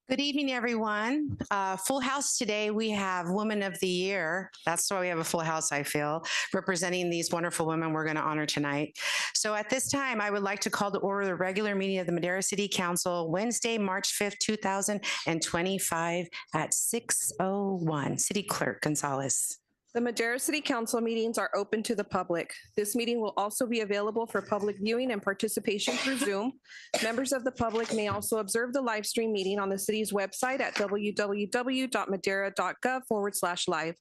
Good evening, everyone. Full house today. We have Woman of the Year. That's why we have a full house, I feel, representing these wonderful women we're going to honor tonight. So at this time, I would like to call to order the regular meeting of the Madera City Council, Wednesday, March 5th, 2025 at 6:01. City Clerk Gonzalez. The Madera City Council meetings are open to the public. This meeting will also be available for public viewing and participation through Zoom. Members of the public may also observe the live stream meeting on the city's website at www.madera.gov/live.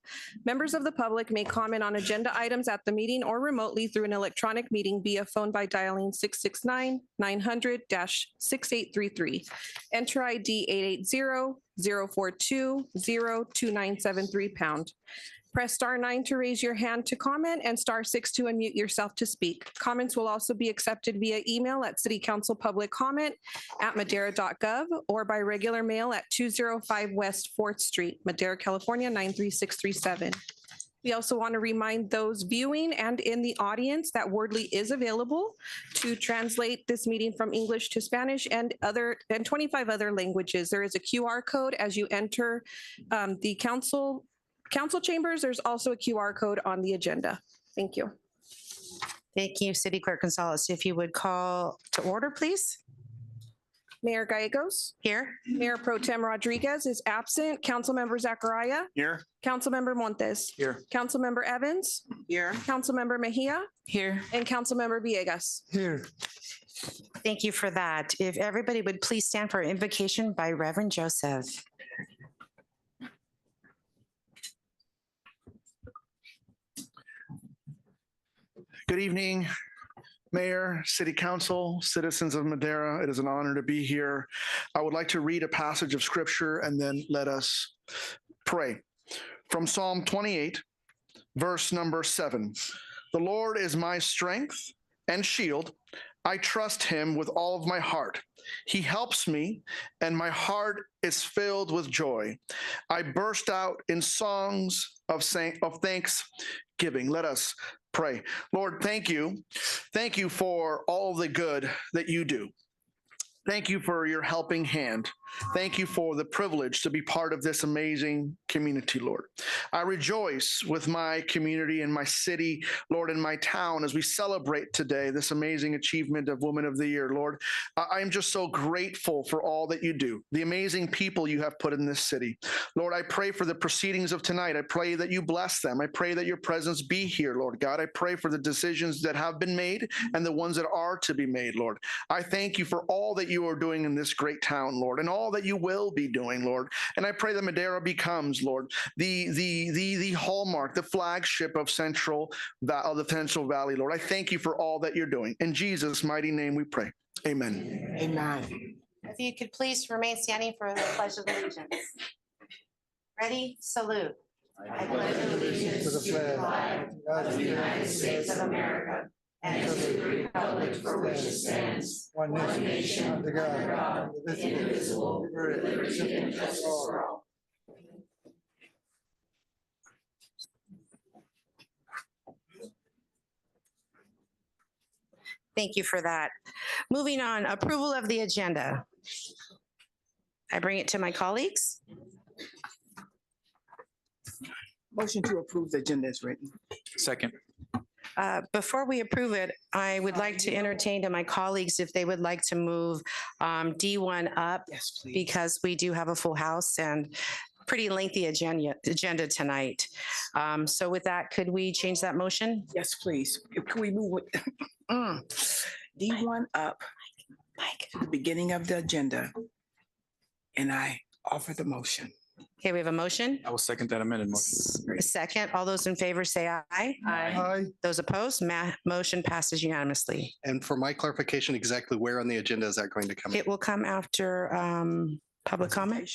Members of the public may comment on agenda items at the meeting or remotely through an electronic meeting via phone by dialing 669-900-6833. Enter ID 880-042-02973#. Press *9 to raise your hand to comment and *6 to unmute yourself to speak. Comments will also be accepted via email at citycouncilpubliccomment@madera.gov or by regular mail at 205 West 4th Street, Madera, California, 93637. We also want to remind those viewing and in the audience that Wordly is available to translate this meeting from English to Spanish and 25 other languages. There is a QR code as you enter the council chambers. There's also a QR code on the agenda. Thank you. Thank you, City Clerk Gonzalez. If you would call to order, please. Mayor Gallegos. Here. Mayor Pro Tem Rodriguez is absent. Councilmember Zachariah. Here. Councilmember Montes. Here. Councilmember Evans. Here. Councilmember Mejia. Here. And Councilmember Villegas. Here. Thank you for that. If everybody would please stand for invocation by Reverend Joseph. Good evening, Mayor, City Council, citizens of Madera. It is an honor to be here. I would like to read a passage of scripture and then let us pray. From Psalm 28, verse number 7. The Lord is my strength and shield. I trust him with all of my heart. He helps me, and my heart is filled with joy. I burst out in songs of thanksgiving. Let us pray. Lord, thank you. Thank you for all the good that you do. Thank you for your helping hand. Thank you for the privilege to be part of this amazing community, Lord. I rejoice with my community and my city, Lord, and my town as we celebrate today this amazing achievement of Woman of the Year, Lord. I am just so grateful for all that you do, the amazing people you have put in this city. Lord, I pray for the proceedings of tonight. I pray that you bless them. I pray that your presence be here, Lord God. I pray for the decisions that have been made and the ones that are to be made, Lord. I thank you for all that you are doing in this great town, Lord, and all that you will be doing, Lord. And I pray that Madera becomes, Lord, the hallmark, the flagship of the Central Valley, Lord. I thank you for all that you're doing. In Jesus' mighty name we pray. Amen. Amen. If you could please remain standing for the Pledge of Allegiance. Ready? Salute. I pledge allegiance to the flag of the United States of America and to the republic for which it stands, one nation, under God, indivisible, with liberty and justice for all. Thank you for that. Moving on, approval of the agenda. I bring it to my colleagues. Motion to approve the agenda is written. Second. Before we approve it, I would like to entertain to my colleagues if they would like to move D1 up. Yes, please. Because we do have a full house and pretty lengthy agenda tonight. So with that, could we change that motion? Yes, please. Can we move it? D1 up to the beginning of the agenda. And I offer the motion. Okay, we have a motion. I will second that amended motion. A second. All those in favor say aye. Aye. Those opposed, motion passes unanimously. And for my clarification, exactly where on the agenda is that going to come? It will come after public comment.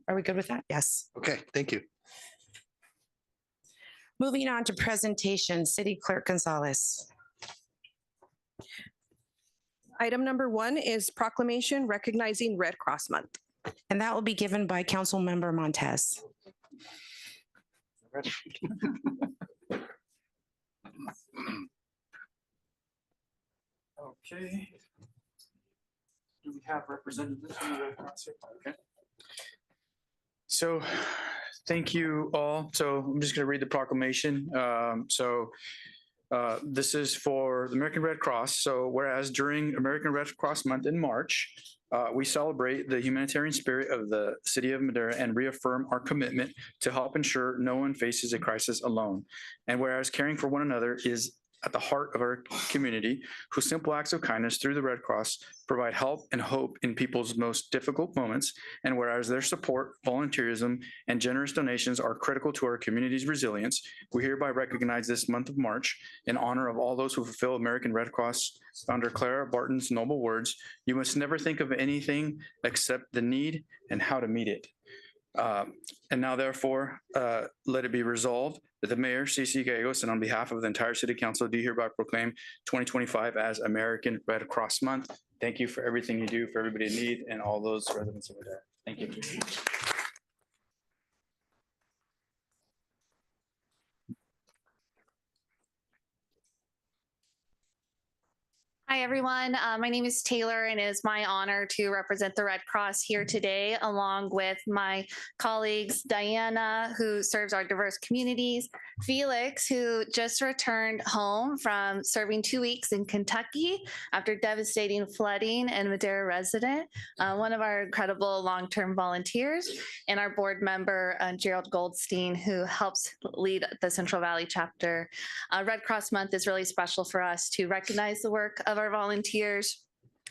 Are we good with that? Yes. Okay, thank you. Moving on to presentation, City Clerk Gonzalez. Item number 1 is proclamation recognizing Red Cross Month. And that will be given by Council Member Montes. Okay. we have representatives from the Red Cross here? Okay. So, thank you all. So I'm just going to read the proclamation. This is for the American Red Cross. So whereas during American Red Cross Month in March, we celebrate the humanitarian spirit of the city of Madera and reaffirm our commitment to help ensure no one faces a crisis alone. And whereas caring for one another is at the heart of our community, whose simple acts of kindness through the Red Cross provide help and hope in people's most difficult moments. And whereas their support, volunteerism, and generous donations are critical to our community's resilience, we hereby recognize this month of March in honor of all those who fulfill American Red Cross founder Clara Barton's noble words: "You must never think of anything except the need and how to meet it." And now, therefore, let it be resolved that the Mayor, C.C. Gallegos, and on behalf of the entire City Council, do hereby proclaim 2025 as American Red Cross Month. Thank you for everything you do for everybody in need and all those residents of Madera. Thank you. Hi, everyone. My name is Taylor, and it is my honor to represent the Red Cross here today, along with my colleagues, Diana, who serves our diverse communities, Felix, who just returned home from serving 2 weeks in Kentucky after devastating flooding, and Madera resident, one of our incredible long-term volunteers, and our board member, Gerald Goldstein, who helps lead the Central Valley chapter. Red Cross Month is really special for us to recognize the work of our volunteers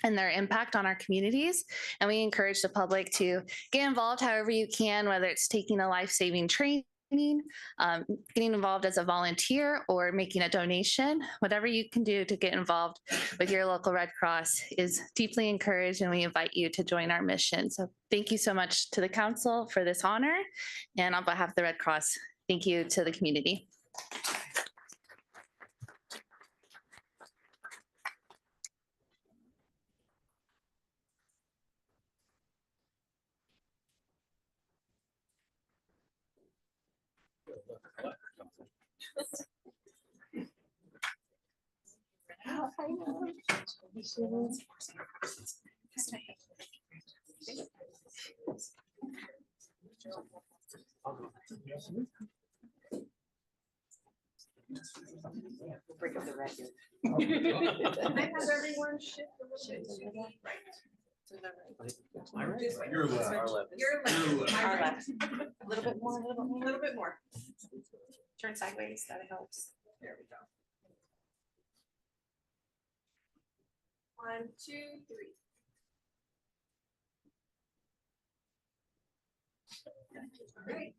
and their impact on our communities. And we encourage the public to get involved however you can, whether it's taking a life-saving training, getting involved as a volunteer, or making a donation. Whatever you can do to get involved with your local Red Cross is deeply encouraged, and we invite you to join our mission. So thank you so much to the council for this honor. And on behalf of the Red Cross, thank you to the community. Break up the record. Your left. Our left. Our left. A little bit more, a little bit more. A little bit more. Turn sideways, that helps. There we go. 1, 2, 3. All right.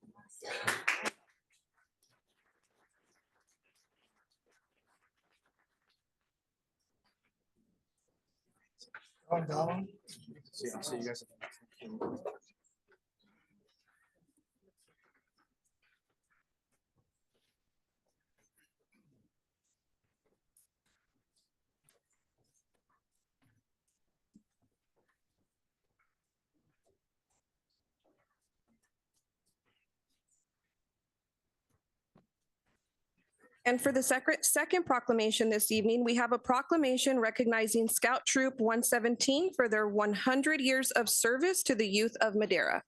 I'll see you guys. And for the second proclamation this evening, we have a proclamation recognizing Scout Troop 117 for their 100 years of service to the youth of Madera.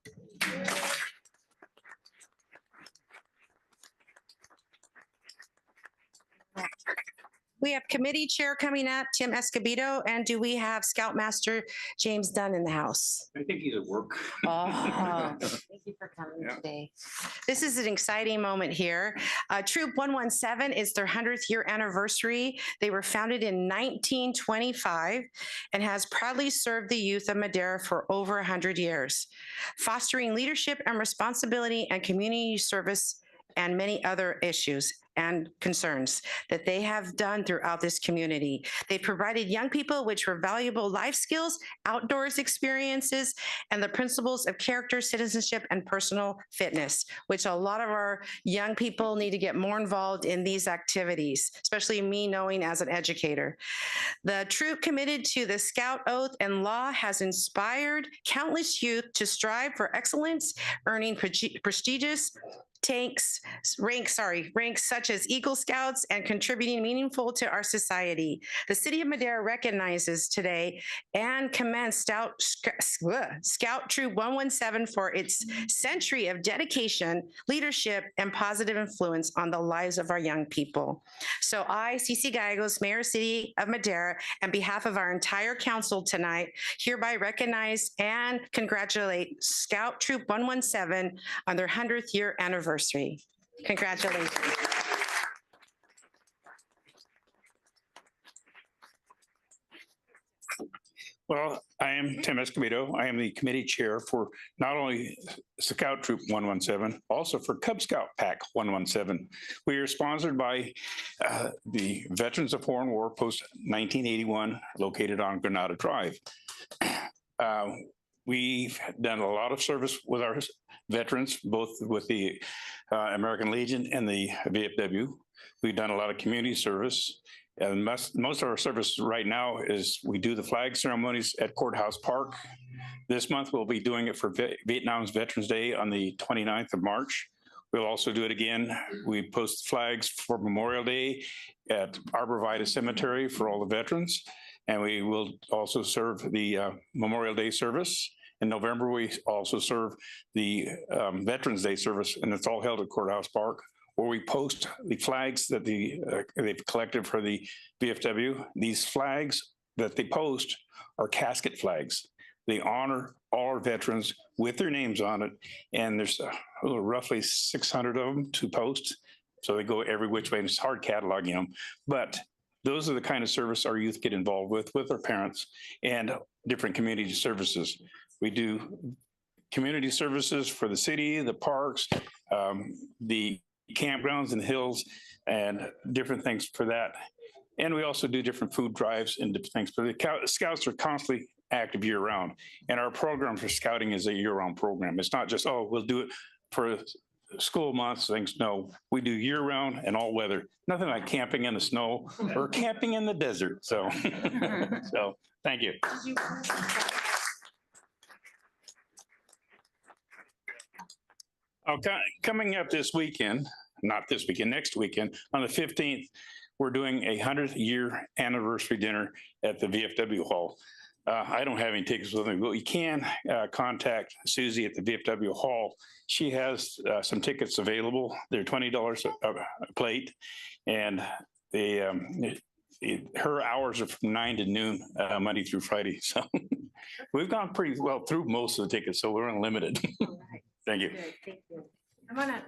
We have committee chair coming up, Tim Escobedo, and do we have Scoutmaster James Dunn in the house? I think he's at work. Oh, thank you for coming today. This is an exciting moment here. Troop 117 is their 100th year anniversary. They were founded in 1925 and has proudly served the youth of Madera for over 100 years, fostering leadership and responsibility and community service and many other issues and concerns that they have done throughout this community. They provided young people which were valuable life skills, outdoors experiences, and the principles of character, citizenship, and personal fitness, which a lot of our young people need to get more involved in these activities, especially me knowing as an educator. The troop committed to the Scout Oath and Law has inspired countless youth to strive for excellence, earning prestigious ranks such such as Eagle Scouts and contributing meaningful to our society. The City of Madera recognizes today and commends Scout Troop 117 for its century of dedication, leadership, and positive influence on the lives of our young people. So I, Cece Gallegos, Mayor City of Madera, on behalf of our entire council tonight, hereby recognize and congratulate Scout Troop 117 on their 100th year anniversary. Congratulations. Well, I am Tim Escobedo. I am the committee chair for not only Scout Troop 117, also for Cub Scout Pack 117. We are sponsored by the Veterans of Foreign War Post 1981, located on Granada Drive. We've done a lot of service with our veterans, both with the American Legion and the VFW. We've done a lot of community service. And most of our service right now is we do the flag ceremonies at Courthouse Park. This month, we'll be doing it for Vietnam's Veterans Day on the 29th of March. We'll also do it again. We post flags for Memorial Day at Arborvitae Cemetery for all the veterans. And we will also serve the Memorial Day service. In November, we also serve the Veterans Day service, and it's all held at Courthouse Park, where we post the flags that they've collected for the VFW. These flags that they post are casket flags. They honor all our veterans with their names on it, and there's roughly 600 of them to post. So they go every which way, and it's hard cataloging them. But those are the kind of service our youth get involved with our parents, and different community services. We do community services for the city, the parks, the campgrounds and hills, and different things for that. And we also do different food drives and different things. But the Scouts are constantly active year round. And our program for scouting is a year round program. It's not just, oh, we'll do it for school months, things. No, we do year round and all weather. Nothing like camping in the snow or camping in the desert. So, so thank you. Coming up this weekend, not this weekend, next weekend, on the 15th, we're doing a 100th year anniversary dinner at the VFW Hall. I don't have any tickets with me, but you can contact Susie at the VFW Hall. She has some tickets available. They're $20 a plate, and her hours are from 9 to noon, Monday through Friday. So we've gone pretty well through most of the tickets, so we're unlimited. Thank you. Good, thank you. Come on up.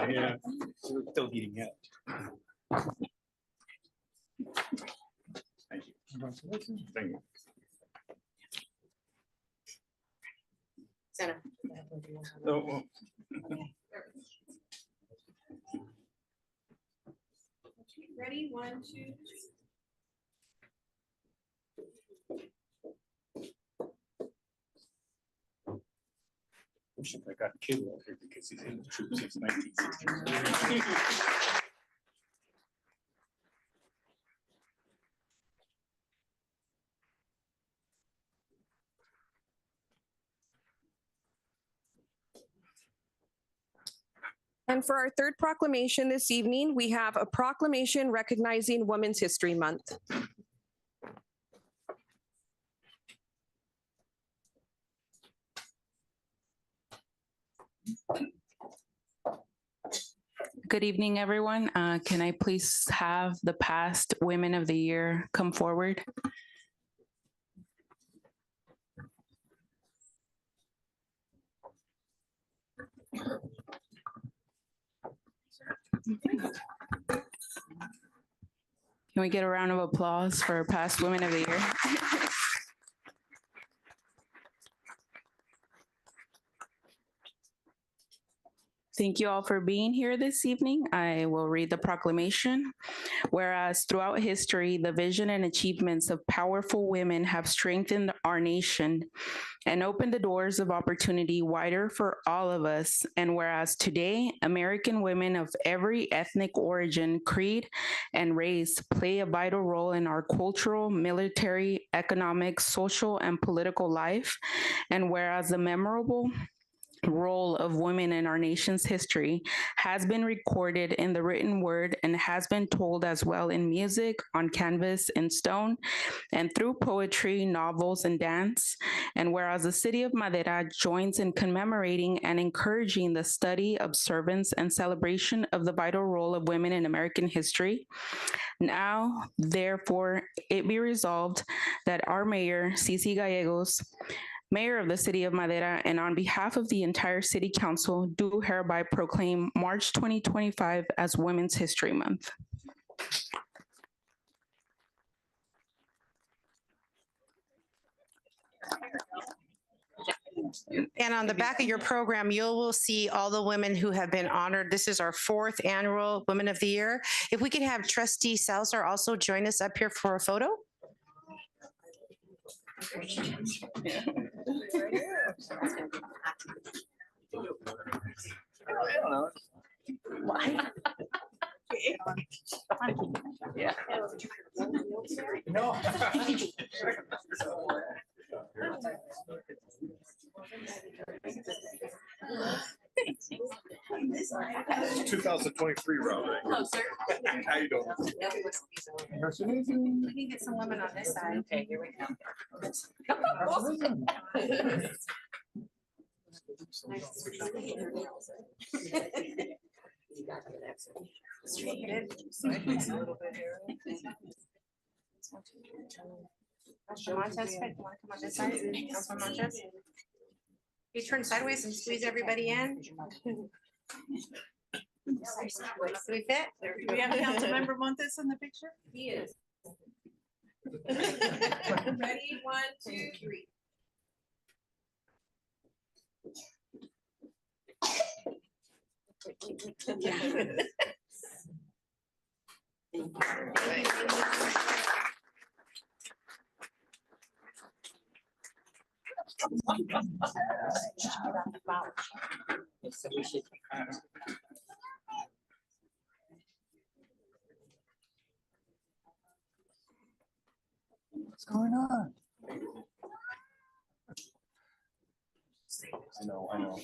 Yeah, we're still eating out. Thank you. Thank you. Center. Oh, Ready? 1, 2, 3. wish I got killed out here because he's in the troops since 1960. And for our third proclamation this evening, we have a proclamation recognizing Women's History Month. Good evening, everyone. Can I please have the past Women of the Year come forward? Can we get a round of applause for past Women of the Year? Thank you all for being here this evening. I will read the proclamation. Whereas throughout history, the vision and achievements of powerful women have strengthened our nation and opened the doors of opportunity wider for all of us. And whereas today, American women of every ethnic origin, creed, and race play a vital role in our cultural, military, economic, social, and political life. And whereas the memorable role of women in our nation's history has been recorded in the written word and has been told as well in music, on canvas, in stone, and through poetry, novels, and dance. And whereas the city of Madera joins in commemorating and encouraging the study, observance, and celebration of the vital role of women in American history, now, therefore, it be resolved that our mayor, Cici Gallegos, Mayor of the City of Madera, and on behalf of the entire City Council, do hereby proclaim March 2025 as Women's History Month. And on the back of your program, you will see all the women who have been honored. This is our 4th annual Women of the Year. If we could have Trustee Salazar also join us up here for a photo. Yeah. No. 2023 round, right? Oh, sir. How you doing? We can get some women on this side. Okay, here we go. Montez, you want to come on this side? Councilman Montez? You turn sideways and squeeze everybody in. Do we fit? Do we have Councilmember Montes in the picture? He is. Ready? 1, 2, 3. What's going on? I know.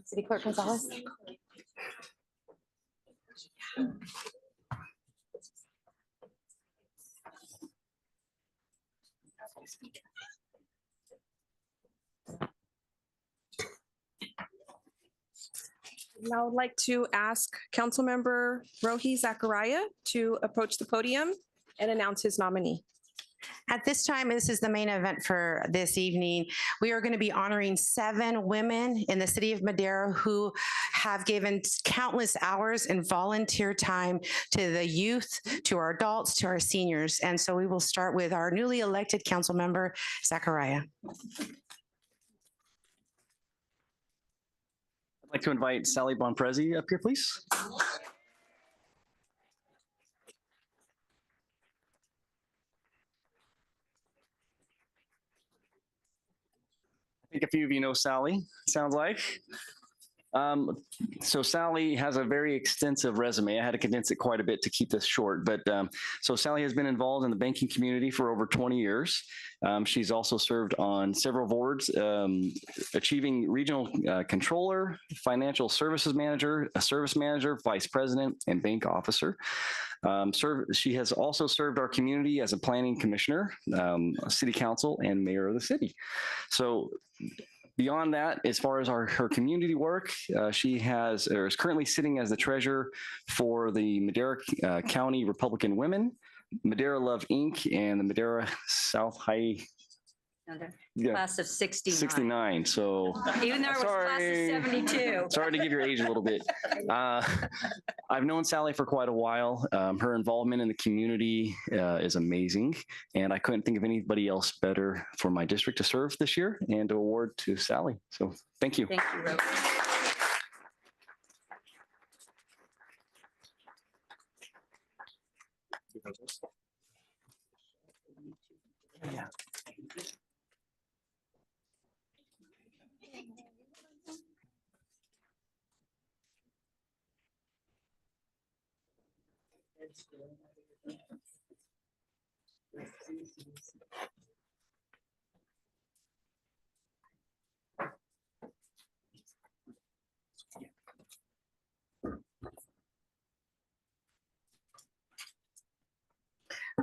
City Clerk Gonzalez. Now I'd like to ask Councilmember Rohi Zachariah to approach the podium and announce his nominee. At this time, this is the main event for this evening. We are going to be honoring 7 women in the city of Madera who have given countless hours and volunteer time to the youth, to our adults, to our seniors. And so we will start with our newly elected council member, Zachariah. I'd like to invite Sally Bonprezi up here, please. I think a few of you know Sally, sounds like. So Sally has a very extensive resume. I had to condense it quite a bit to keep this short, but so Sally has been involved in the banking community for over 20 years. She's also served on several boards, achieving regional controller, financial services manager, a service manager, vice president, and bank officer. She has also served our community as a planning commissioner, city council, and mayor of the city. So beyond that, as far as her community work, she is currently sitting as the treasurer for the Madera County Republican Women, Madera Love Inc., and the Madera South High Yeah, Class of 69. 69. So Even though it was class of 72. Sorry to give your age a little bit. I've known Sally for quite a while. Her involvement in the community is amazing, and I couldn't think of anybody else better for my district to serve this year and to award to Sally. So thank you. Thank you, Rose. Yeah.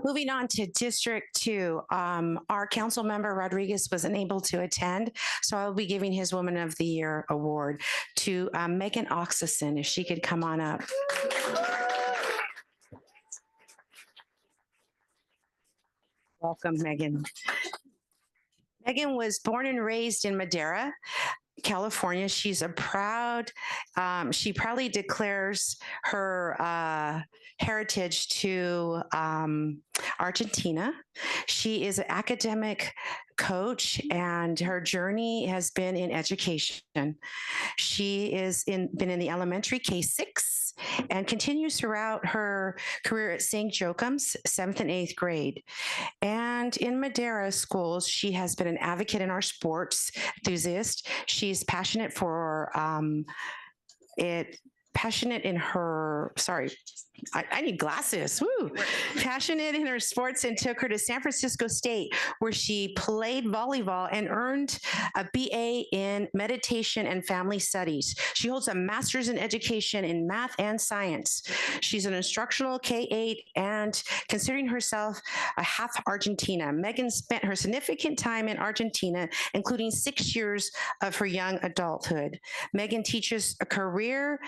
Moving on to District 2, our council member Rodriguez was unable to attend, so I'll be giving his Woman of the Year award to Megan Oxison, if she could come on up. Welcome, Megan. Megan was born and raised in Madera, California. She's a proud, she proudly declares her heritage to Argentina. She is an academic coach, and her journey has been in education. She been in the elementary K-6 and continues throughout her career at St. Joachim's, 7th and 8th grade. And in Madera schools, she has been an advocate in our sports enthusiast. She's passionate for passionate in her, sorry, I need glasses, woo. Passionate in her sports, and took her to San Francisco State, where she played volleyball and earned a BA in meditation and family studies. She holds a master's in education in math and science. She's an instructional K-8 and considering herself a half Argentina. Megan spent her significant time in Argentina, including 6 years of her young adulthood. Megan teaches a career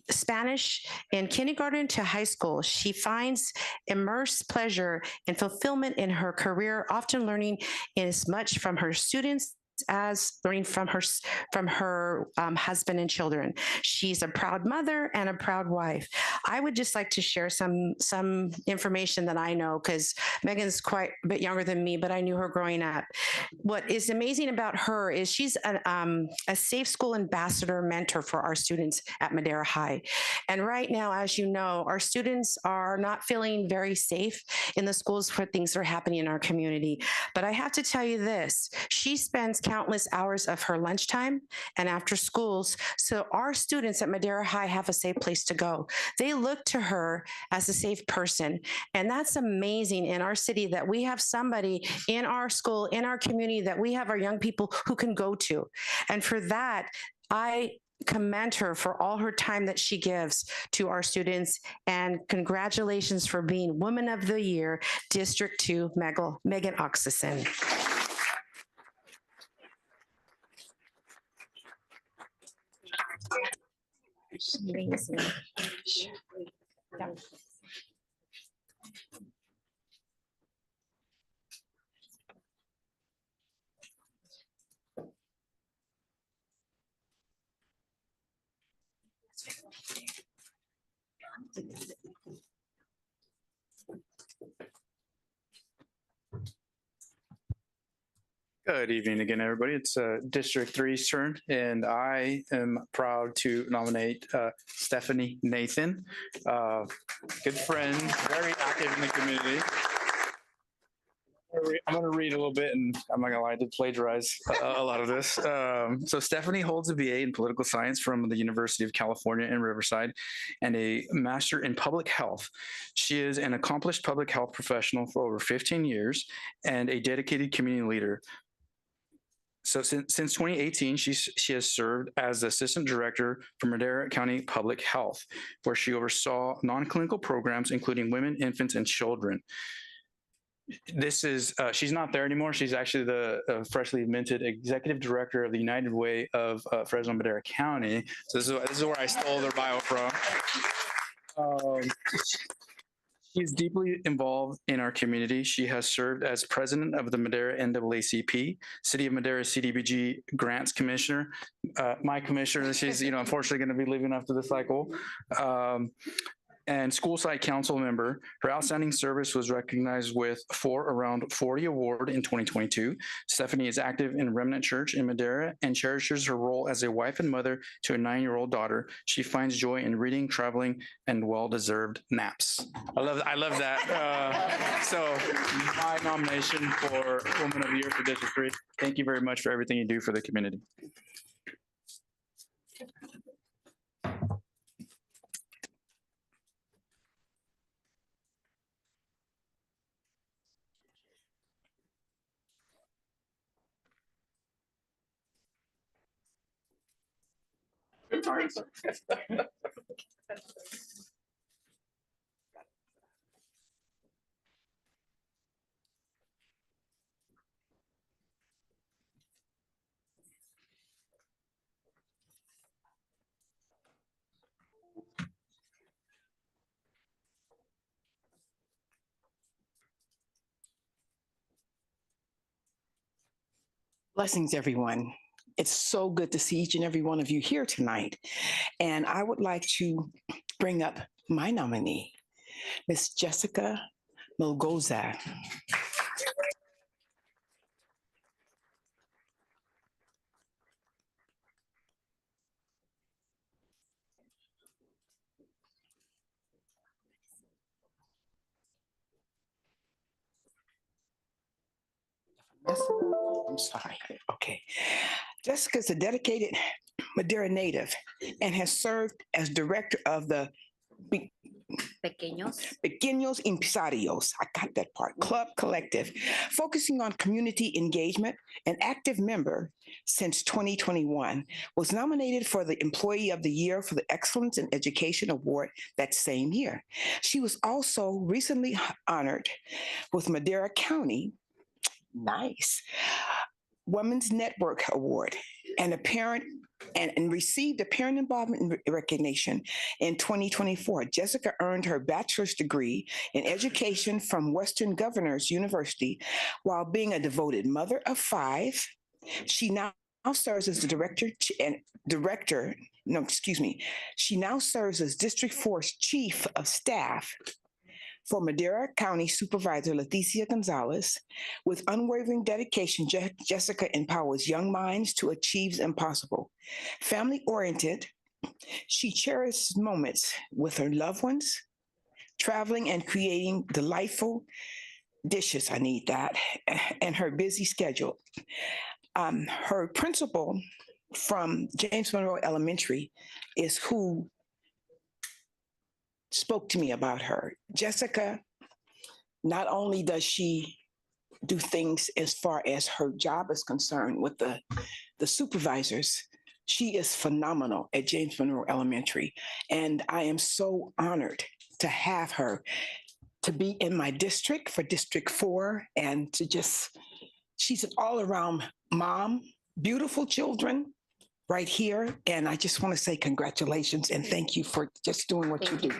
Spanish in kindergarten to high school. She finds immense pleasure and fulfillment in her career, often learning as much from her students as learning from her husband and children. She's a proud mother and a proud wife. I would just like to share some information that I know, because Megan's quite a bit younger than me, but I knew her growing up. What is amazing about her is she's a safe school ambassador mentor for our students at Madera High. And right now, as you know, our students are not feeling very safe in the schools for things that are happening in our community. But I have to tell you this, she spends countless hours of her lunchtime and after schools, so our students at Madera High have a safe place to go. They look to her as a safe person, and that's amazing in our city that we have somebody in our school, in our community, that we have our young people who can go to. And for that, I commend her for all her time that she gives to our students, and congratulations for being Woman of the Year, District 2, Megan Oxison. Amazing. Yeah. Good evening again, everybody. It's District 3's turn, and I am proud to nominate Stephanie Nathan, good friend, very active in the community. I'm going to read a little bit, and I'm not going to lie, I did plagiarize a lot of this. So Stephanie holds a BA in political science from the University of California in Riverside and a master in public health. She is an accomplished public health professional for over 15 years and a dedicated community leader. So since 2018, she has served as Assistant Director for Madera County Public Health, where she oversaw non-clinical programs, including women, infants, and children. This is, she's not there anymore. She's actually the freshly minted Executive Director of the United Way of Fresno Madera County. So this is where I stole their bio from. She is deeply involved in our community. She has served as president of the Madera NAACP, City of Madera CDBG Grants Commissioner, my commissioner. She's, unfortunately going to be leaving after the cycle. And school site council member. Her outstanding service was recognized with 4 Around 40 Award in 2022. Stephanie is active in Remnant Church in Madera and cherishes her role as a wife and mother to a 9-year-old daughter. She finds joy in reading, traveling, and well-deserved naps. I love that. So my nomination for Woman of the Year for District 3. Thank you very much for everything you do for the community. Blessings, everyone. It's so good to see each and every one of you here tonight. And I would like to bring up my nominee, Miss Jessica Melgoza. I'm sorry. Okay. Jessica is a dedicated Madera native and has served as director of the Pequeños Empresarios, I got that part, Club Collective, focusing on community engagement, an active member since 2021, was nominated for the Employee of the Year for the Excellence in Education Award that same year. She was also recently honored with Madera County, nice, Women's Network Award and a parent and received a parent involvement recognition in 2024. Jessica earned her bachelor's degree in education from Western Governors University while being a devoted mother of 5. She now serves as the she now serves as District 4's Chief of Staff for Madera County Supervisor Leticia Gonzalez. With unwavering dedication, Jessica empowers young minds to achieve the impossible. Family-oriented, she cherishes moments with her loved ones, traveling and creating delightful dishes, I need that, and her busy schedule. Her principal from James Monroe Elementary is who spoke to me about her. Jessica, not only does she do things as far as her job is concerned with the supervisors, she is phenomenal at James Monroe Elementary. And I am so honored to have her to be in my district for District 4 and to just, she's an all-around mom, beautiful children, right here. And I just want to say congratulations and thank you for just doing what you do.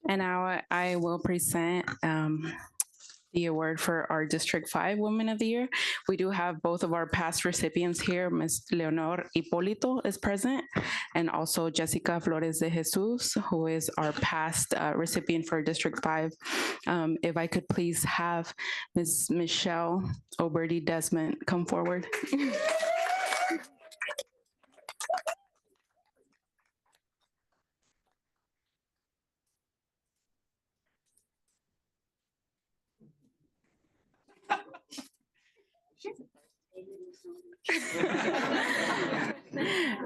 And now I will present the award for our District 5 Women of the Year. We do have both of our past recipients here. Ms. Leonor Hipolito is present, and also Jessica Flores de Jesus, who is our past recipient for District 5. If I could please have Ms. Michelle Oberty Desmond come forward.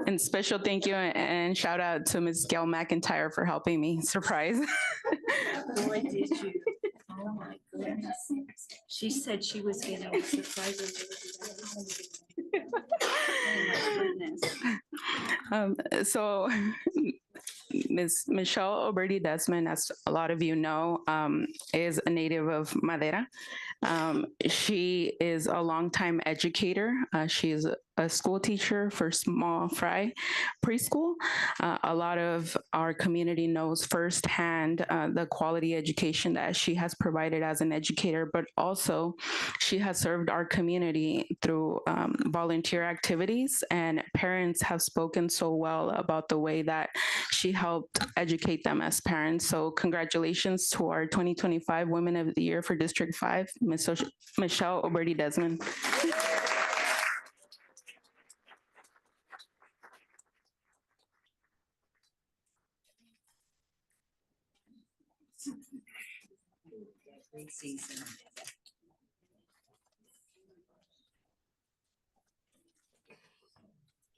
And special thank you and shout out to Ms. Gail McIntyre for helping me. Surprise. Boy, did you. Oh, my goodness. She said she was getting surprises. Oh, my goodness. So Ms. Michelle Oberti Desmond, as a lot of you know, is a native of Madera. She is a longtime educator. She's a school teacher for Small Fry Preschool. A lot of our community knows firsthand the quality education that she has provided as an educator, but also she has served our community through volunteer activities, and parents have spoken so well about the way that she helped educate them as parents. So congratulations to our 2025 Women of the Year for District 5, Ms. Michelle Oberti Desmond.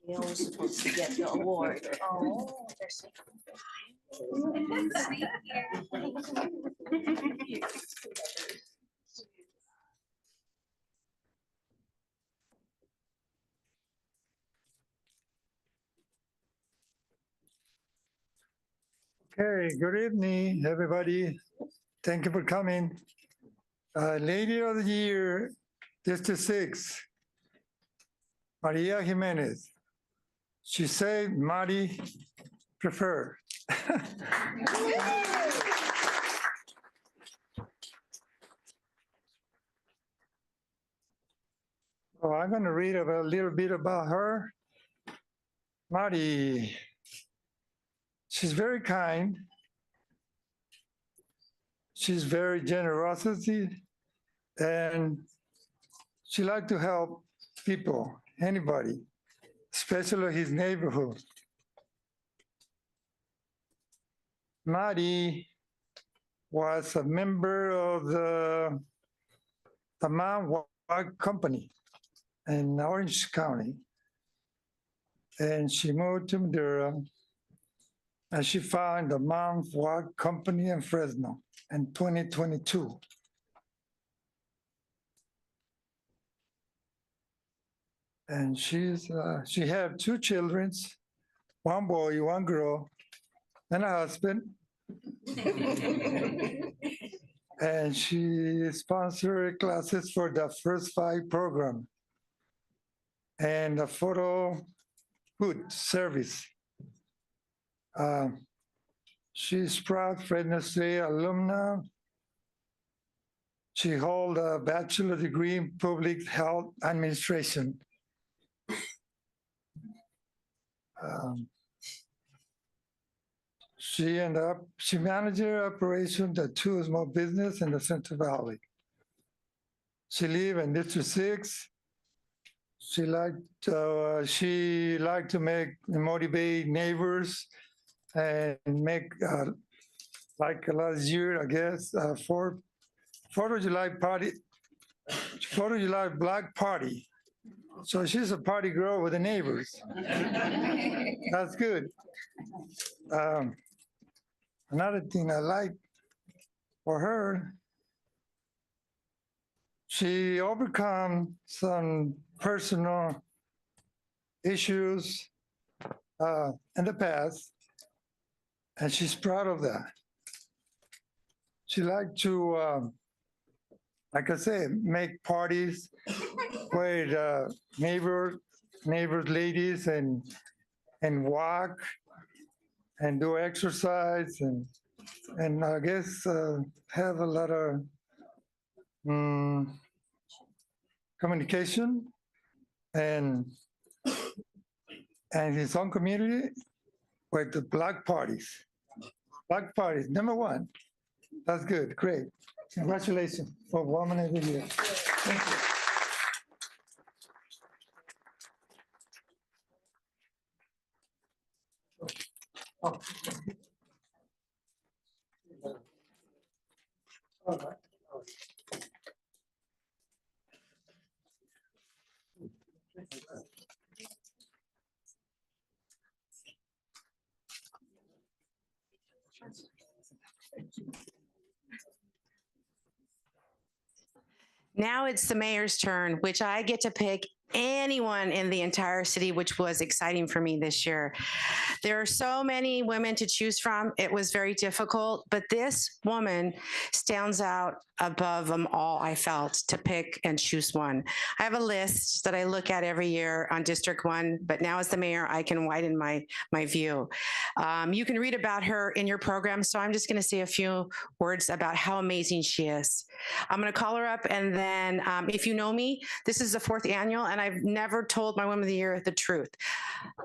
Gail was supposed to get the award. Oh, they're so Okay, good evening, everybody. Thank you for coming. Lady of the Year, District 6, Maria Jimenez. She said Mari prefer. So I'm going to read a little bit about her. Mari, she's very kind. She's very generosity, and she likes to help people, anybody, especially his neighborhood. Mari was a member of the Mount Wag Company in Orange County, and she moved to Madera, and she found the Mount Wag Company in Fresno in 2022. And she have 2 children, 1 boy, 1 girl, and a husband. And she sponsored classes for the First 5 program and the photo boot service. She's proud Fresno State alumna. She holds a bachelor's degree in public health administration. She managed operations at 2 small business in the Central Valley. She lives in District 6. She liked to make motivate neighbors and make like last year, I guess, 4th of July party, 4th of July Black Party. So she's a party girl with the neighbors. That's good. Another thing I like for her, she overcome some personal issues in the past, and she's proud of that. She liked to, like I said, make parties with neighbors, ladies, and walk and do exercise and I guess have a lot of communication and his own community with the Black parties. Black parties, #1. That's good, great. Congratulations for Woman of the Year. Thank you. Oh. All right. Now it's the mayor's turn, which I get to pick anyone in the entire city, which was exciting for me this year. There are so many women to choose from. It was very difficult, but this woman stands out above them all, I felt, to pick and choose one. I have a list that I look at every year on District 1, but now as the mayor, I can widen my view. You can read about her in your program, so I'm just going to say a few words about how amazing she is. I'm going to call her up, and then if you know me, this is the 4th annual, and I've never told my Woman of the Year the truth.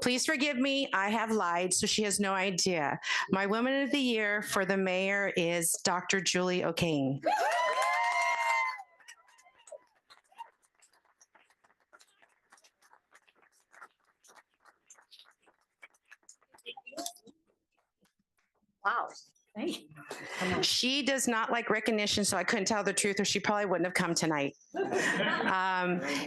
Please forgive me, I have lied, so she has no idea. My Woman of the Year for the mayor is Dr. Julie O'Kane. Wow. Hey. She does not like recognition, so I couldn't tell the truth, or she probably wouldn't have come tonight.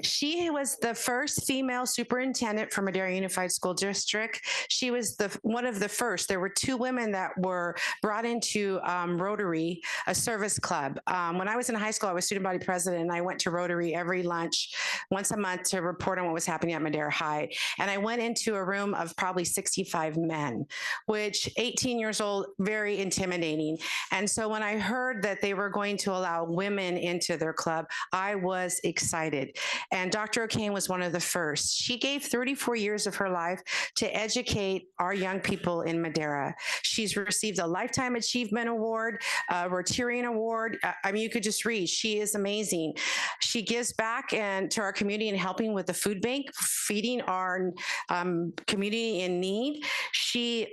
She was the first female superintendent for Madera Unified School District. She was one of the first. There were 2 women that were brought into Rotary, a service club. When I was in high school, I was student body president, and I went to Rotary every lunch once a month to report on what was happening at Madera High. And I went into a room of probably 65 men, which 18 years old, very intimidating. And so when I heard that they were going to allow women into their club, I was excited. And Dr. O'Kane was one of the first. She gave 34 years of her life to educate our young people in Madera. She's received a Lifetime Achievement Award, a Rotarian Award. I mean, you could just read. She is amazing. She gives back to our community and helping with the food bank, feeding our community in need. She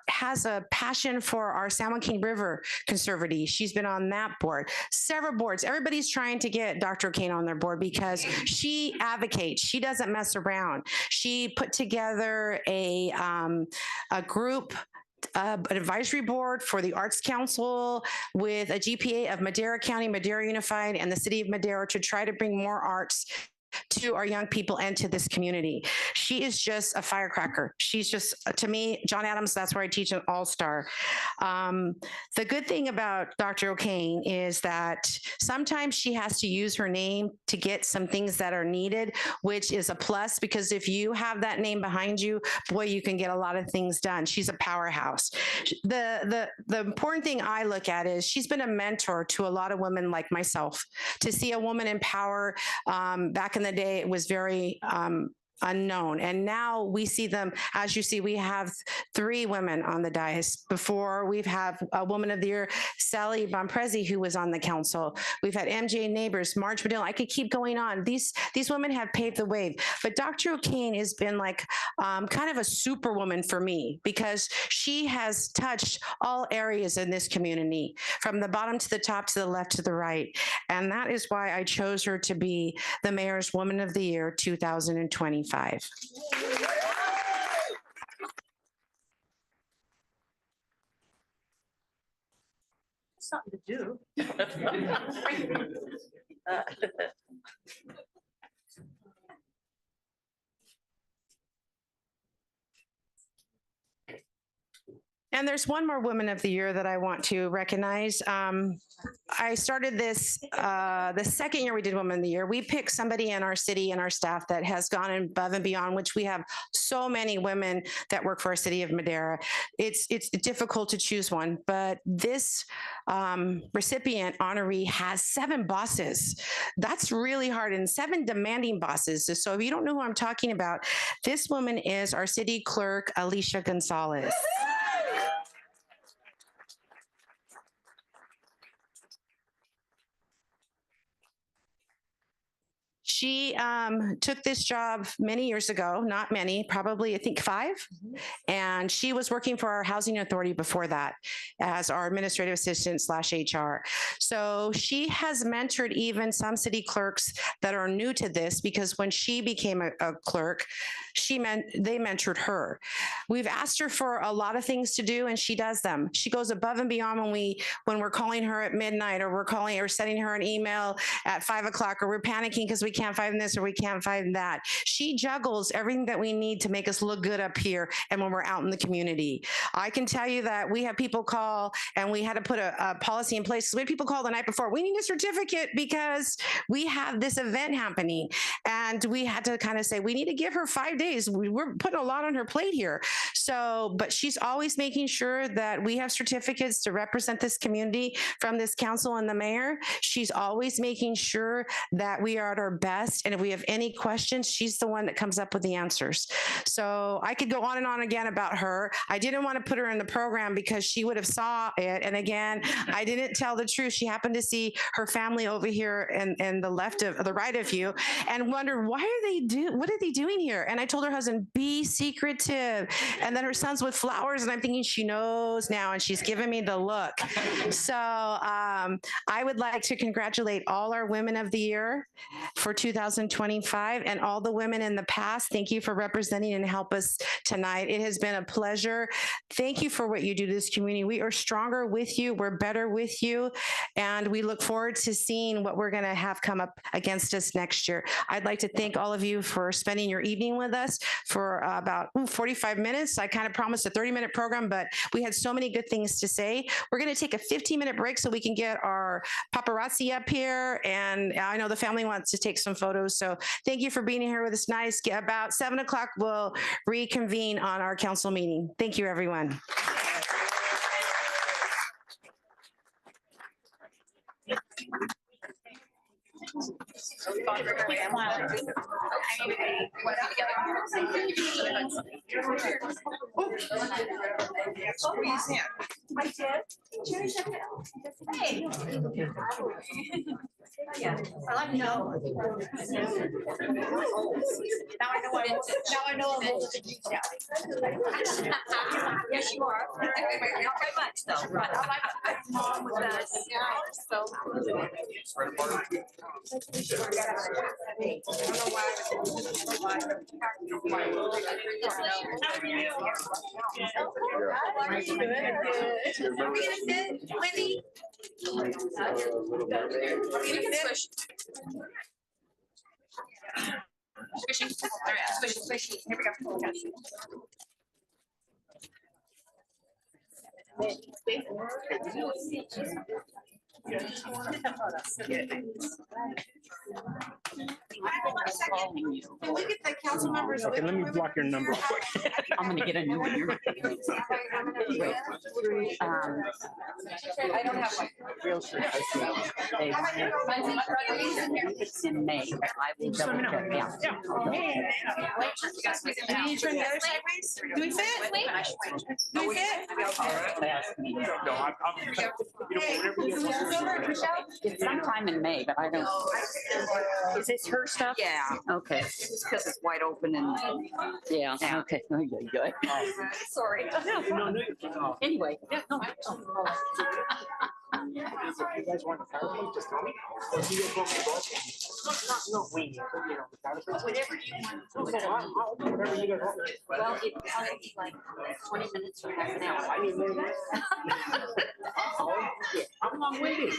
has a passion for our San Joaquin River Conservancy. She's been on that board, several boards. Everybody's trying to get Dr. O'Kane on their board because she advocates. She doesn't mess around. She put together a group, an advisory board for the Arts Council with a GPA of Madera County, Madera Unified, and the city of Madera to try to bring more arts to our young people and to this community. She is just a firecracker. She's just, to me, John Adams, that's where I teach, an all-star. The good thing about Dr. O'Kane is that sometimes she has to use her name to get some things that are needed, which is a plus, because if you have that name behind you, boy, you can get a lot of things done. She's a powerhouse. The important thing I look at is she's been a mentor to a lot of women like myself. To see a woman in power, back in the day, it was very unknown. And now we see them, as you see, we have 3 women on the dais. Before, we've had a Woman of the Year, Sally Bonprezi, who was on the council. We've had MJ Neighbors, Marge Medina. I could keep going on. These women have paved the way. But Dr. O'Kane has been like kind of a superwoman for me, because she has touched all areas in this community, from the bottom to the top, to the left, to the right. And that is why I chose her to be the Mayor's Woman of the Year 2025. Something to do. And there's one more Woman of the Year that I want to recognize. I started this, the second year we did Woman of the Year. We picked somebody in our city and our staff that has gone above and beyond, which we have so many women that work for our city of Madera. It's difficult to choose one, but this recipient honoree has 7 bosses. That's really hard, and 7 demanding bosses. So if you don't know who I'm talking about, this woman is our city clerk, Alicia Gonzalez. She took this job many years ago, not many, probably I think 5. And she was working for our housing authority before that as our administrative assistant / HR. So she has mentored even some city clerks that are new to this, because when she became a clerk, they mentored her. We've asked her for a lot of things to do, and she does them. She goes above and beyond when we're calling her at midnight, or we're calling or sending her an email at 5 o'clock, or we're panicking because we can't can't find this or we can't find that. She juggles everything that we need to make us look good up here and when we're out in the community. I can tell you that we have people call and we had to put a policy in place. We had people call the night before, we need a certificate because we have this event happening. And we had to kind of say, we need to give her 5 days. We're putting a lot on her plate here. So, but she's always making sure that we have certificates to represent this community from this council and the mayor. She's always making sure that we are at our best. And if we have any questions, she's the one that comes up with the answers. So I could go on and on again about her. I didn't want to put her in the program because she would have saw it. And again, I didn't tell the truth. She happened to see her family over here and the left of the right of you and wondered, what are they doing here? And I told her husband, be secretive. And then her son's with flowers. And I'm thinking she knows now. And she's giving me the look. So I would like to congratulate all our women of the year for 2025 and all the women in the past. Thank you for representing and help us tonight. It has been a pleasure. Thank you for what you do to this community. We are stronger with you. We're better with you. And we look forward to seeing what we're going to have come up against us next year. I'd like to thank all of you for spending your evening with us for about 45 minutes. I kind of promised a 30-minute program, but we had so many good things to say. We're going to take a 15-minute break so we can get our paparazzi up here. And I know the family wants to take some photos. So thank you for being here with us. Nice. About 7 o'clock, we'll reconvene on our council meeting. Thank you, everyone. Hey. Yeah, I like to know. Now I know I'm a little bit detailed. Yes, you are. Not very much though, but I like my mom with us. So. Are we gonna sit, Wendy? We can squish. Squishing. All right, squishing, squishing. Here we go. Can we get the council members? Okay, let me block your number quick. I'm gonna get a new one here. Wait, I don't have one. real sure. It's in May, but I will double check, yeah. Do you turn the other sideways? Do we fit? Do we fit? No, It's sometime in May, but I don't. Is this her stuff? Yeah. Okay. It's because it's wide open and. Yeah, okay. Good. Sorry. Anyway, yeah, no. You guys want the PowerPoint, just tell me. Or do you go to the boss? No, we, Whatever you want. I'll do whatever you guys want. Well, it probably be like 20 minutes or half an hour. I mean, maybe. I'm long-winded.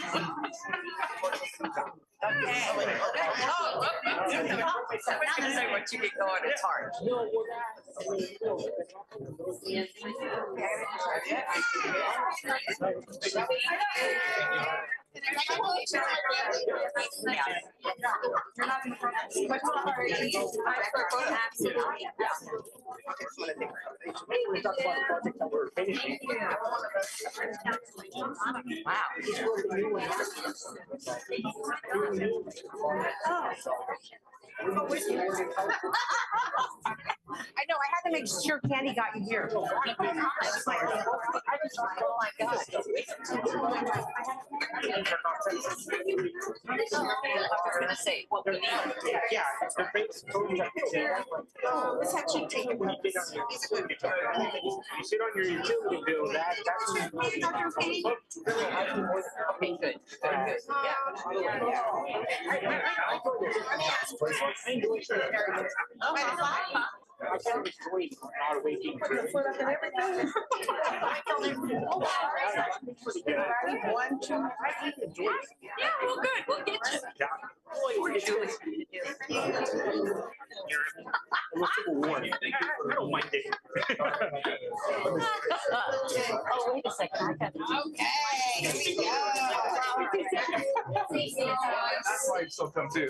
Okay. I'm gonna say what you get going, it's hard. We talked about the project that we're finishing. I know, I had to make sure Candy got you here. I was like, oh my God. I was gonna say, what we need. Yeah, the base. Let's actually take it. You sit on your utility bill, that's. Okay, good. One, two, Yeah, well, good. We'll get you. I don't mind it. Oh, wait a second. Okay, here we go. That's why it's so come too.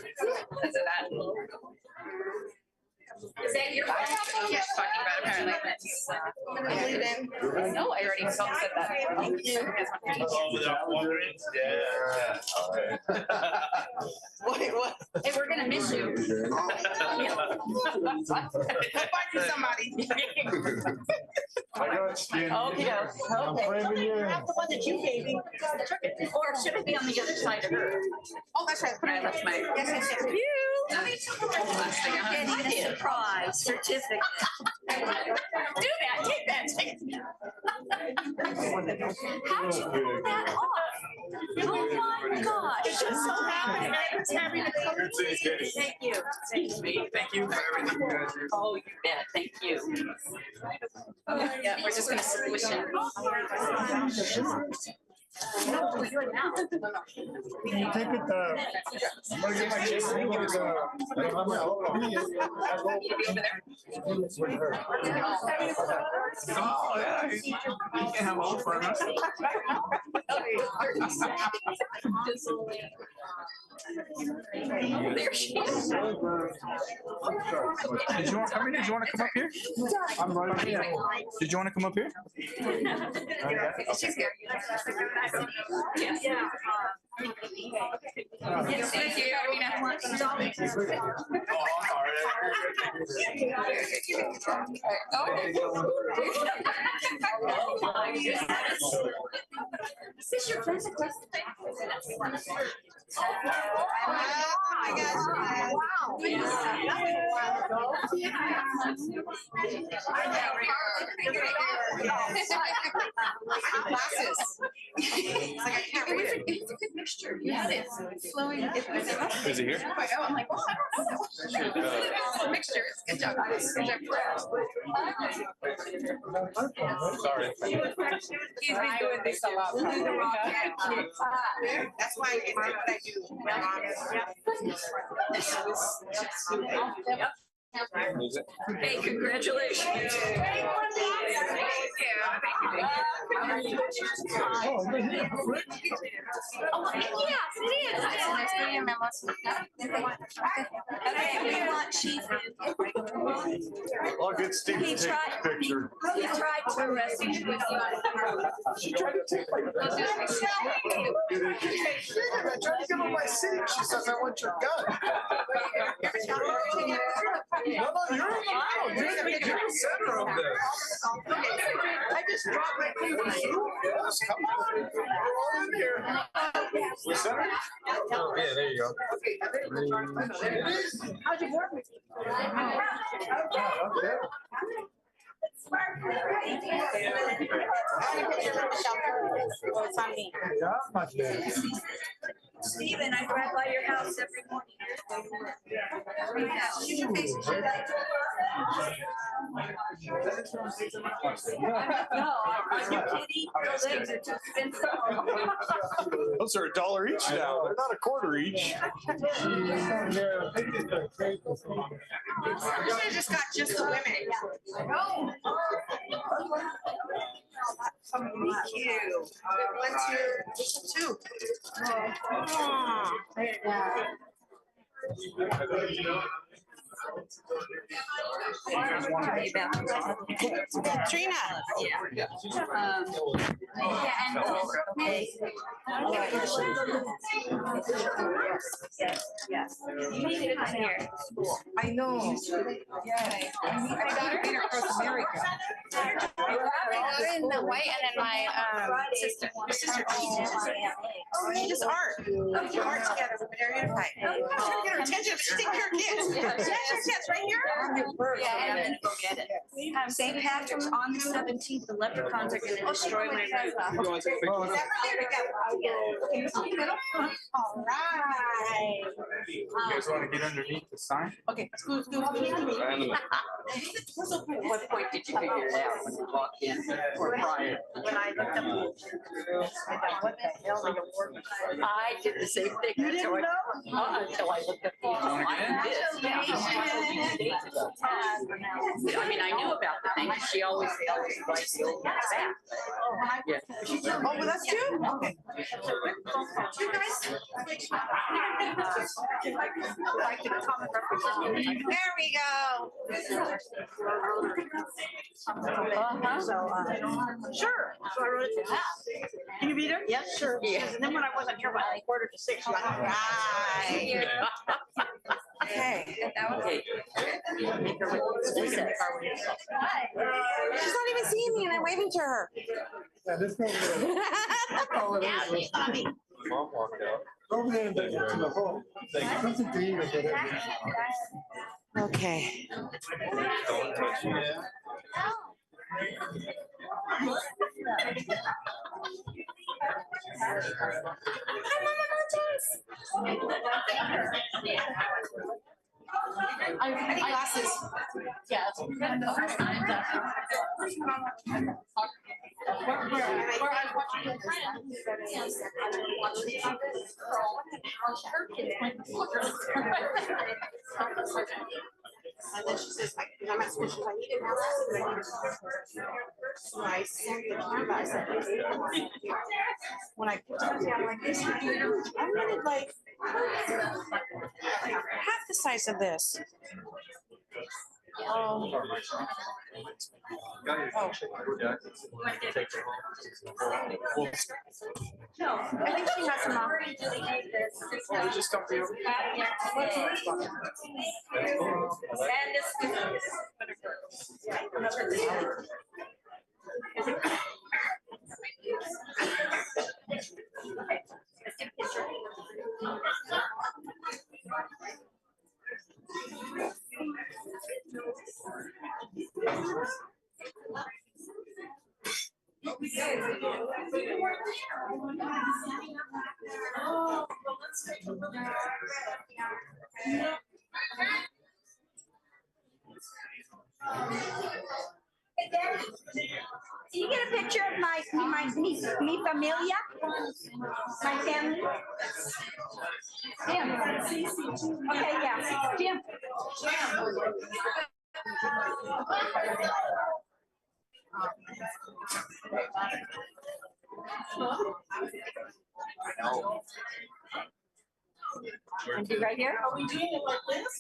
Is that your? Yes, Talking about apparently that's. No, I already said that. Thank you. What? Hey, we're gonna miss you. Find you somebody. Okay, Not the one that you gave me. or should it be on the other side of her? Oh, that's right. I left my. Yes, yes, yes. You're getting a surprise certificate. Do that, take that. How'd you pull that off? Oh my gosh. It just so happened. I was having a conversation. Thank you. Thank you for everything you guys do. Oh, you bet. Thank you. Yeah, we're just gonna switch it. No, we're doing now. Take it, I'm gonna get my case. I'm gonna Oh, yeah. You can't have all fun. There she is. Did you want, did you want to come up here? I'm right here. Did you want to come up here? She's here. Yes. Yes, thank you, Oh my goodness. Is this your friend's request? Glasses. It's like I can't read it. It's a good mixture. Yeah, it's flowing. Is it here? I'm like, well, I don't know. It's a mixture. It's good job. Good job. Sorry. He's been doing this a lot. That's why it's what I do. Yep. Hey, congratulations. Thank you. Oh, yes, it is. Nice to meet you, Memos. Okay, we want Chief. All good Steve. He tried to arrest you. She tried to take my. I tried to give her my seat. She says, I want your gun. No, you're the center of this. I just dropped my keys. Yes, come on. We're all in here. We center? Oh, yeah, there you go. How'd you work with Steven, I drive by your house every morning. No, are you kidding? Those eggs are too expensive. Those are $1 each now. They're not a quarter each. I wish I just got just the women. Thank you. What's your two? Trina. Yeah. And hey. Yes. You need to come here. I know. Yes. I got her across America. In the white and then my sister. Just art. Oh, you are together with Madera Unified. I'm trying to get her attention, but she's taking care of kids. Yes, right here. Yeah, I'm gonna go get it. St. Patrick's on the 17th, the leprechauns are gonna destroy my roof. All right. You guys want to get underneath the sign? Okay, scoot. What point did you figure it out when you walked in or prior? When I looked up. I thought, what the hell are you working? I did the same thing. You didn't know? Until I looked at the. I mean, I knew about the thing. She always writes the old back. Yeah. Oh, well, that's two? Okay. You guys. There we go. Sure. So I wrote it down. Can you be there? Yes, sure. Yeah. And then when I wasn't here by 5:45, like, right. Okay. Okay. She's not even seeing me and I'm waving to her. Yeah, let's go over there. Yeah, she's funny. Mom walked out. Go over there and take it to the home. Something to eat or whatever. Okay. Don't touch it. I need glasses. Yeah. And then she says, I'm at school, I need it now. So I sent the camera, I said, when I put it down like this, I wanted like half the size of this. Oh. Oh. No, I think she has some already. Just come through. Hey, Daddy, can you get a picture of my mi familia? My family? Jim. Okay, yeah, Jim. Want to do right here? Are we doing it like this?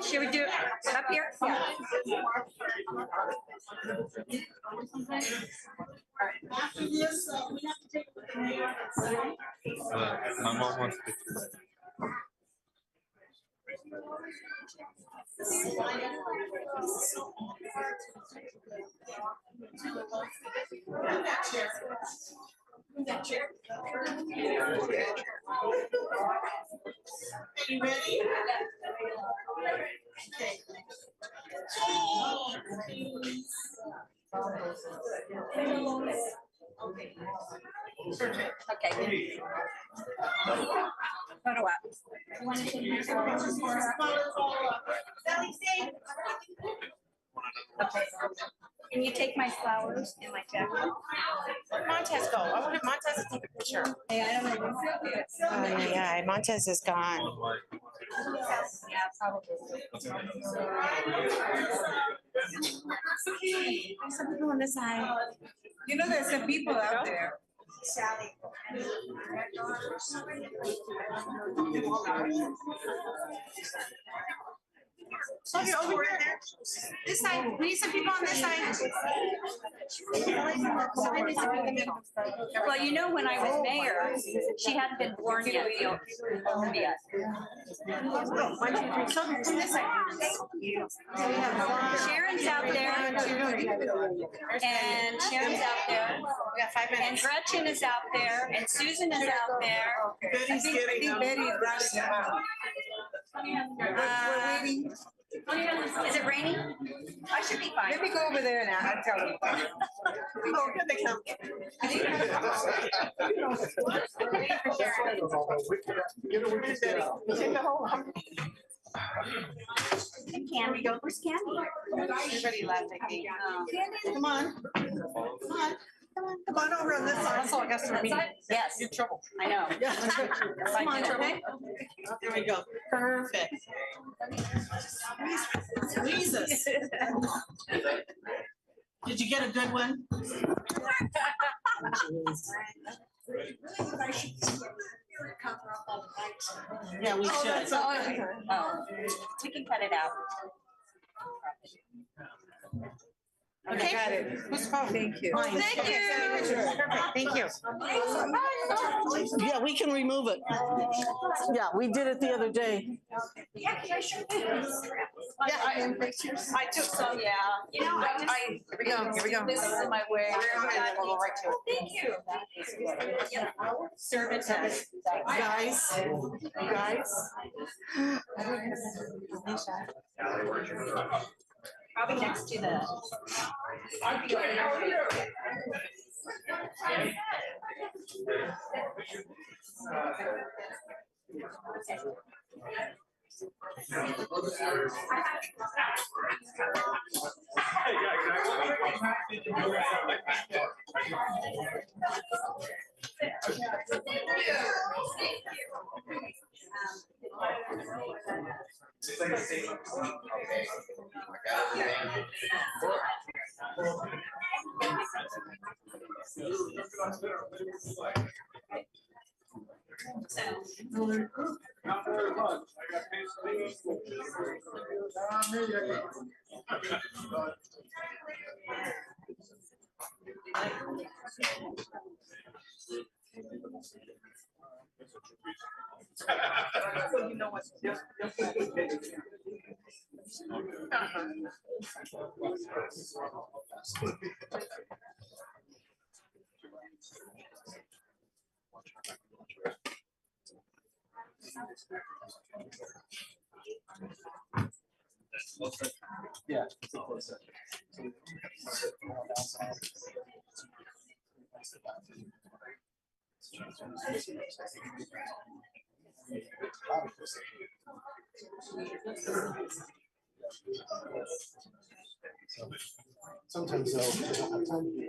Should we do it up here? Yeah. After this, we have to take. My mom wants to. That chair. You ready? Okay. Okay. Photo up. Okay. Can you take my flowers and my jacket? Where'd Montez go? I wanted Montez to take a picture. Hey, I don't know. Oh, yeah, Montez is gone. Yeah, probably. There's some people on this side. You know, there's some people out there. Sally. Okay, over here. This side, we need some people on this side. Well, you know, when I was mayor, she hadn't been born yet. One, two, three. So from this side. So we have one. Sharon's out there. One, two, three. And Sharon's out there. We got 5 And minutes. Gretchen is out there. And Susan is out there. Betty's getting. Betty's We're waiting. Is it raining? I should be fine. Let me go over there now. I'll tell you. Oh, here they come. Candy, go. Where's Candy? Everybody left, I think. Come on. Come on. Come on over on this side. That's all I got to read. Yes. You're in trouble. I know. Come on, trouble. There we go. Perfect. Squeeze us. Did you get a good one? Yeah, we should. Oh, we can cut it out. Okay. Got it. Whose phone? Thank you. Thank you. Thank you. Yeah, we can remove it. Yeah, we did it the other day. Yeah, I sure did. Yeah, I took some, yeah. You know, Here we go. Here we go. This is in my way. We'll go right to it. Thank you. Service. Guys, Probably next to the. Yeah. Sometimes they'll don't have time to do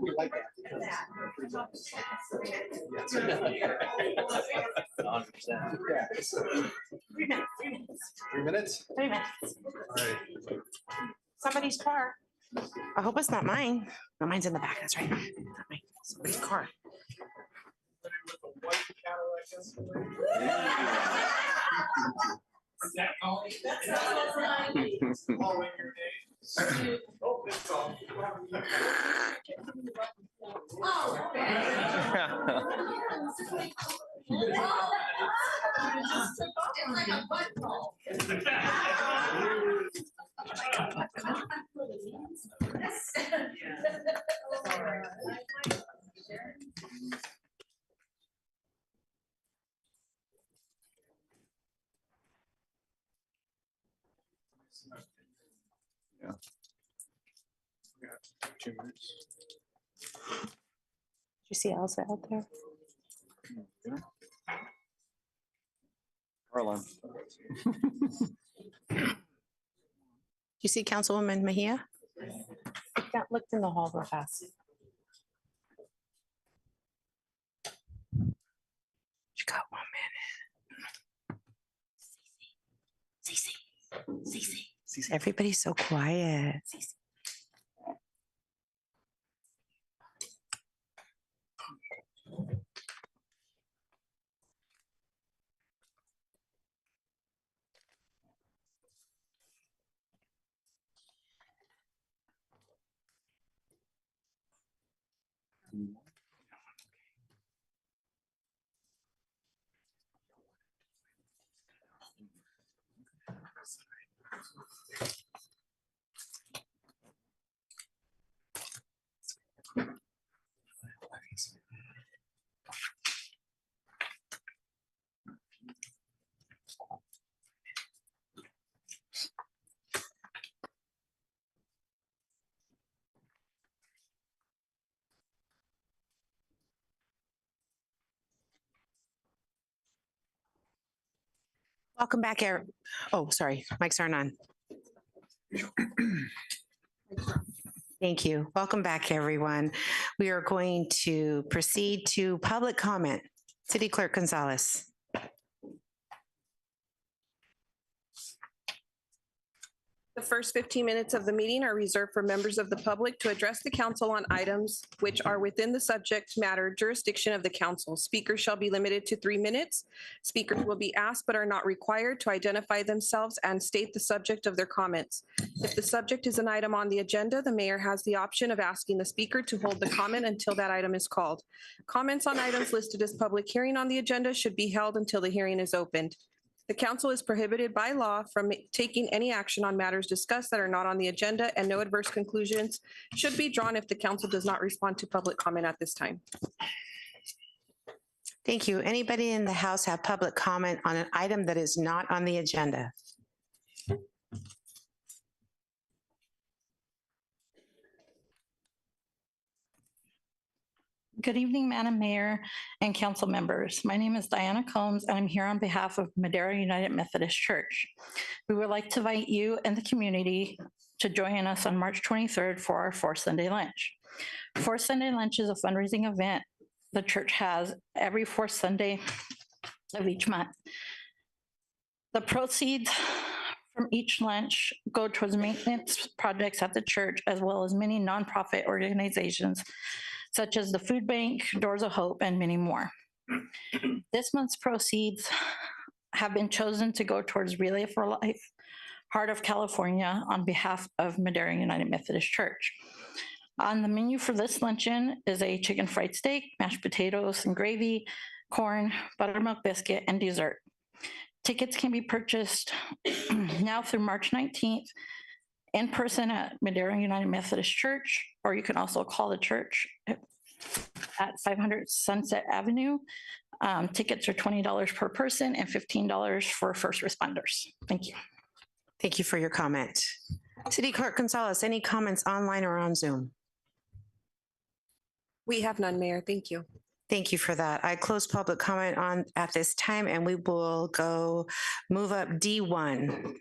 We like that. 100%. Yeah. 3 minutes. 3 minutes? 3 minutes. All right. Somebody's car. I hope it's not mine. No, mine's in the back. That's right. Not mine. Somebody's car. Yeah. We got 2 minutes. You see Elsa out there? Carlin. You see Councilwoman Mejia? Looked in the hall real fast. She got 1 minute. Cece. Everybody's so quiet. Welcome back, Eric. Oh, sorry, mics aren't on. Thank you. Welcome back, everyone. We are going to proceed to public comment. City Clerk Gonzalez. The first 15 minutes of the meeting are reserved for members of the public to address the council on items which are within the subject matter jurisdiction of the council. Speakers shall be limited to 3 minutes. Speakers will be asked but are not required to identify themselves and state the subject of their comments. If the subject is an item on the agenda, the mayor has the option of asking the speaker to hold the comment until that item is called. Comments on items listed as public hearing on the agenda should be held until the hearing is opened. The council is prohibited by law from taking any action on matters discussed that are not on the agenda, and no adverse conclusions should be drawn if the council does not respond to public comment at this time. Thank you. Anybody in the House have public comment on an item that is not on the agenda? Good evening, Madam Mayor and council members. My name is Diana Combs, and I'm here on behalf of Madera United Methodist Church. We would like to invite you and the community to join us on March 23rd for our Fourth Sunday Lunch. Fourth Sunday Lunch is a fundraising event the church has every fourth Sunday of each month. The proceeds from each lunch go towards maintenance projects at the church, as well as many nonprofit organizations such as the Food Bank, Doors of Hope, and many more. This month's proceeds have been chosen to go towards Relay for Life, Heart of California, on behalf of Madera United Methodist Church. On the menu for this luncheon is a chicken fried steak, mashed potatoes and gravy, corn, buttermilk biscuit, and dessert. Tickets can be purchased now through March 19th in person at Madera United Methodist Church, or you can also call the church at 500 Sunset Avenue. Tickets are $20 per person and $15 for first responders. Thank you. Thank you for your comment. City Clerk Gonzalez, any comments online or on Zoom? We have none, Mayor. Thank you. Thank you for that. I close public comment on at this time, and we will go move up D1.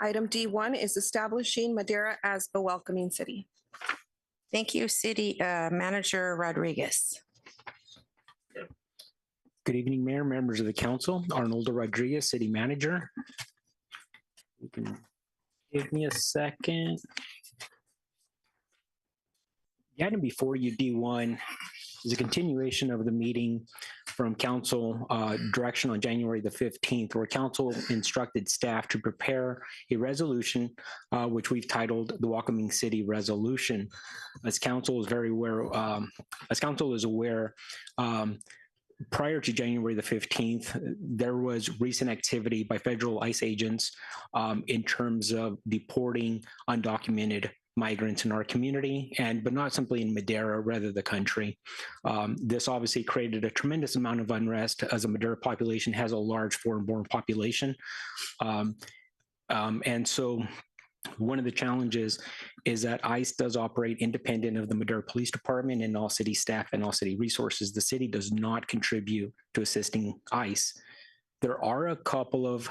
Item D1 is establishing Madera as a welcoming city. Thank you, City Manager Rodriguez. Good evening, Mayor, members of the council. Arnoldo Rodriguez, City Manager. You can give me a second. The item before you, D1, is a continuation of the meeting from council direction on January the 15th, where council instructed staff to prepare a resolution, which we've titled the Welcoming City Resolution. As council is very aware, prior to January the 15th, there was recent activity by federal ICE agents in terms of deporting undocumented migrants in our community, but not simply in Madera, rather the country. This obviously created a tremendous amount of unrest, as the Madera population has a large foreign-born population. And so one of the challenges is that ICE does operate independent of the Madera Police Department and all city staff and all city resources. The city does not contribute to assisting ICE. There are a couple of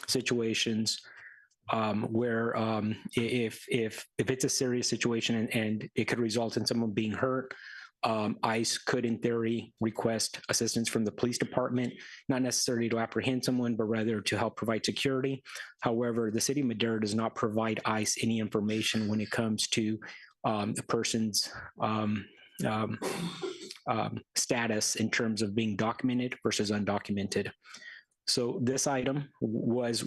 situations where if it's a serious situation and it could result in someone being hurt, ICE could, in theory, request assistance from the police department, not necessarily to apprehend someone, but rather to help provide security. However, the city of Madera does not provide ICE any information when it comes to the person's status in terms of being documented versus undocumented. So this item was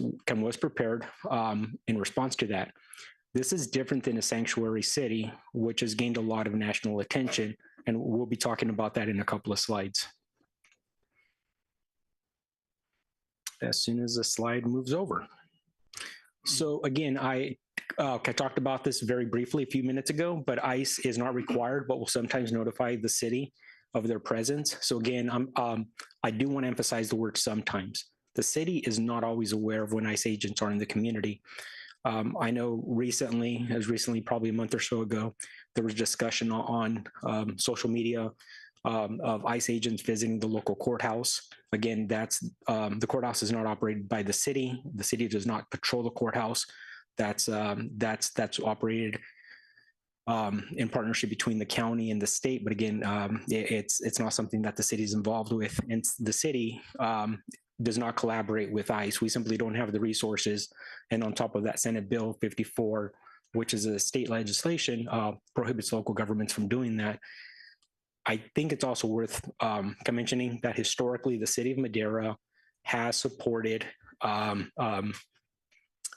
prepared in response to that. This is different than a sanctuary city, which has gained a lot of national attention, and we'll be talking about that in a couple of slides. As soon as the slide moves over. So again, I talked about this very briefly a few minutes ago, but ICE is not required, but will sometimes notify the city of their presence. So again, I do want to emphasize the word sometimes. The city is not always aware of when ICE agents are in the community. I know recently, probably a month or so ago, there was discussion on social media of ICE agents visiting the local courthouse. Again, that's the courthouse is not operated by the city. The city does not patrol the courthouse. That's operated in partnership between the county and the state. But again, it's not something that the city is involved with, and the city does not collaborate with ICE. We simply don't have the resources. And on top of that, Senate Bill 54, which is a state legislation, prohibits local governments from doing that. I think it's also worth mentioning that historically, the city of Madera has supported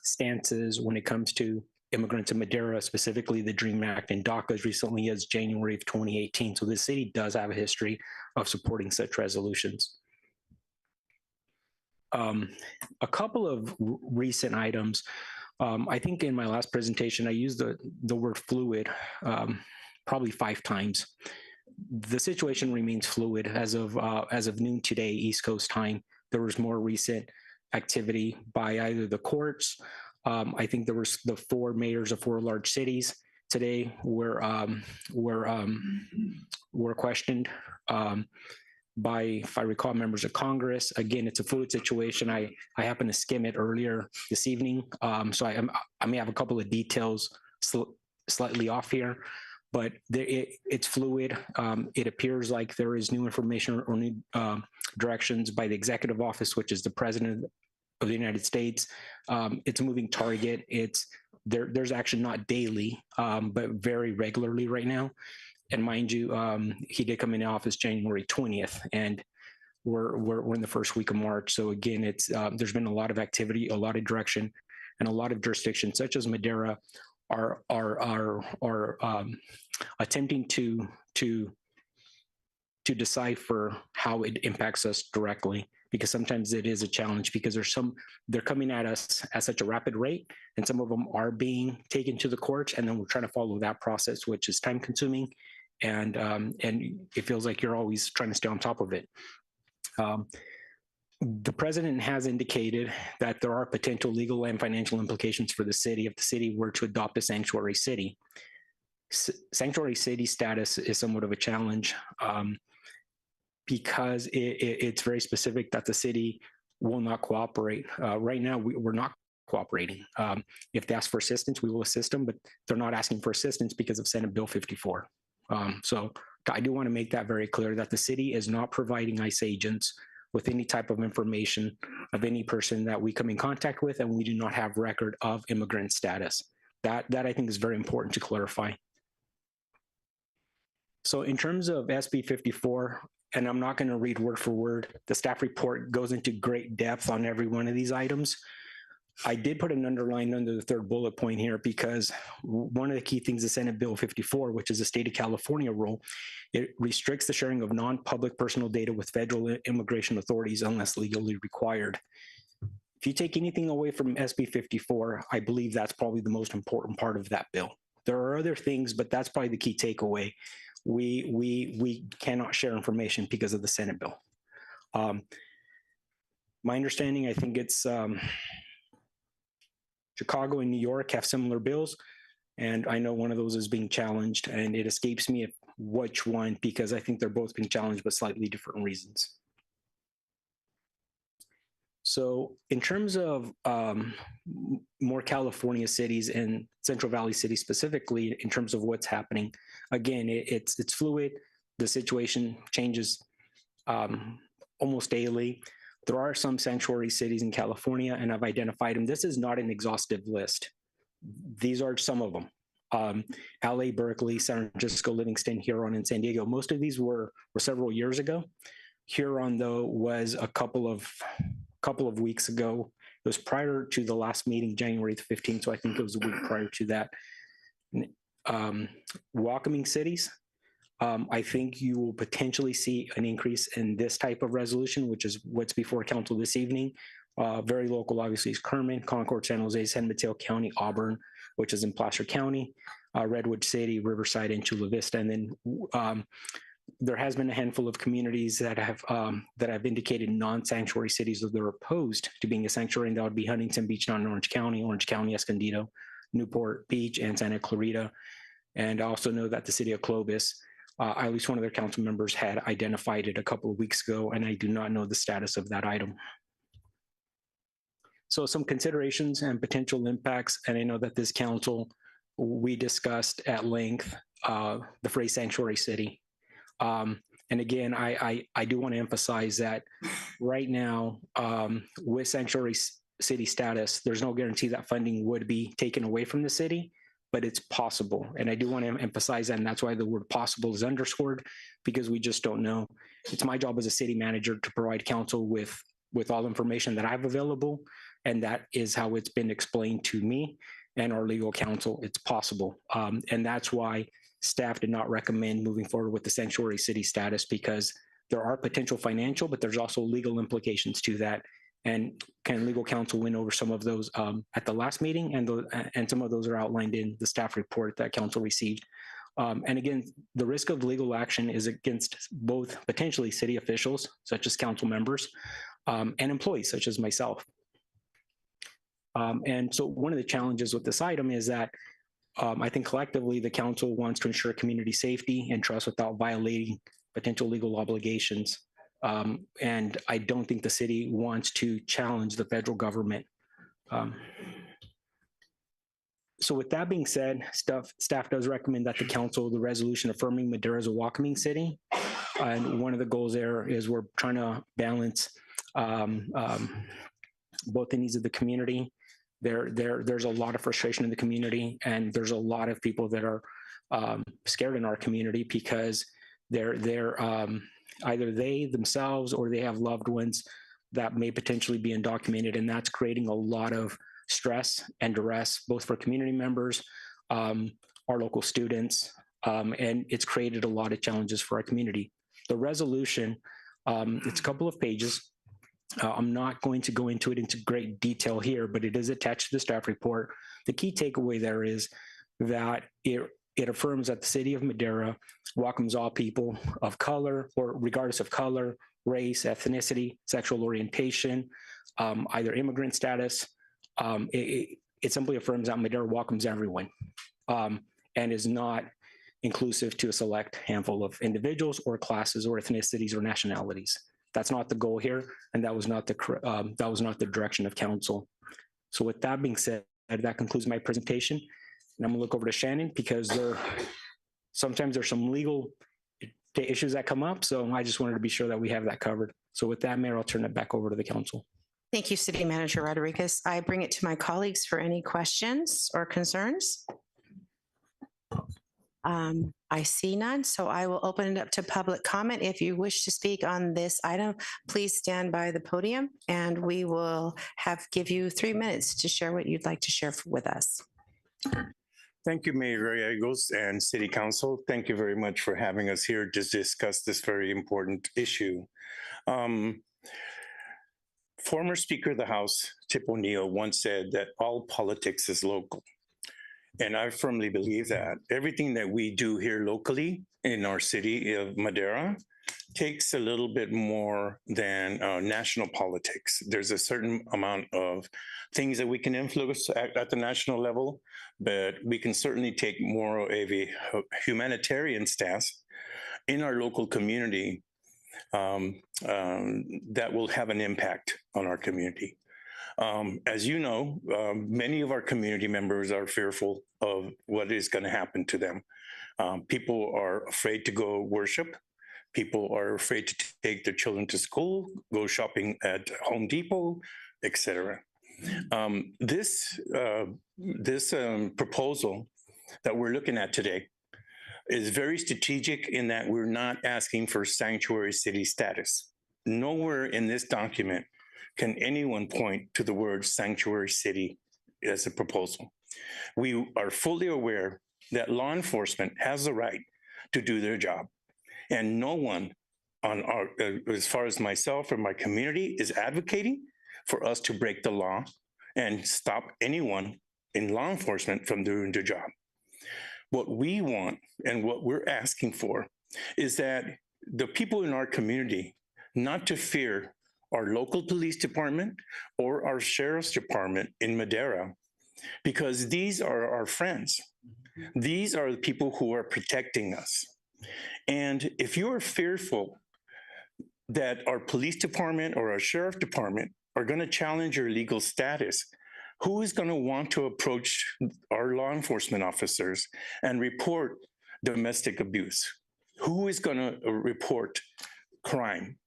stances when it comes to immigrants in Madera, specifically the DREAM Act and DACA as recently as January of 2018. So the city does have a history of supporting such resolutions. A couple of recent items. I think in my last presentation, I used the word fluid probably 5 times. The situation remains fluid as of noon today, East Coast time. There was more recent activity by either the courts. I think there was the 4 mayors of 4 large cities today were questioned by, if I recall, members of Congress. Again, it's a fluid situation. I happened to skim it earlier this evening, so I may have a couple of details slightly off here, but it's fluid. It appears like there is new information or new directions by the executive office, which is the president of the United States. It's a moving target. There's action not daily, but very regularly right now. And mind you, he did come into office January 20th, and we're in the first week of March. So again, there's been a lot of activity, a lot of direction, and a lot of jurisdictions such as Madera are attempting to decipher how it impacts us directly, because sometimes it is a challenge because they're coming at us at such a rapid rate, and some of them are being taken to the courts, and then we're trying to follow that process, which is time consuming, and it feels like you're always trying to stay on top of it. The president has indicated that there are potential legal and financial implications for the city if the city were to adopt a sanctuary city. Sanctuary city status is somewhat of a challenge because it's very specific that the city will not cooperate. Right now, we're not cooperating. If they ask for assistance, we will assist them, but they're not asking for assistance because of Senate Bill 54. So I do want to make that very clear that the city is not providing ICE agents with any type of information of any person that we come in contact with, and we do not have record of immigrant status. That I think is very important to clarify. So in terms of SB 54, and I'm not going to read word for word, the staff report goes into great depth on every one of these items. I did put an underline under the 3rd bullet point here because one of the key things is Senate Bill 54, which is a state of California rule. It restricts the sharing of non-public personal data with federal immigration authorities unless legally required. If you take anything away from SB 54, I believe that's probably the most important part of that bill. There are other things, but that's probably the key takeaway. We cannot share information because of the Senate bill. My understanding, I think it's Chicago and New York have similar bills, and I know one of those is being challenged, and it escapes me which one because I think they're both being challenged, but slightly different reasons. So in terms of more California cities and Central Valley cities specifically, in terms of what's happening, again, it's fluid. the situation changes almost daily. There are some sanctuary cities in California, and I've identified them. This is not an exhaustive list. These are some of them. LA, Berkeley, San Francisco, Livingston, Huron, and San Diego. Most of these were several years ago. Huron, though, was a couple of weeks ago. It was prior to the last meeting, January the 15th, so I think it was a week prior to that. Welcoming cities, I think you will potentially see an increase in this type of resolution, which is what's before council this evening. Very local, obviously, is Kerman, Concord, San Jose, San Mateo County, Auburn, which is in Placer County, Redwood City, Riverside, and Chula Vista. And then there has been a handful of communities that have indicated non-sanctuary cities that they're opposed to being a sanctuary, and that would be Huntington Beach, non-Orange County, Escondido, Newport Beach, and Santa Clarita. And I also know that the city of Clovis, at least one of their council members had identified it a couple of weeks ago, and I do not know the status of that item. So some considerations and potential impacts, and I know that this council, we discussed at length the phrase sanctuary city. And again, I do want to emphasize that right now, with sanctuary city status, there's no guarantee that funding would be taken away from the city, but it's possible. And I do want to emphasize that, and that's why the word possible is underscored, because we just don't know. It's my job as a city manager to provide council with all information that I have available, and that is how it's been explained to me and our legal counsel. It's possible. And that's why staff did not recommend moving forward with the sanctuary city status, because there are potential financial, but there's also legal implications to that. And legal counsel went over some of those at the last meeting, and some of those are outlined in the staff report that council received. And again, the risk of legal action is against both potentially city officials, such as council members, and employees, such as myself. And so one of the challenges with this item is that I think collectively the council wants to ensure community safety and trust without violating potential legal obligations. And I don't think the city wants to challenge the federal government. So with that being said, staff does recommend that the council, the resolution affirming Madera as a welcoming city. And one of the goals there is we're trying to balance both the needs of the community. There's a lot of frustration in the community, and there's a lot of people that are scared in our community because they're either they themselves or they have loved ones that may potentially be undocumented, and that's creating a lot of stress and duress, both for community members, our local students, and it's created a lot of challenges for our community. The resolution, it's a couple of pages. I'm not going to go into it into great detail here, but it is attached to the staff report. The key takeaway there is that it affirms that the city of Madera welcomes all people of color, or regardless of color, race, ethnicity, sexual orientation, either immigrant status. It simply affirms that Madera welcomes everyone, and is not inclusive to a select handful of individuals or classes or ethnicities or nationalities. That's not the goal here, and that was not the direction of council. So with that being said, that concludes my presentation. And I'm gonna look over to Shannon, because sometimes there's some legal issues that come up. So I just wanted to be sure that we have that covered. So with that, Mayor, I'll turn it back over to the council. Thank you, City Manager Rodriguez. I bring it to my colleagues for any questions or concerns. I see none, so I will open it up to public comment. If you wish to speak on this item, please stand by the podium and we will give you 3 minutes to share what you'd like to share with us. Thank you, Mayor Gallegos and City Council. Thank you very much for having us here to discuss this very important issue. Former Speaker of the House, Tip O'Neill, once said that all politics is local. And I firmly believe that everything that we do here locally in our city of Madera takes a little bit more than national politics. There's a certain amount of things that we can influence at the national level, but we can certainly take more of a humanitarian stance in our local community that will have an impact on our community. As you know, many of our community members are fearful of what is going to happen to them. People are afraid to go worship People are afraid to take their children to school, go shopping at Home Depot, etc. This proposal that we're looking at today is very strategic in that we're not asking for sanctuary city status. Nowhere in this document can anyone point to the word sanctuary city as a proposal. We are fully aware that law enforcement has the right to do their job, and no one on our, as far as myself or my community, is advocating for us to break the law and stop anyone in law enforcement from doing their job. What we want and what we're asking for is that the people in our community not to fear our local police department or our sheriff's department in Madera, because these are our friends. These are the people who are protecting us. And if you are fearful that our police department or our sheriff department are going to challenge your legal status, who is going to want to approach our law enforcement officers and report domestic abuse? Who is going to report crime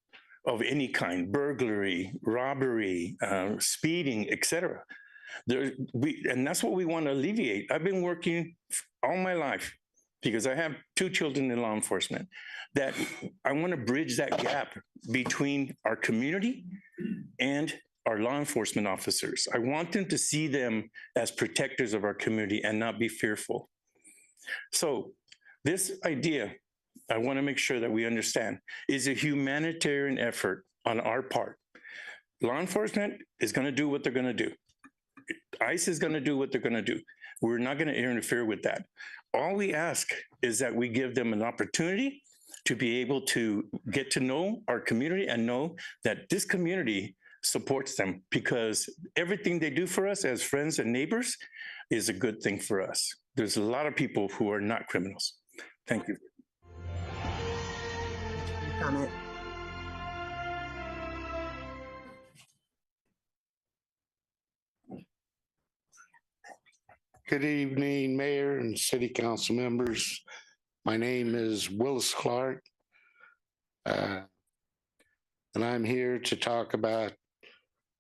of any kind, burglary, robbery, speeding, etc.? And that's what we want to alleviate. I've been working all my life because I have 2 children in law enforcement, that I want to bridge that gap between our community and our law enforcement officers. I want them to see them as protectors of our community and not be fearful. So this idea, I want to make sure that we understand, is a humanitarian effort on our part. Law enforcement is going to do what they're going to do. ICE is going to do what they're going to do. We're not going to interfere with that. All we ask is that we give them an opportunity to be able to get to know our community and know that this community supports them, because everything they do for us as friends and neighbors is a good thing for us. There's a lot of people who are not criminals. Thank you. Comment. Good evening, Mayor and City Council members. My name is Willis Clark, and I'm here to talk about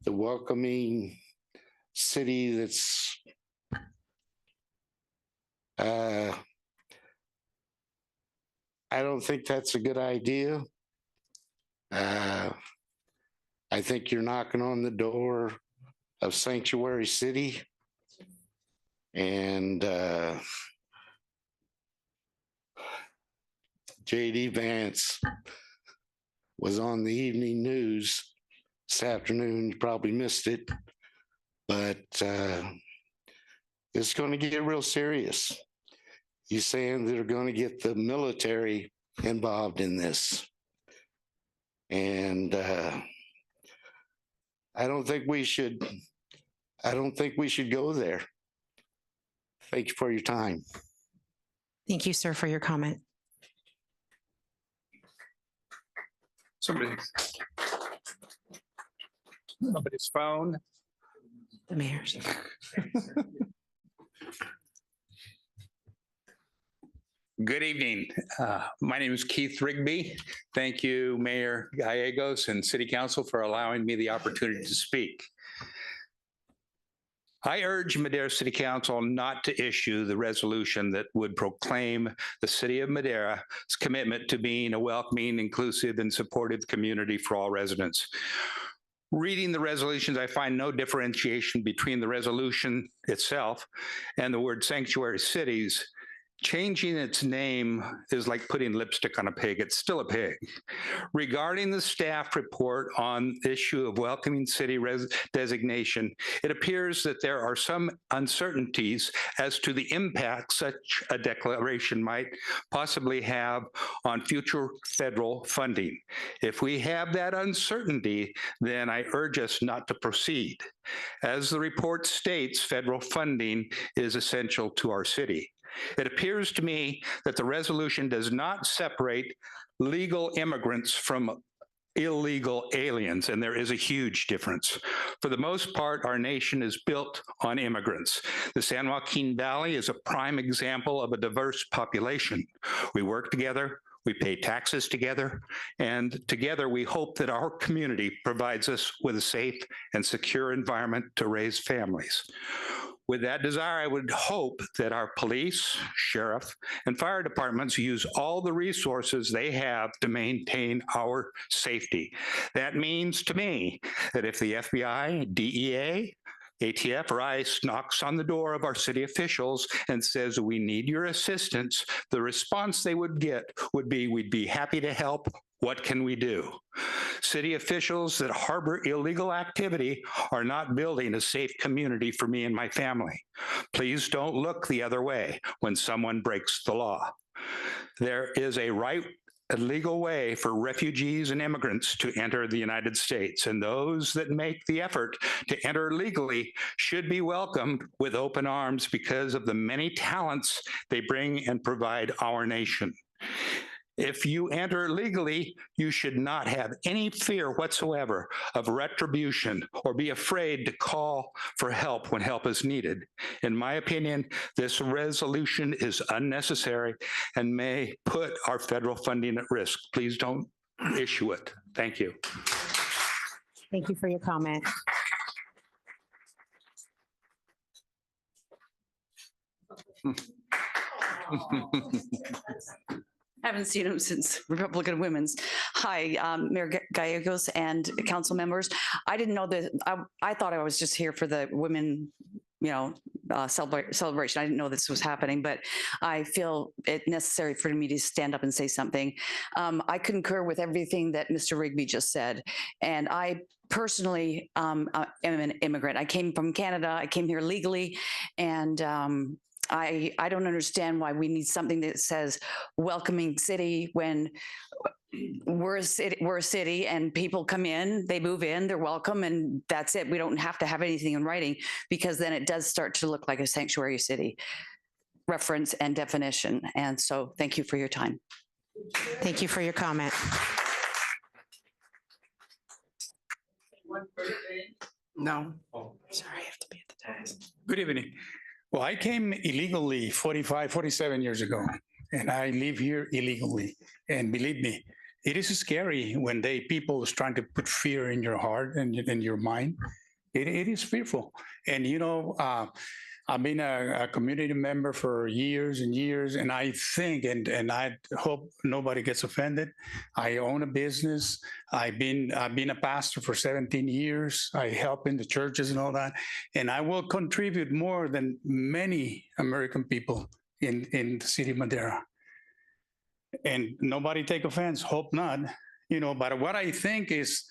the welcoming city that's I don't think that's a good idea. I think you're knocking on the door of Sanctuary City. And J.D. Vance was on the evening news this afternoon. You probably missed it, but it's going to get real serious. He's saying they're going to get the military involved in this. And I don't think we should go there. Thank you for your time. Thank you, sir, for your comment. Somebody's phone. The mayor's. Good evening. My name is Keith Rigby. Thank you, Mayor Gallegos and City Council, for allowing me the opportunity to speak. I urge Madera City Council not to issue the resolution that would proclaim the City of Madera's commitment to being a welcoming, inclusive, and supportive community for all residents. Reading the resolutions, I find no differentiation between the resolution itself and the word sanctuary cities. Changing its name is like putting lipstick on a pig. It's still a pig. Regarding the staff report on the issue of welcoming city designation, it appears that there are some uncertainties as to the impact such a declaration might possibly have on future federal funding. If we have that uncertainty, then I urge us not to proceed. As the report states, federal funding is essential to our city. It appears to me that the resolution does not separate legal immigrants from illegal aliens, and there is a huge difference. For the most part, our nation is built on immigrants. The San Joaquin Valley is a prime example of a diverse population. We work together, We pay taxes together, and together we hope that our community provides us with a safe and secure environment to raise families. With that desire, I would hope that our police, sheriff, and fire departments use all the resources they have to maintain our safety. That means to me that if the FBI, DEA, ATF, or ICE knocks on the door of our city officials and says, we need your assistance, the response they would get would be, we'd be happy to help. What can we do? City officials that harbor illegal activity are not building a safe community for me and my family. Please don't look the other way when someone breaks the law. There is a legal way for refugees and immigrants to enter the United States, and those that make the effort to enter legally should be welcomed with open arms because of the many talents they bring and provide our nation. If you enter legally, you should not have any fear whatsoever of retribution or be afraid to call for help when help is needed. In my opinion, this resolution is unnecessary and may put our federal funding at risk. Please don't issue it. Thank you. Thank you for your comment. Haven't seen him since Republican Women's. Hi, Mayor Gallegos and council members. I didn't know that. I thought I was just here for the women, celebration. I didn't know this was happening, but I feel it necessary for me to stand up and say something. I concur with everything that Mr. Rigby just said, and I personally am an immigrant. I came from Canada. I came here legally, and I don't understand why we need something that says welcoming city when we're a city and people come in, they move in, they're welcome, and that's it. We don't have to have anything in writing, because then it does start to look like a sanctuary city reference and definition. And so thank you for your time. Thank you for your comment. No. Oh, sorry, I have to be at the desk. Good evening. Well, I came illegally 47 years ago, and I live here illegally. And believe me, it is scary when people is trying to put fear in your heart and in your mind. It is fearful. And, I've been a community member for years and years, and I think, and I hope nobody gets offended, I own a business. I've been a pastor for 17 years. I help in the churches and all that, and I will contribute more than many American people in the city of Madera. And nobody take offense, hope not, but what I think is,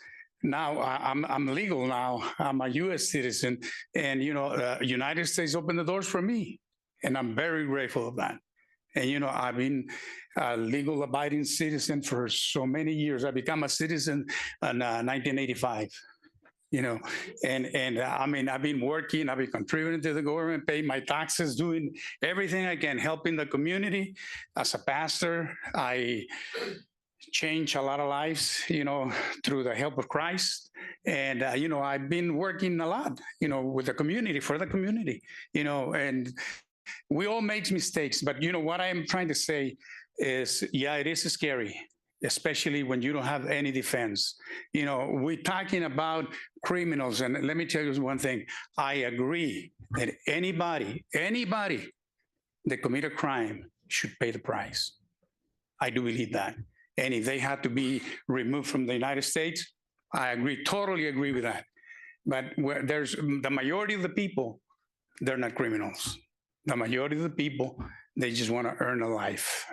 now I'm legal now. I'm a U.S. citizen, and United States opened the doors for me, and I'm very grateful of that. And I've been a legal abiding citizen for so many years. I became a citizen in 1985. And I mean, I've been working, I've been contributing to the government, paying my taxes, doing everything I can, helping the community. As a pastor, I change a lot of lives, through the help of Christ. And, I've been working a lot, with the community, for the community, and we all make mistakes. But, what I'm trying to say is, yeah, it is scary, especially when you don't have any defense. We're talking about criminals. And let me tell you one thing. I agree that anybody that commit a crime should pay the price. I do believe that. And if they have to be removed from the United States, I agree, totally agree with that. But where there's the majority of the people, they're not criminals. The majority of the people, they just want to earn a life,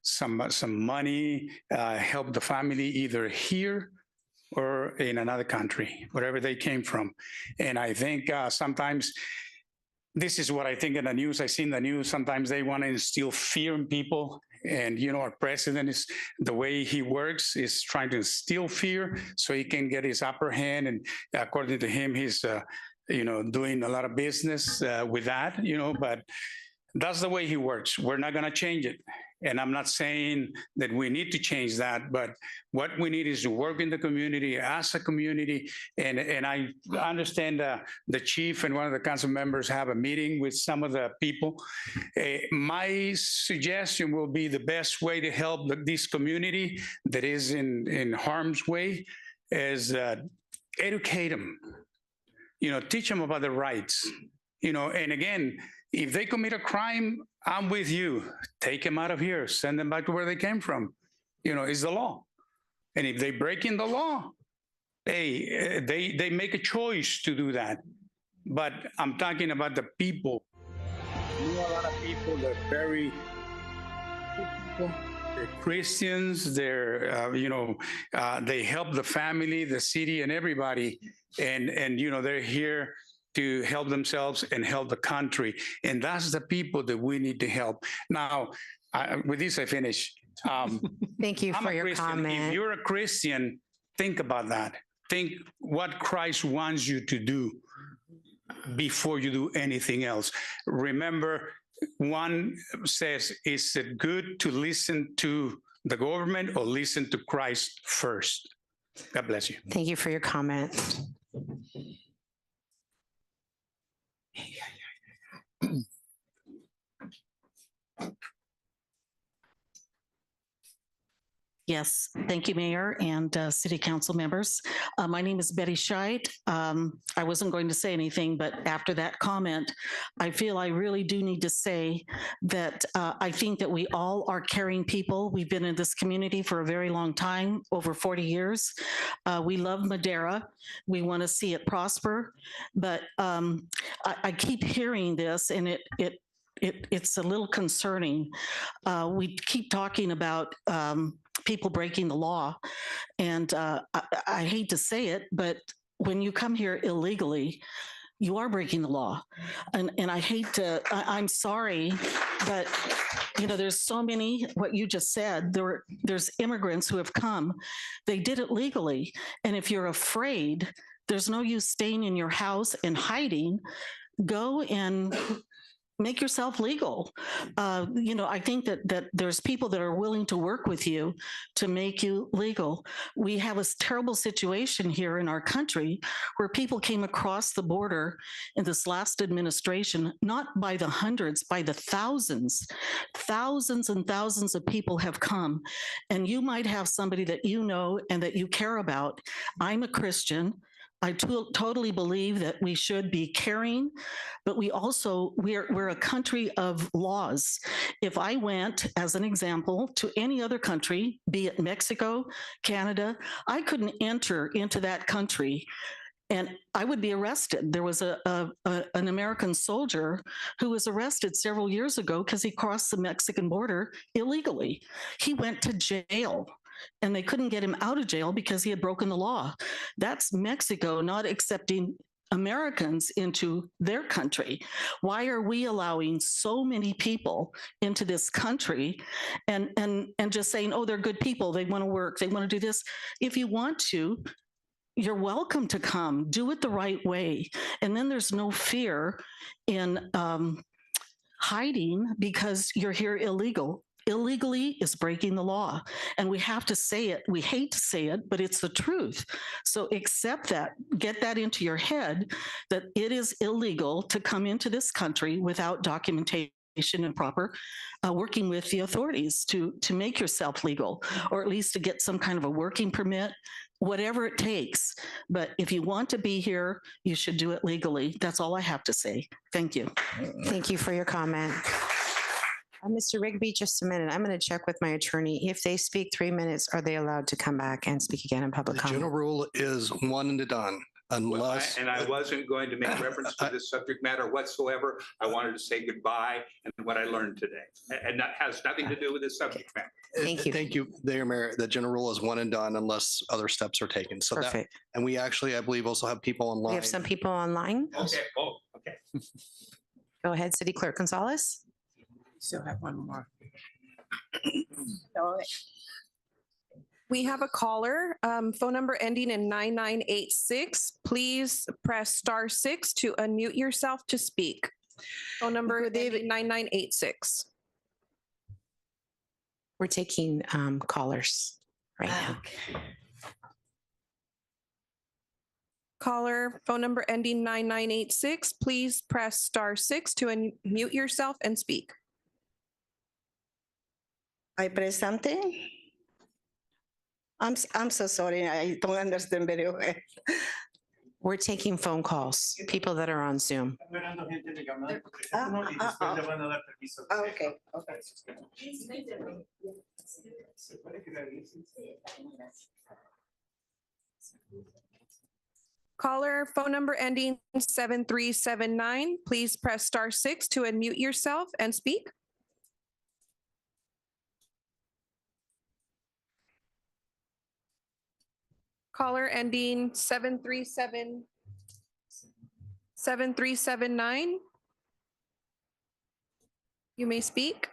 some money, help the family either here or in another country, wherever they came from. And I think sometimes, this is what I think in the news. I see in the news, sometimes they want to instill fear in people. And, our president is, the way he works is trying to instill fear so he can get his upper hand. And according to him, he's, doing a lot of business with that, but that's the way he works. We're not going to change it. And I'm not saying that we need to change that, but what we need is to work in the community as a community. And I understand the chief and one of the council members have a meeting with some of the people. My suggestion will be the best way to help this community that is in harm's way is educate them, teach them about the rights, and again, if they commit a crime, I'm with you. Take them out of here, send them back to where they came from. It's the law. And if they break in the law, hey, they make a choice to do that. But I'm talking about the people. You know, a lot of people that are very they're Christians. They're they help the family, the city, and everybody. And they're here to help themselves and help the country. And that's the people that we need to help. Now, with this, I finish. Thank you for your Christian. comment. If you're a Christian, think about that. Think what Christ wants you to do before you do anything else. Remember, one says, is it good to listen to the government or listen to Christ first? God bless you. Thank you for your comment. Yes, thank you, Mayor and City Council members. My name is Betty Scheid. I wasn't going to say anything, but after that comment, I feel I really do need to say that I think that we all are caring people. We've been in this community for a very long time, over 40 years. We love Madera. We want to see it prosper, but I keep hearing this, and it's a little concerning. We keep talking about people breaking the law, and I hate to say it, but when you come here illegally, you are breaking the law. And I hate to, I'm sorry, but there's so many, what you just said, there's immigrants who have come, they did it legally. And if you're afraid, there's no use staying in your house and hiding. Go and make yourself legal. I think that there's people that are willing to work with you to make you legal. We have a terrible situation here in our country where people came across the border in this last administration, not by the hundreds, by the thousands. Thousands and thousands of people have come. And you might have somebody that you know and that you care about. I'm a Christian. I totally believe that we should be caring, but we're a country of laws. If I went, as an example, to any other country, be it Mexico, Canada, I couldn't enter into that country and I would be arrested. There was an American soldier who was arrested several years ago because he crossed the Mexican border illegally. He went to jail. And they couldn't get him out of jail because he had broken the law. That's Mexico not accepting Americans into their country. Why are we allowing so many people into this country and just saying, oh, they're good people, they want to work, they want to do this? If you want to, you're welcome to come. Do it the right way. And then there's no fear in hiding because you're here illegally is breaking the law. And we have to say it. We hate to say it, but it's the truth. So accept that, get that into your head that it is illegal to come into this country without documentation and proper working with the authorities to make yourself legal, or at least to get some kind of a working permit, whatever it takes. But if you want to be here, you should do it legally. That's all I have to say. Thank you. Thank you for your comment. Mr. Rigby, just a minute. I'm going to check with my attorney. If they speak 3 minutes, are they allowed to come back and speak again in public The comment? general rule is one and done, unless. And I wasn't going to make reference to this subject matter whatsoever. I wanted to say goodbye and what I learned today. And that has nothing to do with this subject matter. Thank you. Thank you, Mayor. The general rule is one and done unless other steps are taken. So Perfect. And we actually, I believe, also have people online. We have some people online. Okay. Oh, okay. Go ahead, City Clerk Gonzalez. Still have one more. We have a caller, phone number ending in 9986. Please press *6 to unmute yourself to speak. Phone number ending 9986. We're taking callers right now. Caller, phone number ending 9986, please press *6 to unmute yourself and speak. I presente. I'm so sorry. I don't understand very well. We're taking phone calls, people that are on Zoom. Okay. Caller, phone number ending 7379, please press *6 to unmute yourself and speak. Caller ending 7379. You may speak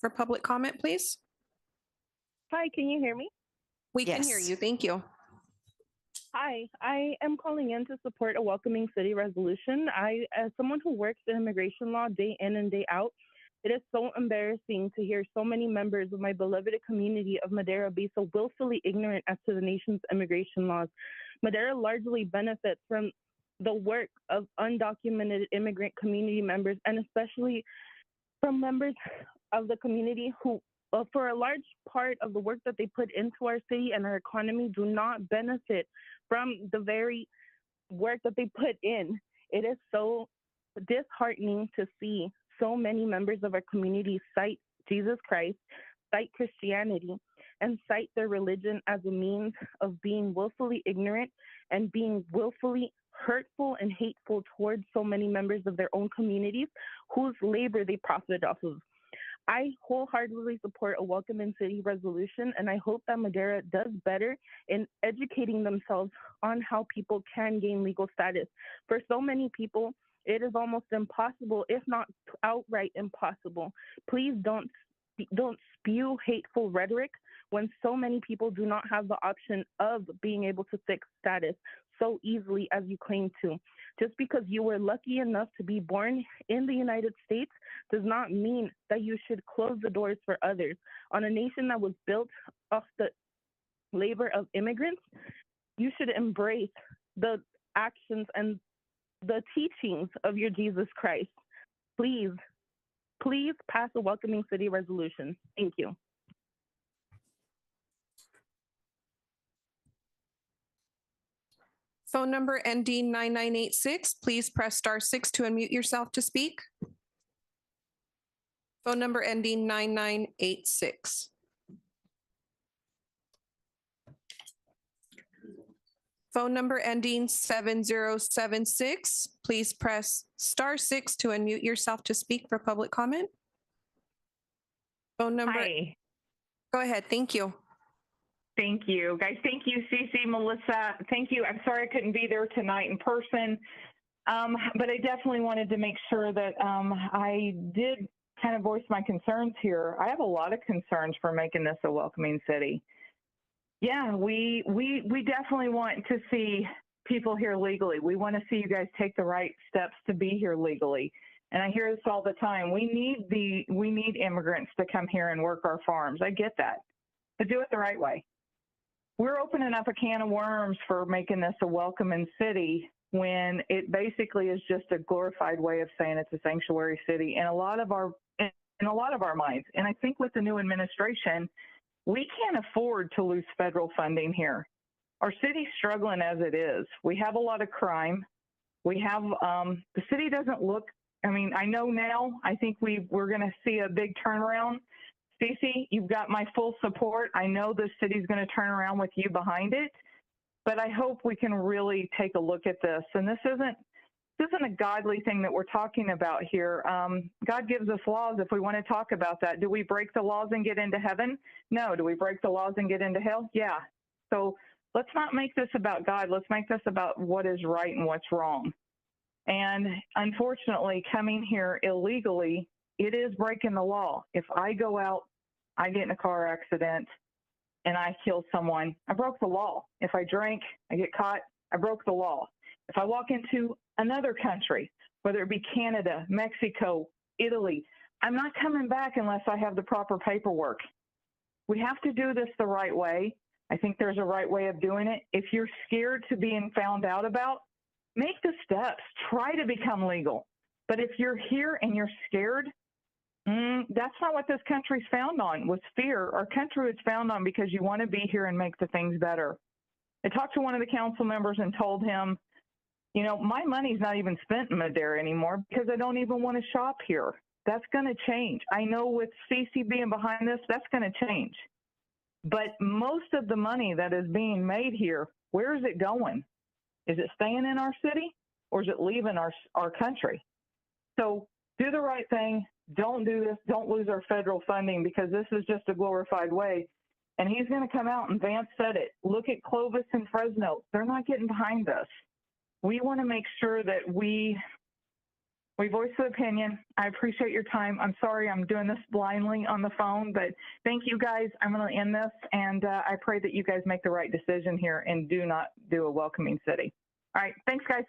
for public comment, please. Hi, can you hear me? We can hear you. Thank you. Hi, I am calling in to support a welcoming city resolution. As someone who works in immigration law day in and day out, it is so embarrassing to hear so many members of my beloved community of Madera be so willfully ignorant as to the nation's immigration laws. Madera largely benefits from the work of undocumented immigrant community members, and especially from members of the community who, for a large part of the work that they put into our city and our economy, do not benefit from the very work that they put in. It is so disheartening to see so many members of our community cite Jesus Christ, cite Christianity, and cite their religion as a means of being willfully ignorant and being willfully hurtful and hateful towards so many members of their own communities whose labor they profit off of. I wholeheartedly support a welcome in city resolution, and I hope that Madera does better in educating themselves on how people can gain legal status. For so many people, it is almost impossible, if not outright impossible. Please don't spew hateful rhetoric when so many people do not have the option of being able to fix status so easily as you claim to. Just because you were lucky enough to be born in the United States does not mean that you should close the doors for others. On a nation that was built off the labor of immigrants, you should embrace the actions and the teachings of your Jesus Christ. Please, please pass a welcoming city resolution. Thank you. Phone number ending 9986, please press *6 to unmute yourself to speak. Phone number ending 9986. Phone number ending 7076, please press *6 to unmute yourself to speak for public comment. Phone number. Hi. Go ahead. Thank you. Thank you, guys. Thank you, Cece, Melissa. Thank you. I'm sorry I couldn't be there tonight in person, but I definitely wanted to make sure that I did kind of voice my concerns here. I have a lot of concerns for making this a welcoming city. Yeah, we definitely want to see people here legally. We want to see you guys take the right steps to be here legally. And I hear this all the time. We need immigrants to come here and work our farms. I get that, but do it the right way. We're opening up a can of worms for making this a welcoming city when it basically is just a glorified way of saying it's a sanctuary city in a lot of our minds. And I think with the new administration, we can't afford to lose federal funding here. Our city's struggling as it is. We have a lot of crime. We have the city doesn't look. I mean, I know now. I think we're going to see a big turnaround. Stacey, you've got my full support. I know the city's going to turn around with you behind it, but I hope we can really take a look at this. And this isn't a godly thing that we're talking about here. God gives us laws if we want to talk about that. Do we break the laws and get into heaven? No. Do we break the laws and get into hell? Yeah. So let's not make this about God. Let's make this about what is right and what's wrong. And unfortunately, coming here illegally, it is breaking the law. If I go out, I get in a car accident, and I kill someone, I broke the law. If I drink, I get caught, I broke the law. If I walk into another country, whether it be Canada, Mexico, Italy, I'm not coming back unless I have the proper paperwork. We have to do this the right way. I think there's a right way of doing it. If you're scared to being found out about, make the steps. Try to become legal. But if you're here and you're scared, that's not what this country's found on, was fear. Our country was found on because you want to be here and make the things better. I talked to one of the council members and told him, you know, my money's not even spent in Madera anymore because I don't even want to shop here. That's going to change. I know with CC being behind this, that's going to change. But most of the money that is being made here, where is it going? Is it staying in our city or is it leaving our country? So do the right thing. Don't do this. Don't lose our federal funding because this is just a glorified way. And he's going to come out, and Vance said it. Look at Clovis and Fresno. They're not getting behind us. We want to make sure that we voice the opinion. I appreciate your time. I'm sorry I'm doing this blindly on the phone, but thank you guys. I'm going to end this, and I pray that you guys make the right decision here and do not do a welcoming city. All right. Thanks, guys.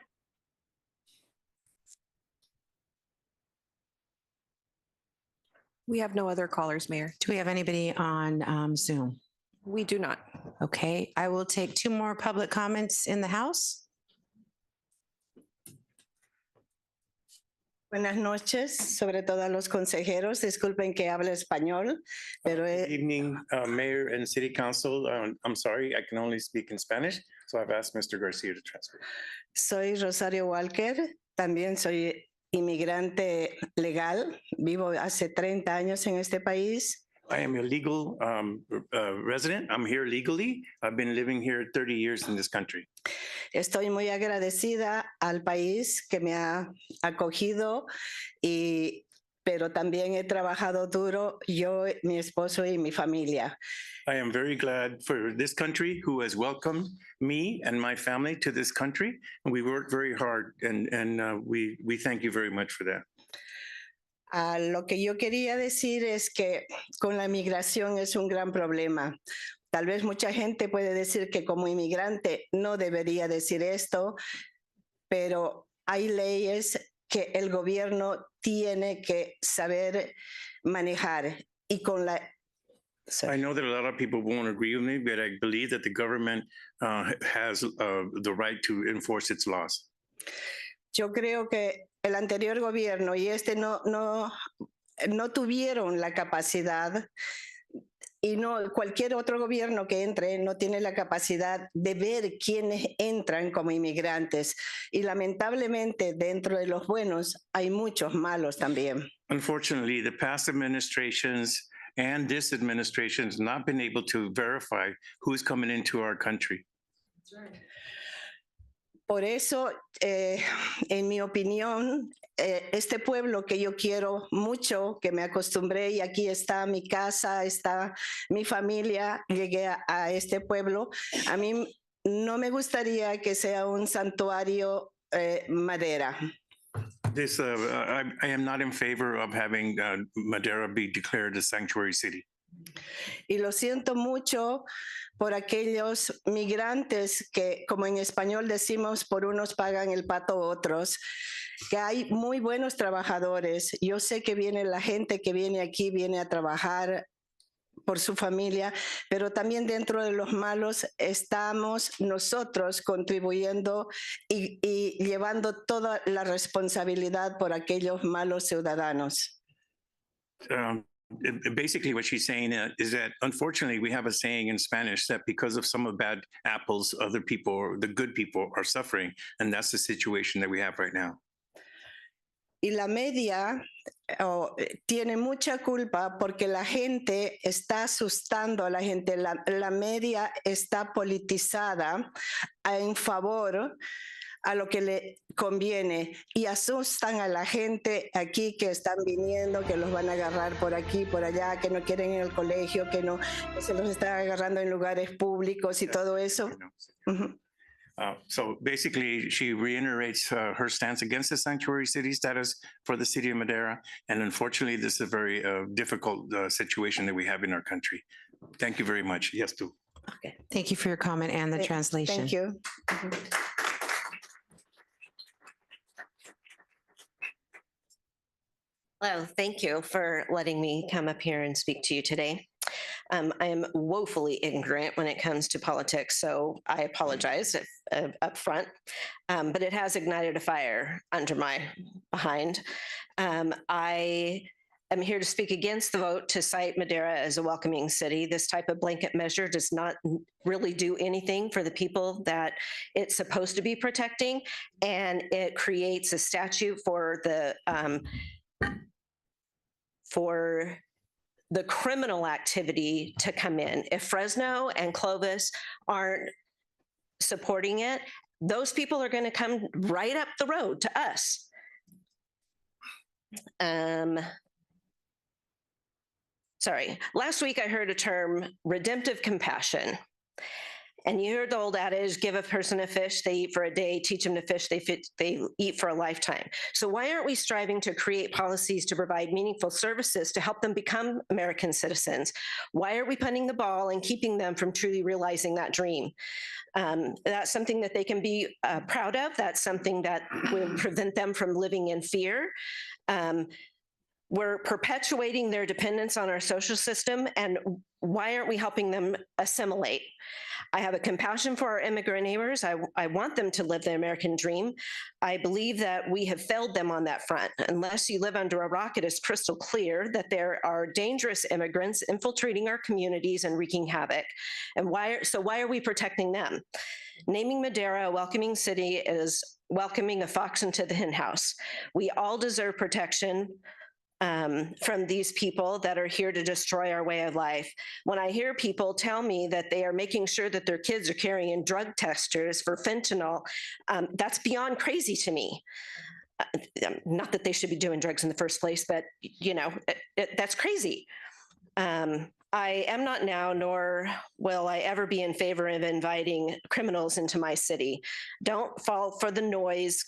We have no other callers, Mayor. Do we have anybody on Zoom? We do not. Okay, I will take 2 more public comments in the House. Buenas noches, sobre todo a los consejeros. Disculpen que hable español, pero Good evening, Mayor and City Council. I'm sorry, I can only speak in Spanish, so I've asked Mr. Garcia to translate. soy Rosario Walker. También soy inmigrante legal. Vivo hace 30 años en este país. I am a legal resident. I'm here legally. I've been living here 30 years in this country. Estoy muy agradecida al país que me ha acogido, pero también he trabajado duro yo, mi esposo y mi familia. I am very glad for this country who has welcomed me and my family to this country. And we worked very hard, and we thank you very much for that. Lo que yo quería decir es que con la migración es un gran problema. Tal vez mucha gente puede decir que como inmigrante no debería decir esto, pero hay leyes que el gobierno tiene que saber manejar. Y con la I know that a lot of people won't agree with me, but I believe that the government has the right to enforce its laws. Yo creo que el anterior gobierno y este no tuvieron la capacidad, y no cualquier otro gobierno que entre no tiene la capacidad de ver quiénes entran como inmigrantes. Y lamentablemente dentro de los buenos hay muchos malos también. Unfortunately, the past administrations and this administration has not been able to verify who's coming into our country. Por eso, en mi opinión, este pueblo que yo quiero mucho, que me acostumbré y aquí está mi casa, está mi familia, llegué a este pueblo, a mí no me gustaría que sea un santuario Madera. This, I am not in favor of having Madera be declared a sanctuary city. Y lo siento mucho por aquellos migrantes que, como en español decimos, por unos pagan el pato otros, que hay muy buenos trabajadores. Yo sé que viene la gente que viene aquí, viene a trabajar por su familia, pero también dentro de los malos estamos nosotros contribuyendo y llevando toda la responsabilidad por aquellos malos ciudadanos. Basically, what she's saying is that unfortunately, we have a saying in Spanish that because of some of bad apples, other people, or the good people, are suffering, and that's the situation that we have right now. Y la media tiene mucha culpa porque la gente está asustando a la gente. La media está politizada en favor a lo que le conviene y asustan a la gente aquí que están viniendo, que los van a agarrar por aquí, por allá, que no quieren ir al colegio, que se los están agarrando en lugares públicos y todo eso. So basically, she reiterates her stance against the sanctuary city status for the city of Madera. And unfortunately, this is a very difficult situation that we have in our country. Thank you very much. Yes, too. Okay. Thank you for your comment and the translation. Thank you. Hello, thank you for letting me come up here and speak to you today. I am woefully ignorant when it comes to politics, so I apologize up front. But it has ignited a fire under my behind. I am here to speak against the vote to cite Madera as a welcoming city. This type of blanket measure does not really do anything for the people that it's supposed to be protecting, and it creates a statute for the criminal activity to come in. If Fresno and Clovis aren't supporting it, those people are going to come right up the road to us. Sorry, last week I heard a term, redemptive compassion. And you heard the old adage, give a person a fish, they eat for a day, teach them to fish, they eat for a lifetime. So why aren't we striving to create policies to provide meaningful services to help them become American citizens? Why are we punting the ball and keeping them from truly realizing that dream? That's something that they can be proud of. That's something that will prevent them from living in fear. We're perpetuating their dependence on our social system, and why aren't we helping them assimilate? I have a compassion for our immigrant neighbors. I want them to live the American dream. I believe that we have failed them on that front. Unless you live under a rock, it is crystal clear that there are dangerous immigrants infiltrating our communities and wreaking havoc. And why are we protecting them? Naming Madera a welcoming city is welcoming a fox into the henhouse. We all deserve protection from these people that are here to destroy our way of life. When I hear people tell me that they are making sure that their kids are carrying drug testers for fentanyl, that's beyond crazy to me. Not that they should be doing drugs in the first place, but that's crazy. I am not now, nor will I ever be in favor of inviting criminals into my city. Don't fall for the noise.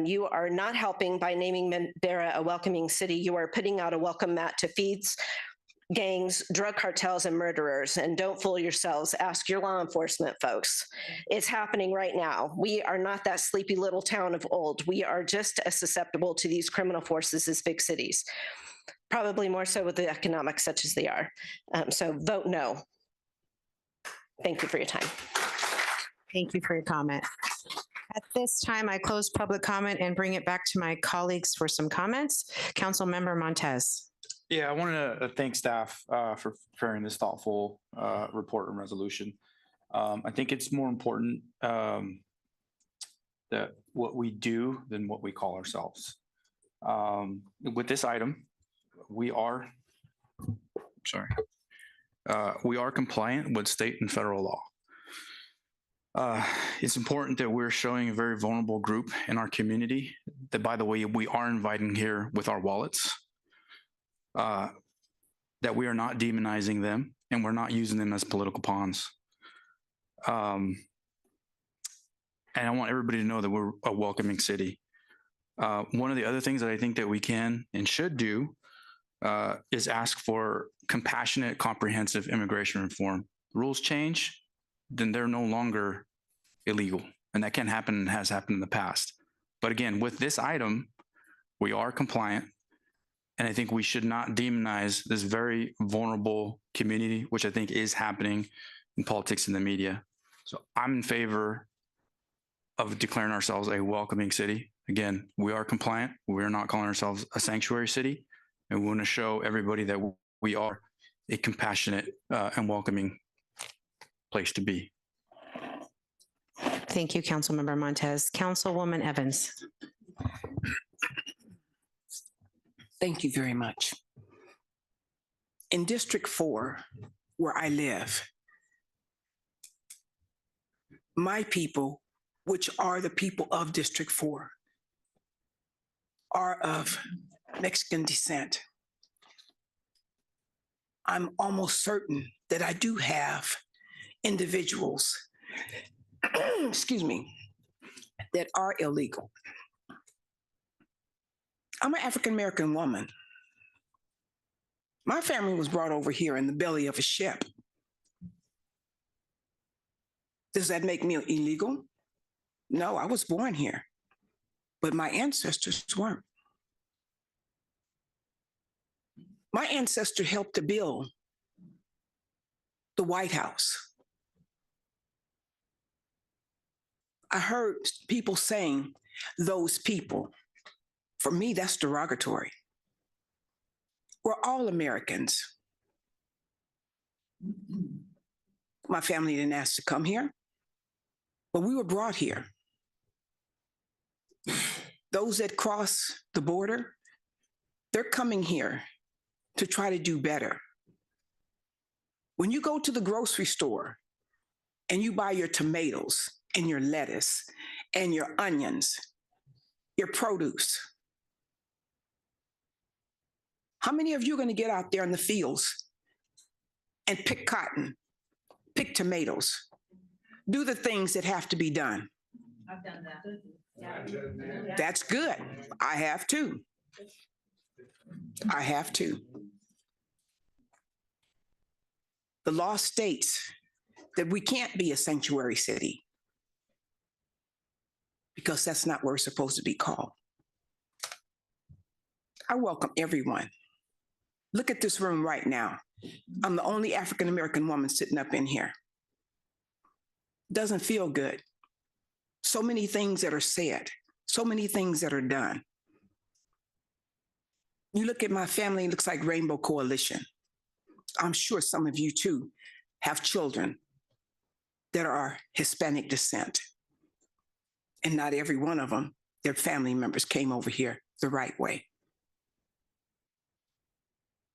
You are not helping by naming Madera a welcoming city. You are putting out a welcome mat to thieves, gangs, drug cartels, and murderers. And don't fool yourselves. Ask your law enforcement folks. It's happening right now. We are not that sleepy little town of old. We are just as susceptible to these criminal forces as big cities. Probably more so with the economics such as they are. So vote no. Thank you for your time. Thank you for your comment. At this time, I close public comment and bring it back to my colleagues for some comments. Council Member Montez. Yeah, I wanted to thank staff for preparing this thoughtful report and resolution. I think it's more important that what we do than what we call ourselves. With this item, we are compliant with state and federal law. It's important that we're showing a very vulnerable group in our community that, by the way, we are inviting here with our wallets, that we are not demonizing them and we're not using them as political pawns. And I want everybody to know that we're a welcoming city. One of the other things that I think that we can and should do is ask for compassionate, comprehensive immigration reform. Rules change, then they're no longer illegal. And that can happen and has happened in the past. But again, with this item, we are compliant. And I think we should not demonize this very vulnerable community, which I think is happening in politics and the media. So I'm in favor of declaring ourselves a welcoming city. Again, we are compliant. We are not calling ourselves a sanctuary city. And we want to show everybody that we are a compassionate and welcoming place to be. Thank you, Councilmember Montez. Councilwoman Evans. Thank you very much. In District 4, where I live, my people, which are the people of District 4, are of Mexican descent. I'm almost certain that I do have individuals, excuse me, that are illegal. I'm an African-American woman. My family was brought over here in the belly of a ship. Does that make me illegal? No, I was born here, but my ancestors weren't. My ancestor helped to build the White House. I heard people saying those people. For me, that's derogatory. We're all Americans. My family didn't ask to come here, but we were brought here. Those that cross the border, they're coming here to try to do better. When you go to the grocery store and you buy your tomatoes and your lettuce and your onions, your produce, how many of you are going to get out there in the fields and pick cotton, pick tomatoes, do the things that have to be done? I've done that. That's good. I have too. I have too. The law states that we can't be a sanctuary city because that's not what we're supposed to be called. I welcome everyone. Look at this room right now. I'm the only African-American woman sitting up in here. Doesn't feel good. So many things that are said, so many things that are done. You look at my family, it looks like Rainbow Coalition. I'm sure some of you too have children that are Hispanic descent. And not every one of them, their family members came over here the right way.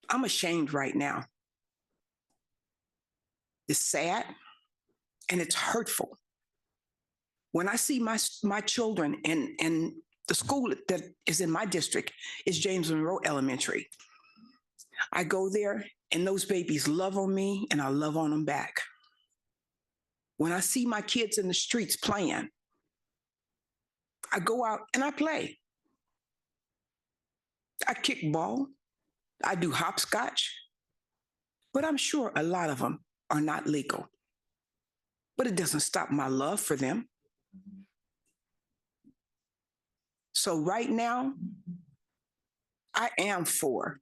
I'm ashamed right now. It's sad and it's hurtful. When I see my children and the school that is in my district is James Monroe Elementary. I go there and those babies love on me and I love on them back. When I see my kids in the streets playing, I go out and I play. I kick ball, I do hopscotch, but I'm sure a lot of them are not legal. But it doesn't stop my love for them. So right now, I am for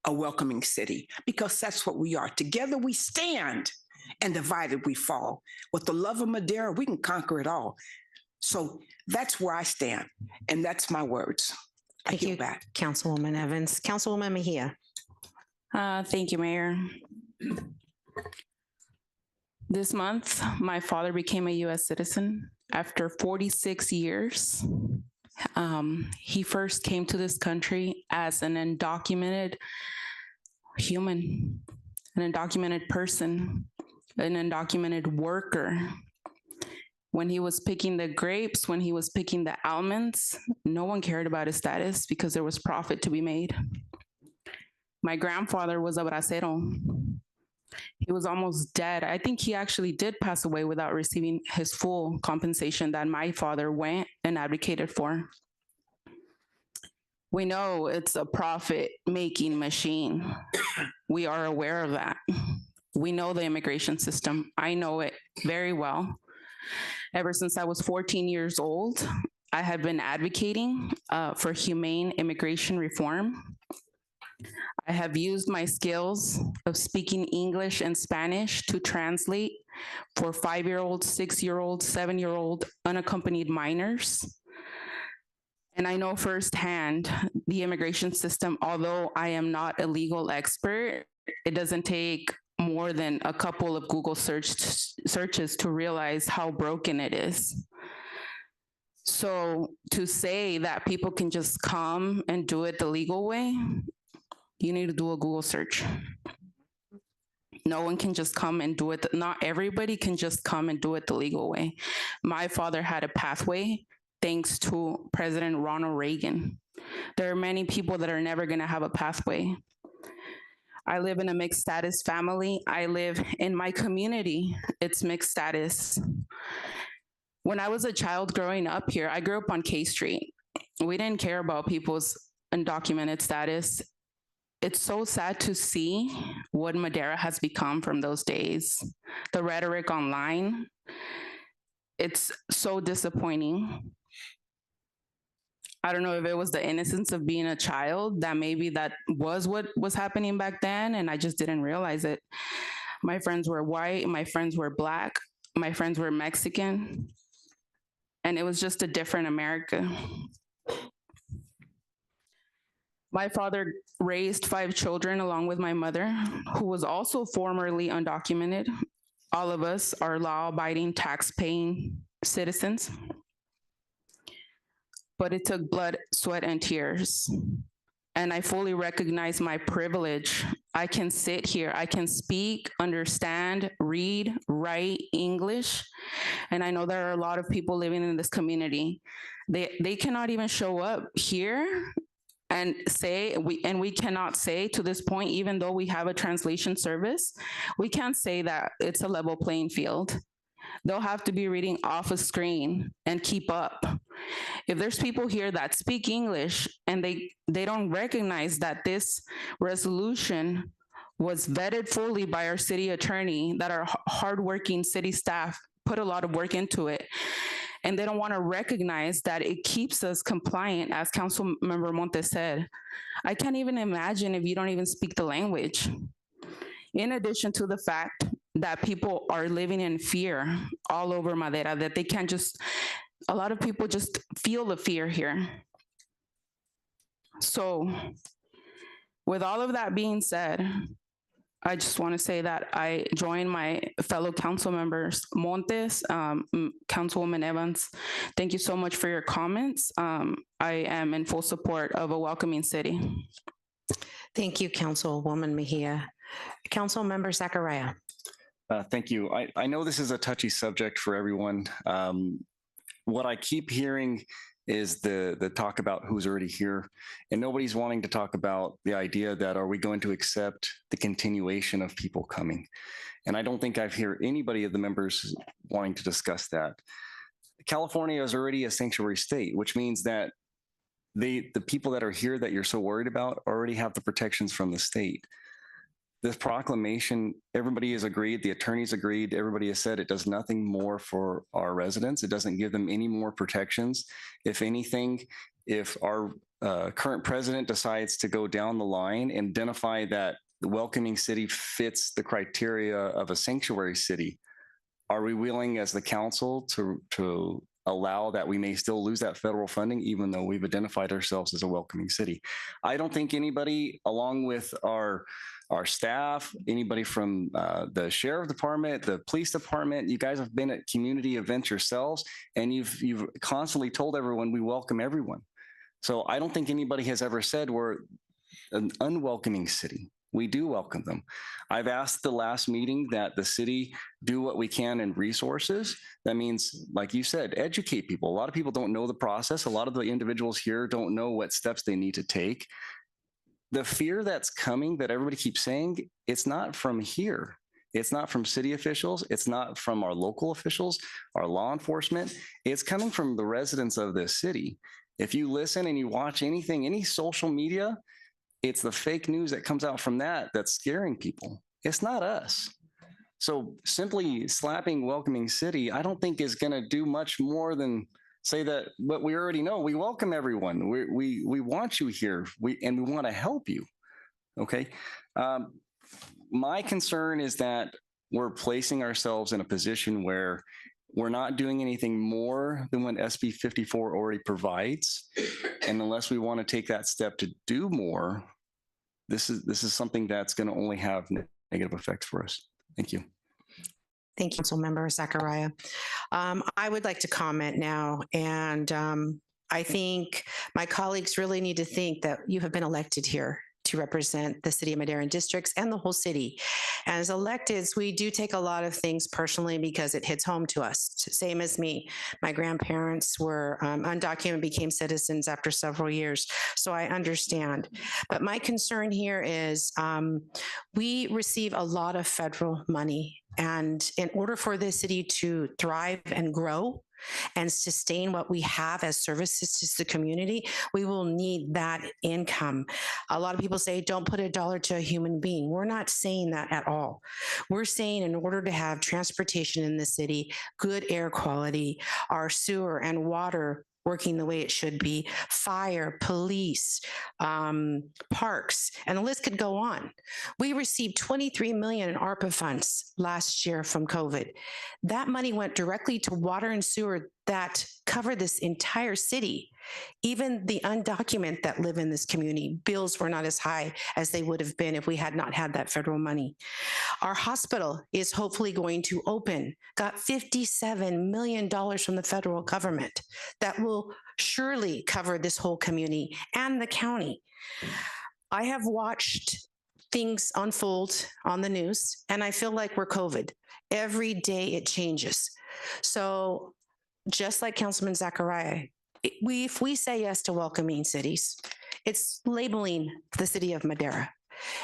a welcoming city because that's what we are. Together we stand and divided we fall. With the love of Madera, we can conquer it all. So that's where I stand. And that's my words. Thank you, Councilwoman Evans. Councilwoman Mejia. Thank you, Mayor. This month, my father became a U.S. citizen after 46 years. He first came to this country as an undocumented human, an undocumented person, an undocumented worker. When he was picking the grapes, when he was picking the almonds, no one cared about his status because there was profit to be made. My grandfather was a bracero. He was almost dead. I think he actually did pass away without receiving his full compensation that my father went and advocated for. We know it's a profit-making machine. We are aware of that. We know the immigration system. I know it very well. Ever since I was 14 years old, I have been advocating for humane immigration reform. I have used my skills of speaking English and Spanish to translate for 5-year-old, 6-year-old, 7-year-old unaccompanied minors. And I know firsthand the immigration system, although I am not a legal expert, it doesn't take more than a couple of Google searches to realize how broken it is. So to say that people can just come and do it the legal way, you need to do a Google search. No one can just come and do it. Not everybody can just come and do it the legal way. My father had a pathway thanks to President Ronald Reagan. There are many people that are never going to have a pathway. I live in a mixed status family. I live in my community. It's mixed status. When I was a child growing up here, I grew up on K Street. We didn't care about people's undocumented status. It's so sad to see what Madera has become from those days. The rhetoric online, it's so disappointing. I don't know if it was the innocence of being a child, that maybe that was what was happening back then and I just didn't realize it. My friends were white, my friends were Black, my friends were Mexican, and it was just a different America. My father raised 5 children along with my mother, who was also formerly undocumented. All of us are law-abiding, tax-paying citizens. But it took blood, sweat, and tears. And I fully recognize my privilege. I can sit here, I can speak, understand, read, write English. And I know there are a lot of people living in this community. They cannot even show up here and say, we cannot say to this point, even though we have a translation service, we can't say that it's a level playing field. They'll have to be reading off a screen and keep up. If there's people here that speak English and they don't recognize that this resolution was vetted fully by our city attorney, that our hardworking city staff put a lot of work into it, and they don't want to recognize that it keeps us compliant, as Councilmember Montes said. I can't even imagine if you don't even speak the language. In addition to the fact that people are living in fear all over Madera, that they can't just, a lot of people just feel the fear here. So with all of that being said, I just want to say that I join my fellow council members, Montes, Councilwoman Evans. Thank you so much for your comments. I am in full support of a welcoming city. Thank you, Councilwoman Mejia. Councilmember Zachariah. Thank you. I know this is a touchy subject for everyone. What I keep hearing is the talk about who's already here, and nobody's wanting to talk about the idea that are we going to accept the continuation of people coming? And I don't think I've heard anybody of the members wanting to discuss that. California is already a sanctuary state, which means that the people that are here that you're so worried about already have the protections from the state. This proclamation, everybody has agreed, the attorneys agreed, everybody has said it does nothing more for our residents. It doesn't give them any more protections. If anything, if our current president decides to go down the line and identify that the welcoming city fits the criteria of a sanctuary city, are we willing as the council to allow that we may still lose that federal funding, even though we've identified ourselves as a welcoming city? I don't think anybody, along with our staff, anybody from the sheriff department, the police department, you guys have been at community events yourselves, and you've constantly told everyone we welcome everyone. So I don't think anybody has ever said we're an unwelcoming city. We do welcome them. I've asked the last meeting that the city do what we can in resources. That means, like you said, educate people. A lot of people don't know the process. A lot of the individuals here don't know what steps they need to take. The fear that's coming that everybody keeps saying, it's not from here. It's not from city officials. It's not from our local officials, our law enforcement. It's coming from the residents of this city. If you listen and you watch anything, any social media, it's the fake news that comes out from that that's scaring people. It's not us. So simply slapping welcoming city, I don't think is going to do much more than say that what we already know. We welcome everyone. We want you here. And we want to help you. Okay. My concern is that we're placing ourselves in a position where we're not doing anything more than what SB 54 already provides. And unless we want to take that step to do more, this is something that's going to only have negative effects for us. Thank you. Thank you, Councilmember Zachariah. I would like to comment now, and I think my colleagues really need to think that you have been elected here to represent the city of Madera and districts and the whole city. And as electeds, we do take a lot of things personally because it hits home to us. Same as me. My grandparents were undocumented, became citizens after several years. So I understand. But my concern here is we receive a lot of federal money. And in order for this city to thrive and grow and sustain what we have as services to the community, we will need that income. A lot of people say, don't put $1 to a human being. We're not saying that at all. We're saying in order to have transportation in the city, good air quality, our sewer and water working the way it should be. Fire, police, parks, and the list could go on. We received 23 million in ARPA funds last year from COVID. That money went directly to water and sewer that covered this entire city. Even the undocumented that live in this community, bills were not as high as they would have been if we had not had that federal money. Our hospital is hopefully going to open, got $57 million from the federal government that will surely cover this whole community and the county. I have watched things unfold on the news, and I feel like we're COVID. Every day it changes. So just like Councilman Zachariah, if we say yes to welcoming cities, it's labeling the city of Madera.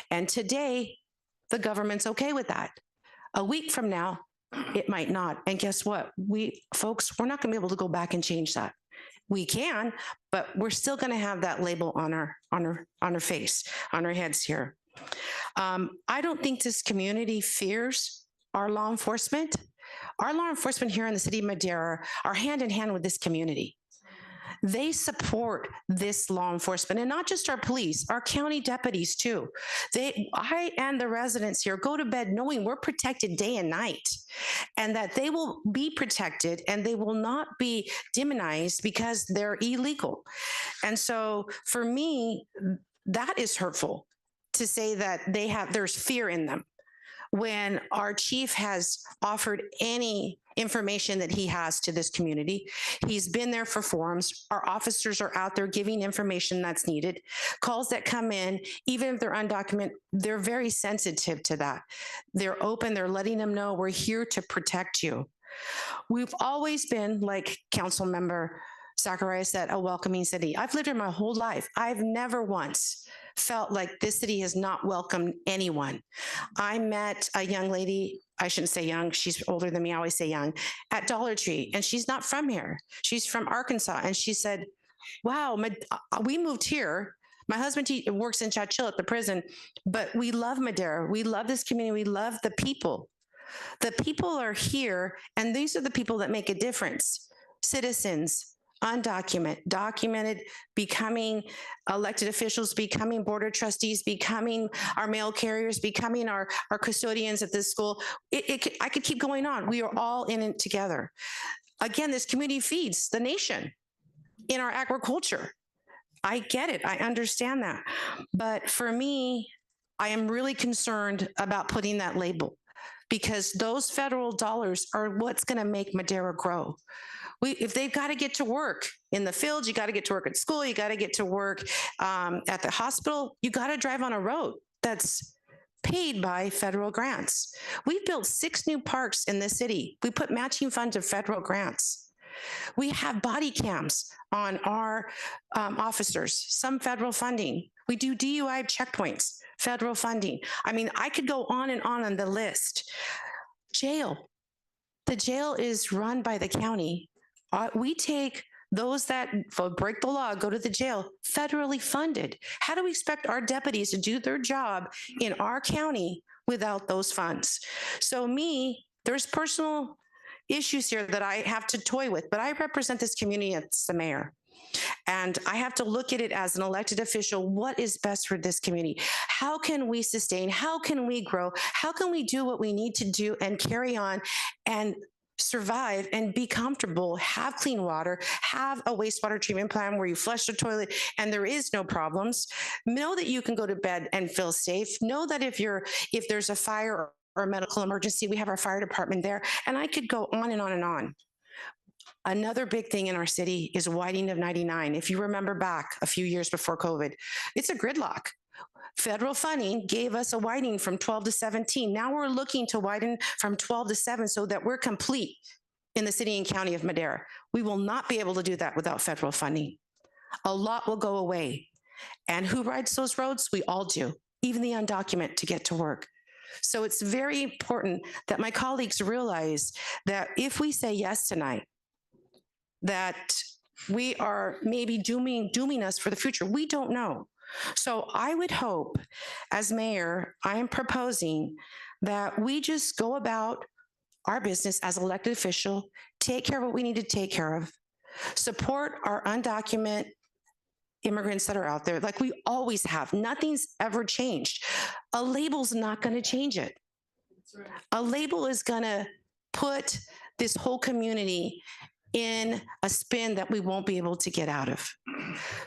And today, the government's okay with that. A week from now, it might not. And guess what? We're not gonna be able to go back and change that. We can, but we're still gonna have that label on our face, on our heads here. I don't think this community fears our law enforcement. Our law enforcement here in the city of Madera are hand in hand with this community. They support this law enforcement, and not just our police, our county deputies too. I and the residents here go to bed knowing we're protected day and night, and that they will be protected and they will not be demonized because they're illegal. And so for me, that is hurtful to say that there's fear in them, when our chief has offered any information that he has to this community. He's been there for forums. Our officers are out there giving information that's needed. Calls that come in, even if they're undocumented, they're very sensitive to that. They're open, they're letting them know we're here to protect you. We've always been, like Council Member Zachariah said, a welcoming city. I've lived here my whole life. I've never once felt like this city has not welcomed anyone. I met a young lady, I shouldn't say young, she's older than me, I always say young, at Dollar Tree, and she's not from here. She's from Arkansas, and she said, wow, we moved here. My husband works in Chowchilla at the prison, but we love Madera. We love this community. We love the people. The people are here, and these are the people that make a difference. Citizens, undocumented, documented, becoming elected officials, becoming board of trustees, becoming our mail carriers, becoming our custodians at this school. I could keep going on. We are all in it together. Again, this community feeds the nation in our agriculture. I get it. I understand that. But for me, I am really concerned about putting that label, because those federal dollars are what's going to make Madera grow. If they've got to get to work in the field, you got to get to work at school, you got to get to work at the hospital, you got to drive on a road that's paid by federal grants. We've built 6 new parks in this city. We put matching funds of federal grants. We have body cams on our officers, some federal funding. We do DUI checkpoints, federal funding. I mean, I could go on the list. Jail. The jail is run by the county. We take those that break the law, go to the jail, federally funded. How do we expect our deputies to do their job in our county without those funds? So there's personal issues here that I have to toy with, but I represent this community as the mayor. And I have to look at it as an elected official. What is best for this community? How can we sustain? How can we grow? How can we do what we need to do and carry on and survive and be comfortable, have clean water, have a wastewater treatment plant where you flush the toilet and there is no problems? Know that you can go to bed and feel safe. Know that if there's a fire or a medical emergency, we have our fire department there. And I could go on and on and on. Another big thing in our city is widening of 99. If you remember back a few years before COVID, it's a gridlock. Federal funding gave us a widening from 12 to 17. Now we're looking to widen from 12 to 7 so that we're complete in the city and county of Madera. We will not be able to do that without federal funding. A lot will go away. And who rides those roads? We all do, even the undocumented, to get to work. So it's very important that my colleagues realize that if we say yes tonight, that we are maybe dooming us for the future. We don't know. So I would hope, as mayor, I am proposing that we just go about our business as elected official, take care of what we need to take care of, Support our undocumented immigrants that are out there like we always have. Nothing's ever changed. A label's not going to change it. A label is going to put this whole community in a spin that we won't be able to get out of.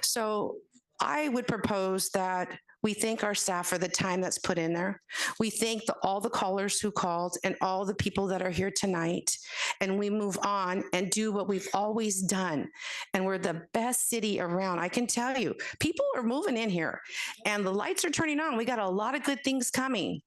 So I would propose that we thank our staff for the time that's put in there. We thank all the callers who called and all the people that are here tonight. And we move on and do what we've always done. And we're the best city around. I can tell you, people are moving in here and the lights are turning on. We got a lot of good things coming.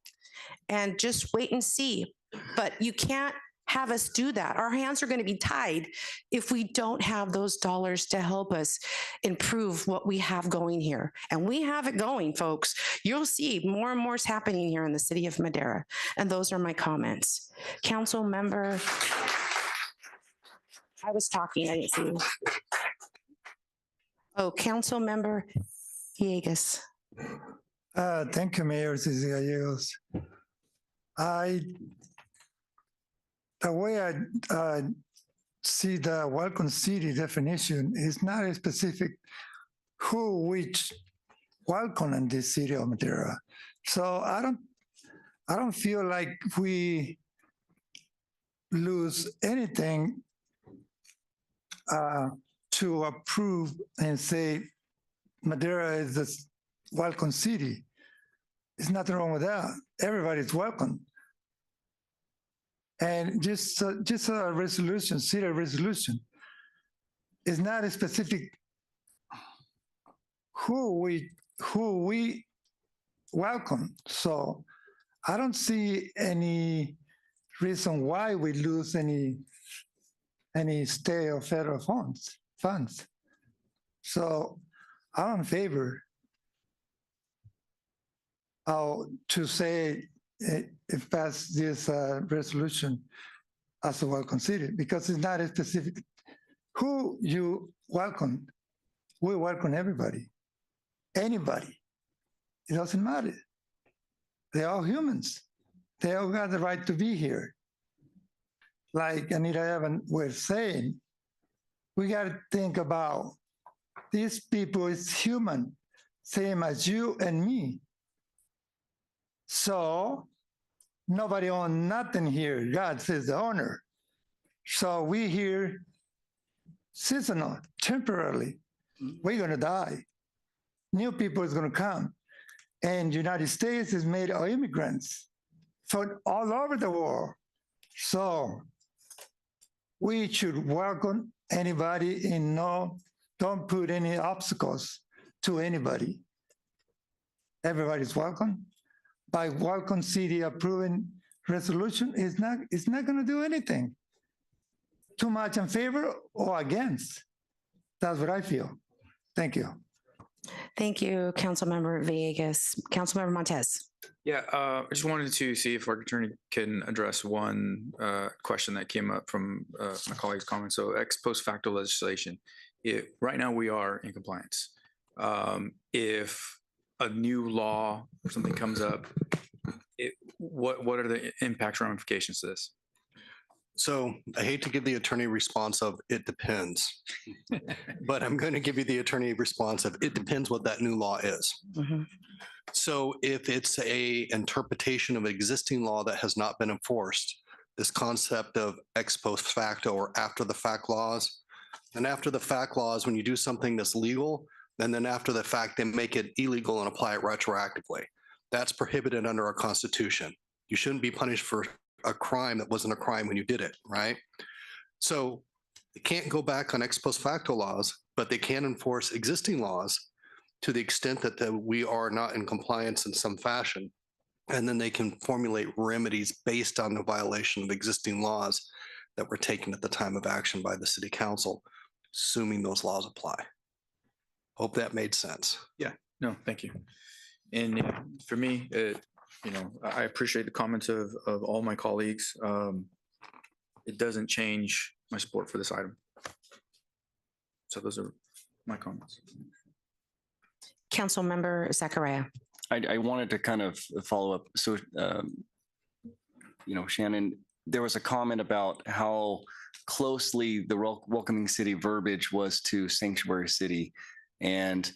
And just wait and see. But you can't have us do that. Our hands are going to be tied if we don't have those dollars to help us improve what we have going here. And we have it going, folks. You'll see more and more is happening here in the city of Madera. And those are my comments. Council member, I was talking, I didn't see you. Oh, Council member Villegas. Thank you, Mayor Cici Gallegos. The way I see the welcome city definition is not a specific which welcome in this city of Madera. So I don't feel like we lose anything to approve and say Madera is the welcome city. There's nothing wrong with that. Everybody's welcome. And just a resolution, city resolution, is not a specific who we welcome. So I don't see any reason why we lose any state or federal funds. So I'm in favor to say if pass this resolution as a welcome city, because it's not a specific who you welcome. We welcome everybody, anybody. It doesn't matter. They're all humans. They all got the right to be here. Like Anita Evans was saying, we got to think about these people is human, same as you and me. So nobody owns nothing here. God says the owner. So we here seasonal, temporarily. We're going to die. New people is going to come. And United States is made of immigrants from all over the world. So we should welcome anybody and don't put any obstacles to anybody. Everybody's welcome. By welcome city approving resolution is not going to do anything. Too much in favor or against. That's what I feel. Thank you. Thank you, Councilmember Villegas. Councilmember Montez. Yeah, I just wanted to see if our attorney can address one question that came up from my colleague's comments. So ex post facto legislation. Right now we are in compliance. If a new law or something comes up, what are the impact ramifications to this? So I hate to give the attorney response of it depends, but I'm going to give you the attorney response of it depends what that new law is. Mm-hmm. So if it's a interpretation of an existing law that has not been enforced, this concept of ex post facto or after the fact laws, and after the fact laws, when you do something that's legal, and then after the fact, they make it illegal and apply it retroactively. That's prohibited under our Constitution. You shouldn't be punished for a crime that wasn't a crime when you did it, right? So they can't go back on ex post facto laws, but they can enforce existing laws to the extent that we are not in compliance in some fashion. And then they can formulate remedies based on the violation of existing laws that were taken at the time of action by the city council, assuming those laws apply. Hope that made sense. Yeah, no, thank you. And for me, I appreciate the comments of all my colleagues. It doesn't change my support for this item. So those are my comments. Councilmember Zachariah. I wanted to kind of follow up. So, Shannon, there was a comment about how closely the welcoming city verbiage was to sanctuary city. And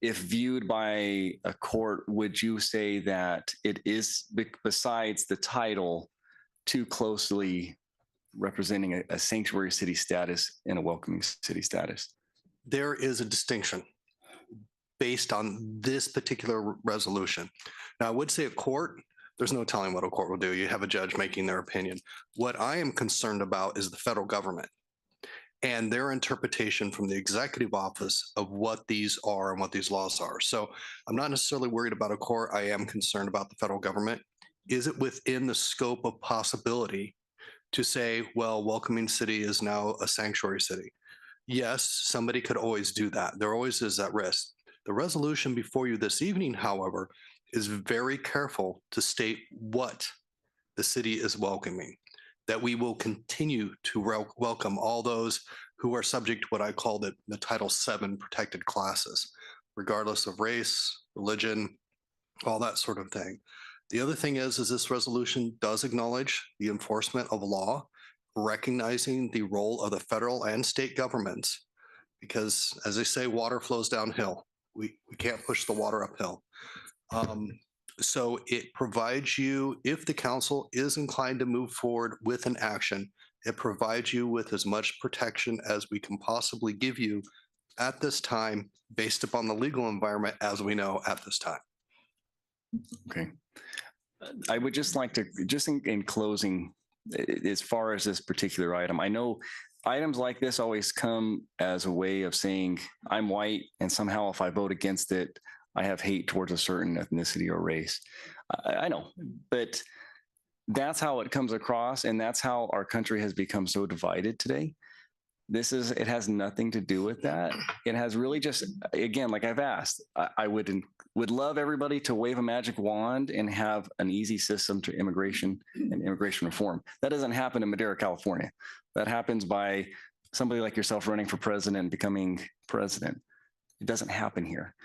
if viewed by a court, would you say that it is, besides the title, too closely representing a sanctuary city status and a welcoming city status? There is a distinction based on this particular resolution. Now, I would say a court, there's no telling what a court will do. You have a judge making their opinion. What I am concerned about is the federal government and their interpretation from the executive office of what these are and what these laws are. So I'm not necessarily worried about a court. I am concerned about the federal government. Is it within the scope of possibility to say, well, welcoming city is now a sanctuary city? Yes, somebody could always do that. There always is that risk. The resolution before you this evening, however, is very careful to state what the city is welcoming, that we will continue to welcome all those who are subject to what I call the Title VII protected classes, regardless of race, religion, all that sort of thing. The other thing is this resolution does acknowledge the enforcement of law, recognizing the role of the federal and state governments, because as they say, water flows downhill. We can't push the water uphill. So it provides you, if the council is inclined to move forward with an action, it provides you with as much protection as we can possibly give you at this time, based upon the legal environment as we know at this time. Okay. I would just like to, just in closing, as far as this particular item, I know items like this always come as a way of saying I'm white and somehow if I vote against it, I have hate towards a certain ethnicity or race. I know, but that's how it comes across. And that's how our country has become so divided today. It has nothing to do with that. It has really just, again, like I've asked, I would love everybody to wave a magic wand and have an easy system to immigration and immigration reform. That doesn't happen in Madera, California. That happens by somebody like yourself running for president and becoming president. It doesn't happen here.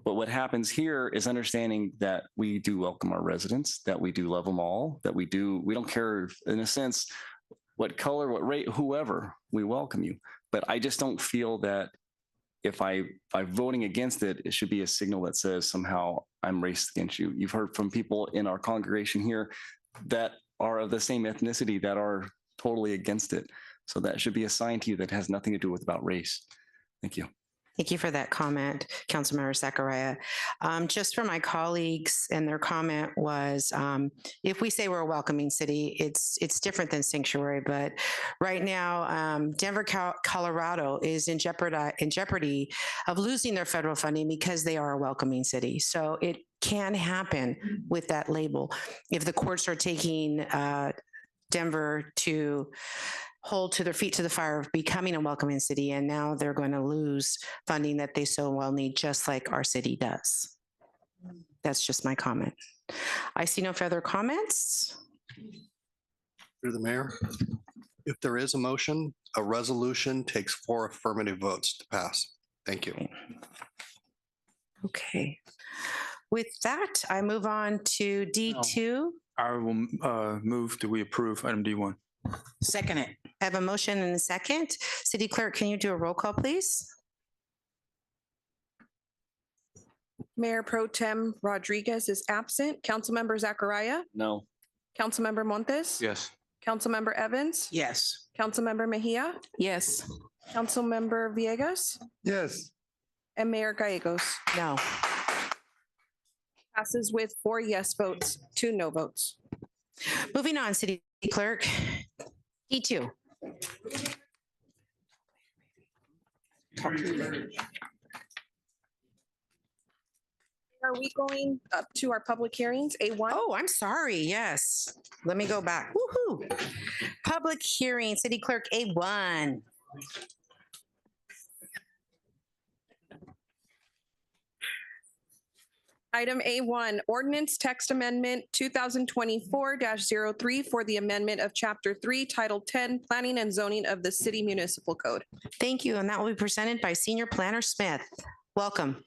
But what happens here is understanding that we do welcome our residents, that we do love them all, that we don't care, in a sense, what color, what race, whoever, we welcome you. But I just don't feel that if by voting against it, it should be a signal that says somehow I'm racist against you. You've heard from people in our congregation here that are of the same ethnicity that are totally against it. So that should be a sign to you that has nothing to do with about race. Thank you. Thank you for that comment, Councilmember Zachariah. Just for my colleagues, and their comment was, if we say we're a welcoming city, it's different than sanctuary. But right now, Denver, Colorado is in jeopardy of losing their federal funding because they are a welcoming city. So it can happen with that label. If the courts are taking Denver to hold to their feet to the fire of becoming a welcoming city, and now they're going to lose funding that they so well need, just like our city does. That's just my comment. I see no further comments. Through the mayor, if there is a motion, a resolution takes 4 affirmative votes to pass. Thank you. Okay. With that, I move on to D2. I will move that we approve item D1. Second it. I have a motion and a second. City Clerk, can you do a roll call, please? Mayor Pro Tem Rodriguez is absent. Councilmember Zachariah? No. Councilmember Montes? Yes. Councilmember Evans? Yes. Councilmember Mejia? Yes. Councilmember Villegas? Yes. And Mayor Gallegos? No. Passes with 4 yes votes, 2 no votes. Moving on, City Clerk. D2. Are we going up to our public hearings, A1? Oh, I'm sorry. Yes. Let me go back. Woohoo. Public hearing, City Clerk, A1. Item A1, Ordinance Text Amendment 2024-03 for the amendment of Chapter 3, Title 10, Planning and Zoning of the City Municipal Code. Thank you. And that will be presented by Senior Planner Smith. Welcome.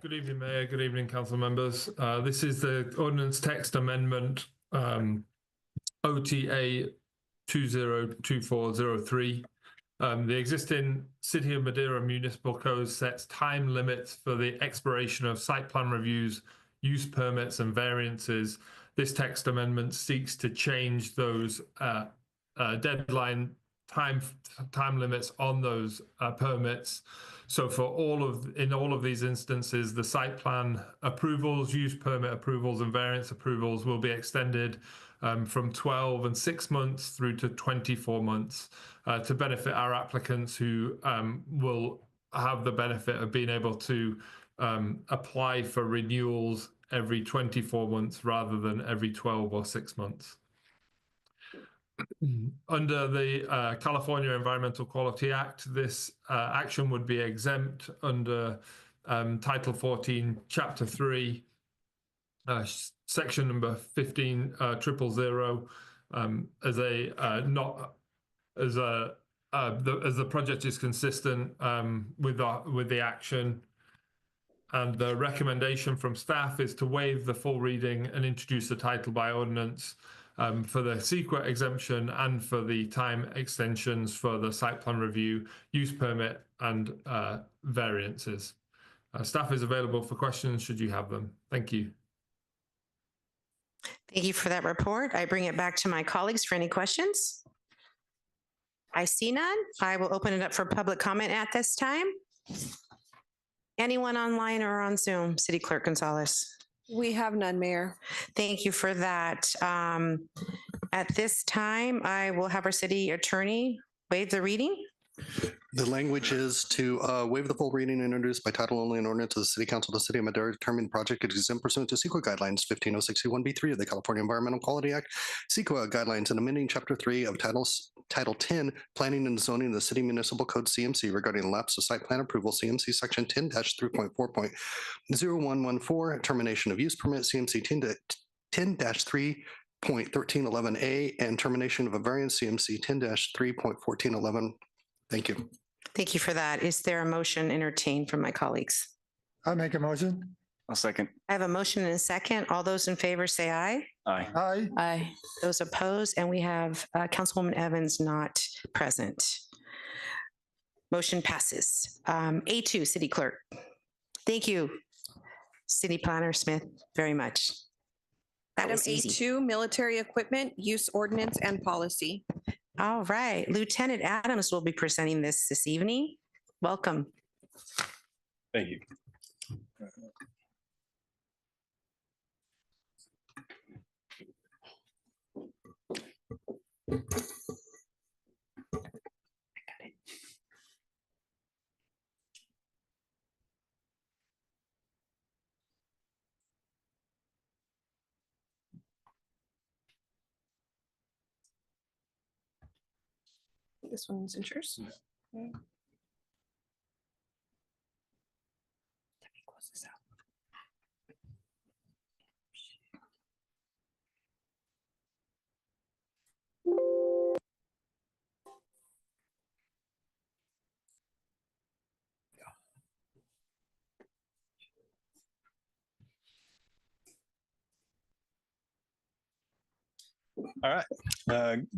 Good evening, Mayor. Good evening, council members. This is the Ordinance Text Amendment OTA 202403. The existing City of Madeira Municipal Code sets time limits for the expiration of site plan reviews, use permits, and variances. This text amendment seeks to change those deadline time limits on those permits. So in all of these instances, the site plan approvals, use permit approvals, and variance approvals will be extended from 12 and 6 months through to 24 months to benefit our applicants who will have the benefit of being able to apply for renewals every 24 months rather than every 12 or 6 months. Under the California Environmental Quality Act, this action would be exempt under Title 14, Chapter 3, Section number 15,000, as the project is consistent with the action. And the recommendation from staff is to waive the full reading and introduce the title by ordinance for the CEQA exemption and for the time extensions for the site plan review, use permit, and variances. Staff is available for questions should you have them. Thank you. Thank you for that report. I bring it back to my colleagues for any questions. I see none. I will open it up for public comment at this time. Anyone online or on Zoom? City Clerk Gonzalez. We have none, Mayor. Thank you for that. At this time, I will have our city attorney waive the reading. The language is to waive the full reading and introduce by title only an ordinance of the City Council of the City of Madera determining the project is exempt pursuant to CEQA guidelines 15061B3 of the California Environmental Quality Act, CEQA guidelines, and amending Chapter 3 of Title 10, Planning and Zoning of the City Municipal Code CMC regarding lapse of site plan approval, CMC Section 10-3.4.0114, termination of use permit, CMC 10-3.1311A, and termination of a variance, CMC 10-3.1411. Thank you. Thank you for that. Is there a motion entertained from my colleagues? I make a motion. I'll second. I have a motion and a second. All those in favor say aye. Aye. Aye. Aye. Those opposed, and we have Councilwoman Evans not present. Motion passes. A2, City Clerk. Thank you, City Planner Smith, very much. That Item was easy. A2, military equipment, use ordinance and policy. All right, Lieutenant Adams will be presenting this evening. Welcome. Thank you. This one's insurance. Okay. Let me close this out. All right.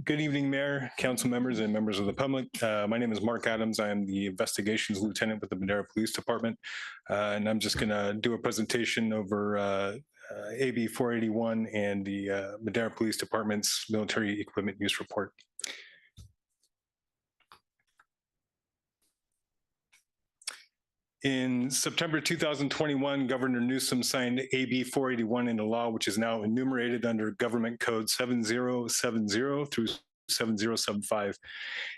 Good evening, Mayor, council members, and members of the public. My name is Mark Adams. I am the investigations lieutenant with the Madera Police Department. And I'm just going to do a presentation over AB 481 and the Madera Police Department's military equipment use report. In September 2021, Governor Newsom signed AB 481 into law, which is now enumerated under Government Code 7070 through 7075.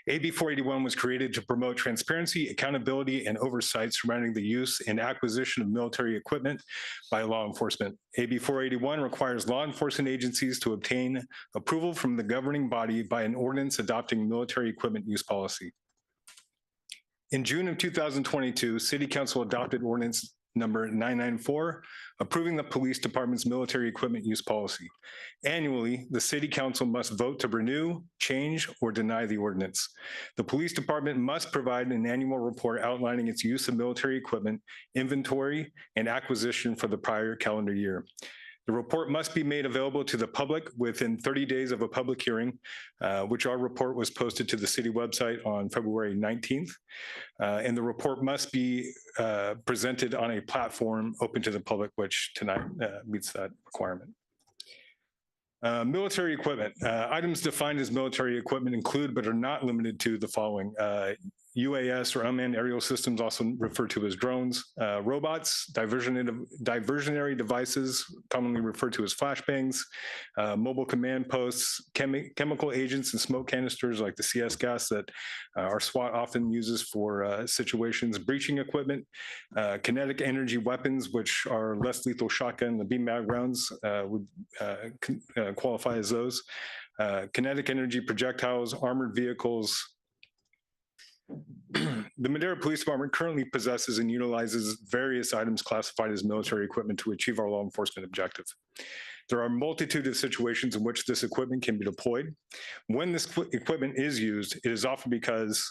AB 481 was created to promote transparency, accountability, and oversight surrounding the use and acquisition of military equipment by law enforcement. AB 481 requires law enforcement agencies to obtain approval from the governing body by an ordinance adopting military equipment use policy. In June of 2022, City Council adopted Ordinance number 994, approving the Police Department's military equipment use policy. Annually, the City Council must vote to renew, change, or deny the ordinance. The Police Department must provide an annual report outlining its use of military equipment, inventory, and acquisition for the prior calendar year. The report must be made available to the public within 30 days of a public hearing, which our report was posted to the city website on February 19th. And the report must be presented on a platform open to the public, which tonight meets that requirement. Military equipment. Items defined as military equipment include, but are not limited to, the following. UAS or unmanned aerial systems, also referred to as drones, robots, diversionary devices, commonly referred to as flashbangs, mobile command posts, chemical agents and smoke canisters like the CS gas that our SWAT often uses for situations, breaching equipment, kinetic energy weapons, which are less lethal shotgun, the beanbag rounds would qualify as those, kinetic energy projectiles, armored vehicles. The Madera Police Department currently possesses and utilizes various items classified as military equipment to achieve our law enforcement objective. There are a multitude of situations in which this equipment can be deployed. When this equipment is used, it is often because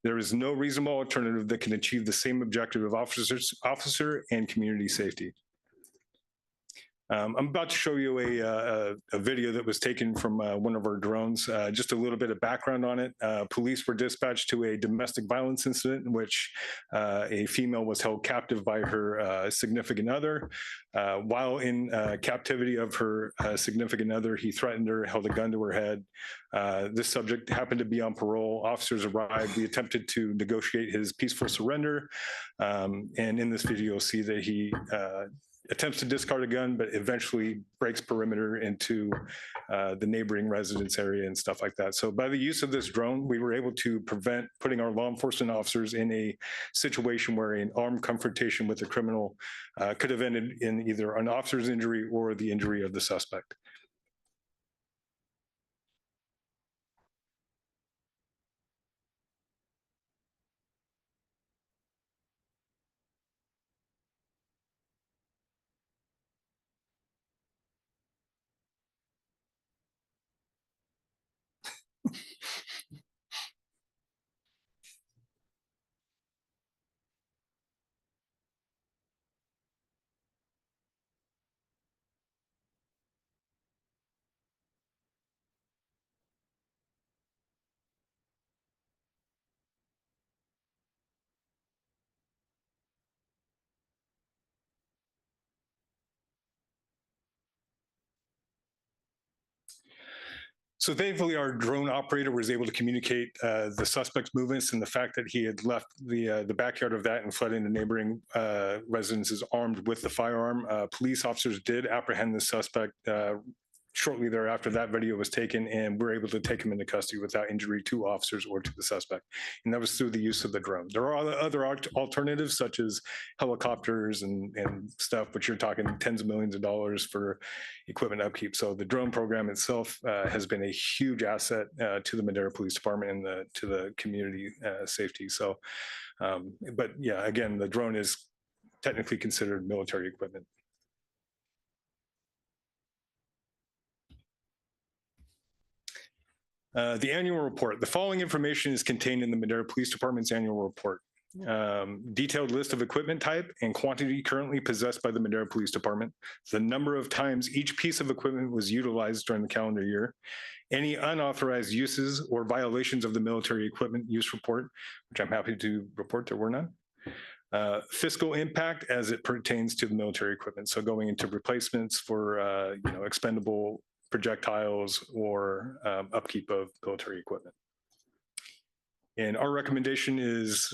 there is no reasonable alternative that can achieve the same objective of officer and community safety. I'm about to show you a video that was taken from one of our drones. Just a little bit of background on it. Police were dispatched to a domestic violence incident in which a female was held captive by her significant other. While in captivity of her significant other, he threatened her, held a gun to her head. This subject happened to be on parole. Officers arrived. We attempted to negotiate his peaceful surrender. And in this video, you'll see that he attempts to discard a gun, but eventually breaks perimeter into the neighboring residence area and stuff like that. So by the use of this drone, we were able to prevent putting our law enforcement officers in a situation where an armed confrontation with a criminal could have ended in either an officer's injury or the injury of the suspect. So thankfully, our drone operator was able to communicate the suspect's movements and the fact that he had left the backyard of that and fled into neighboring residences armed with the firearm. Police officers did apprehend the suspect shortly thereafter. That video was taken, and we're able to take him into custody without injury to officers or to the suspect. And that was through the use of the drone. There are other alternatives such as helicopters and stuff, but you're talking tens of millions of dollars for equipment upkeep. So the drone program itself has been a huge asset to the Madera Police Department and to the community safety. So, but yeah, again, the drone is technically considered military equipment. The annual report. The following information is contained in the Madera Police Department's annual report. Detailed list of equipment type and quantity currently possessed by the Madera Police Department, the number of times each piece of equipment was utilized during the calendar year, any unauthorized uses or violations of the military equipment use report, which I'm happy to report there were none. Fiscal impact as it pertains to the military equipment. So going into replacements for expendable projectiles or upkeep of military equipment. And our recommendation is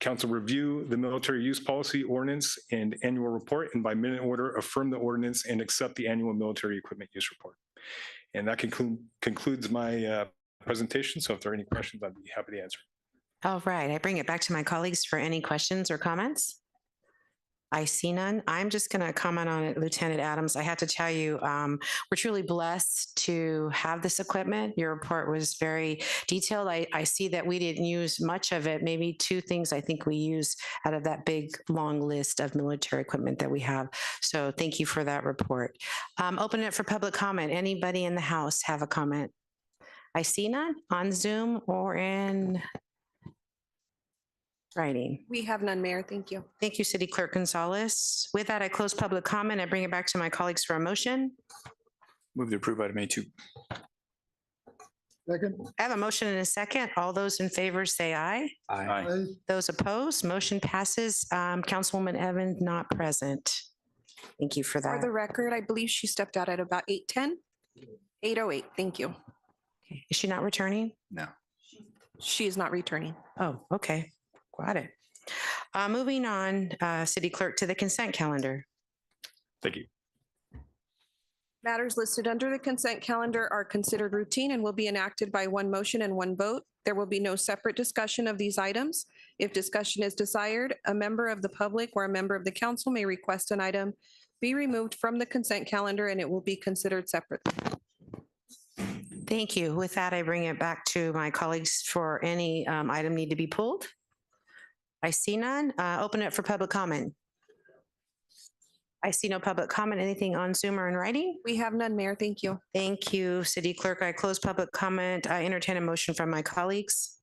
council review the military use policy ordinance and annual report, and by minute order, affirm the ordinance and accept the annual military equipment use report. And that concludes my presentation. So if there are any questions, I'd be happy to answer. All right, I bring it back to my colleagues for any questions or comments. I see none. I'm just going to comment on it, Lieutenant Adams. I have to tell you, we're truly blessed to have this equipment. Your report was very detailed. I see that we didn't use much of it. Maybe two things I think we used out of that big, long list of military equipment that we have. So thank you for that report. Open it for public comment. Anybody in the house have a comment? I see none on Zoom or in Writing. We have none, Mayor. Thank you. Thank you, City Clerk Gonzalez. With that, I close public comment. I bring it back to my colleagues for a motion. Move to approve item A2. Second. I have a motion and a second. All those in favor say aye. Aye. Those opposed, motion passes. Councilwoman Evans not present. Thank you for For that. the record, I believe she stepped out at about 8:10. 8:08. Thank you. Is she not returning? No. She is not returning. Oh, okay. Got it. Moving on, City Clerk, to the consent calendar. Thank you. Matters listed under the consent calendar are considered routine and will be enacted by one motion and one vote. There will be no separate discussion of these items. If discussion is desired, a member of the public or a member of the council may request an item be removed from the consent calendar and it will be considered separately. Thank you. With that, I bring it back to my colleagues for any item need to be pulled. I see none. Open it for public comment. I see no public comment. Anything on Zoom or in writing? We have none, Mayor. Thank you. Thank you, City Clerk. I close public comment. I entertain a motion from my colleagues.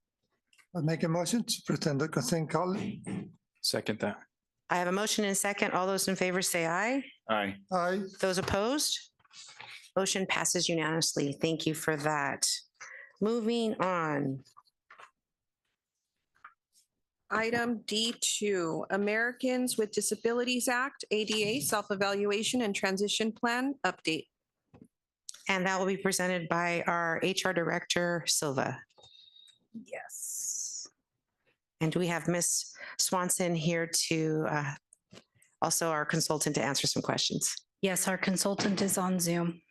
I make a motion to present the consent calendar. Second that. I have a motion and a second. All those in favor say aye. Aye. Aye. Those opposed? Motion passes unanimously. Thank you for that. Moving on. Item D2, Americans with Disabilities Act, ADA Self-Evaluation and Transition Plan Update. And that will be presented by our HR Director, Silva. Yes. And we have Ms. Swanson here to also our consultant to answer some questions. Yes, our consultant is on Zoom.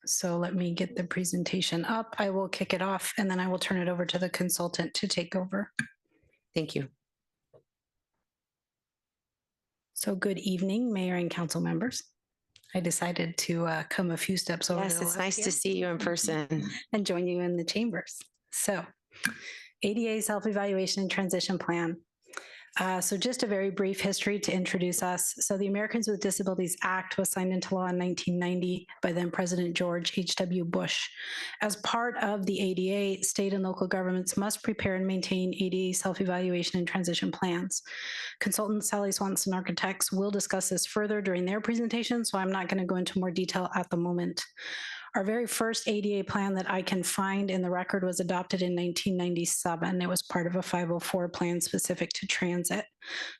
So let me get the presentation up. I will kick it off and then I will turn it over to the consultant to take over. Thank you. So good evening, Mayor and council members. I decided to come a few steps over. Yes, it's nice to see you in person. And join you in the chambers. So ADA Self-Evaluation and Transition Plan. So just a very brief history to introduce us. So the Americans with Disabilities Act was signed into law in 1990 by then President George H.W. Bush. As part of the ADA, state and local governments must prepare and maintain ADA self-evaluation and transition plans. Consultant Sally Swanson Architects will discuss this further during their presentation, so I'm not going to go into more detail at the moment. Our very first ADA plan that I can find in the record was adopted in 1997. It was part of a 504 plan specific to transit.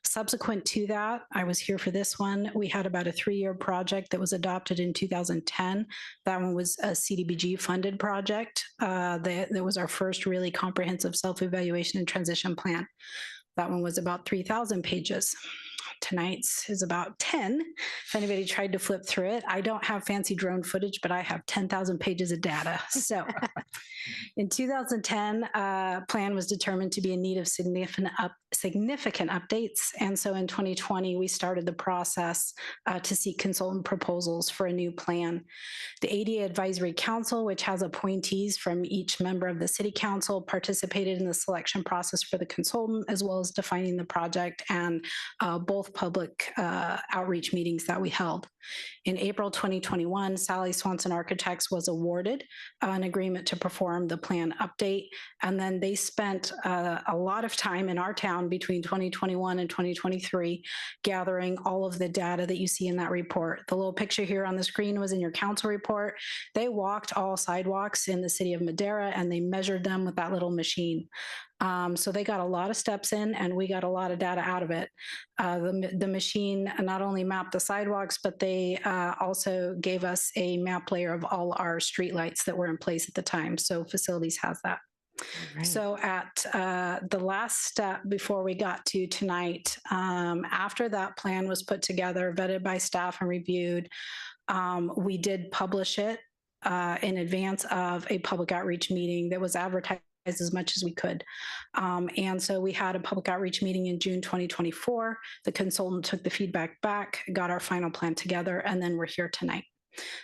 Subsequent to that, I was here for this one. We had about a 3-year project that was adopted in 2010. That one was a CDBG funded project. That was our first really comprehensive self-evaluation and transition plan. That one was about 3,000 pages. Tonight's is about 10. If anybody tried to flip through it, I don't have fancy drone footage, but I have 10,000 pages of data. So in 2010, plan was determined to be in need of significant updates. And so in 2020, we started the process to seek consultant proposals for a new plan. The ADA Advisory Council, which has appointees from each member of the City Council, participated in the selection process for the consultant, as well as defining the project and both public outreach meetings that we held. In April 2021, Sally Swanson Architects was awarded an agreement to perform the plan update. And then they spent a lot of time in our town between 2021 and 2023 gathering all of the data that you see in that report. The little picture here on the screen was in your council report. They walked all sidewalks in the city of Madera and they measured them with that little machine. So they got a lot of steps in and we got a lot of data out of it. The machine not only mapped the sidewalks, but they also gave us a map layer of all our streetlights that were in place at the time. So facilities has that. Right. So at the last step before we got to tonight, after that plan was put together, vetted by staff and reviewed, we did publish it in advance of a public outreach meeting that was advertised as much as we could. And so we had a public outreach meeting in June 2024. The consultant took the feedback back, got our final plan together, and then we're here tonight.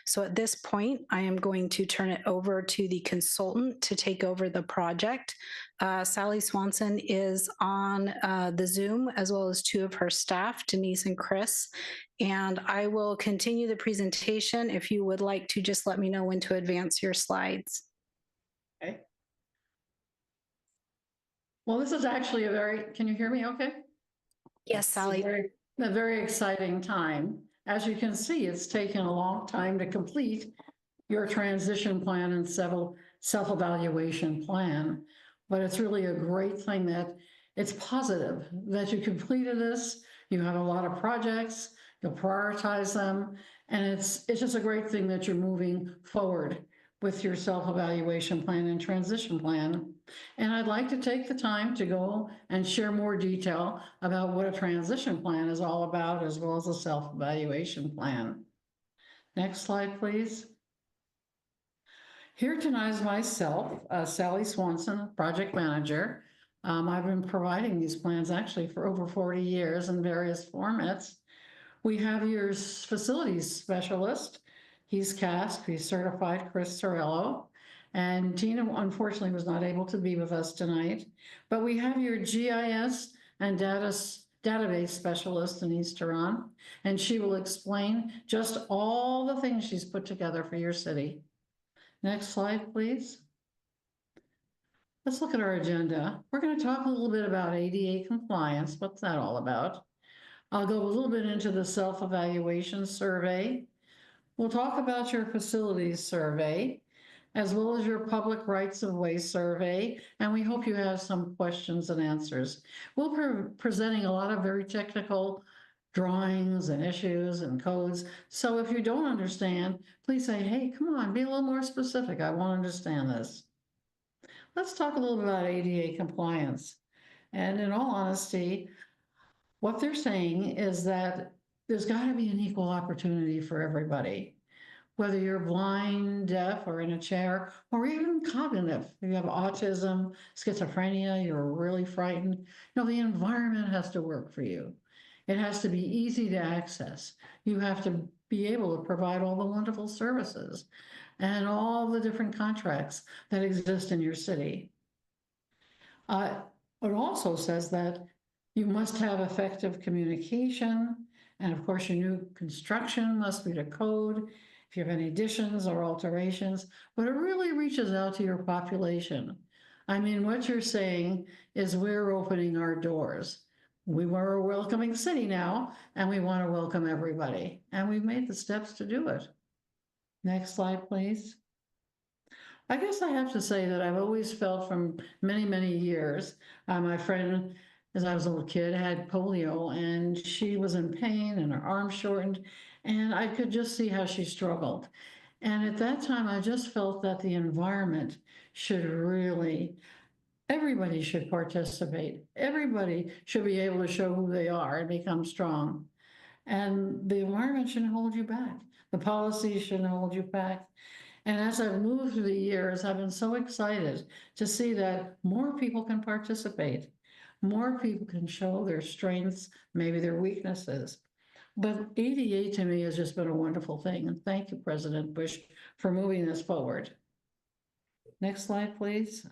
So at this point, I am going to turn it over to the consultant to take over the project. Sally Swanson is on the Zoom, as well as 2 of her staff, Denise and Chris. And I will continue the presentation. If you would like to just let me know when to advance your slides. Okay. Well, this is actually can you hear me okay? Yes, Sally. A very exciting time. As you can see, it's taken a long time to complete your transition plan and self-evaluation plan. But it's really a great thing that it's positive that you completed this. You have a lot of projects, you'll prioritize them. And it's just a great thing that you're moving forward with your self-evaluation plan and transition plan. And I'd like to take the time to go and share more detail about what a transition plan is all about, as well as a self-evaluation plan. Next slide, please. Here tonight is myself, Sally Swanson, project manager. I've been providing these plans actually for over 40 years in various formats. We have your facilities specialist. He's CASP, he's certified, Chris Sorello. And Tina, unfortunately, was not able to be with us tonight. But we have your GIS and database specialist, Denise Duran, and she will explain just all the things she's put together for your city. Next slide, please. Let's look at our agenda. We're going to talk a little bit about ADA compliance. What's that all about? I'll go a little bit into the self-evaluation survey. We'll talk about your facilities survey, as well as your public rights of way survey, and we hope you have some questions and answers. We'll be presenting a lot of very technical drawings and issues and codes. So if you don't understand, please say, hey, come on, be a little more specific. I want to understand this. Let's talk a little bit about ADA compliance. And in all honesty, what they're saying is that there's got to be an equal opportunity for everybody, whether you're blind, deaf, or in a chair, or even cognitive. If you have autism, schizophrenia, you're really frightened, the environment has to work for you. It has to be easy to access. You have to be able to provide all the wonderful services and all the different contracts that exist in your city. It also says that you must have effective communication, and of course your new construction must be to code if you have any additions or alterations, but it really reaches out to your population. I mean, what you're saying is we're opening our doors. We were a welcoming city now, and we want to welcome everybody. And we've made the steps to do it. Next slide, please. I guess I have to say that I've always felt from many, many years, my friend, as I was a little kid, had polio, and she was in pain and her arm shortened, and I could just see how she struggled. And at that time, I just felt that the environment should really, everybody should participate. Everybody should be able to show who they are and become strong. And the environment shouldn't hold you back. The policies shouldn't hold you back. And as I've moved through the years, I've been so excited to see that more people can participate. More people can show their strengths, maybe their weaknesses. But ADA to me has just been a wonderful thing. And thank you, President Bush, for moving this forward. Next slide, please.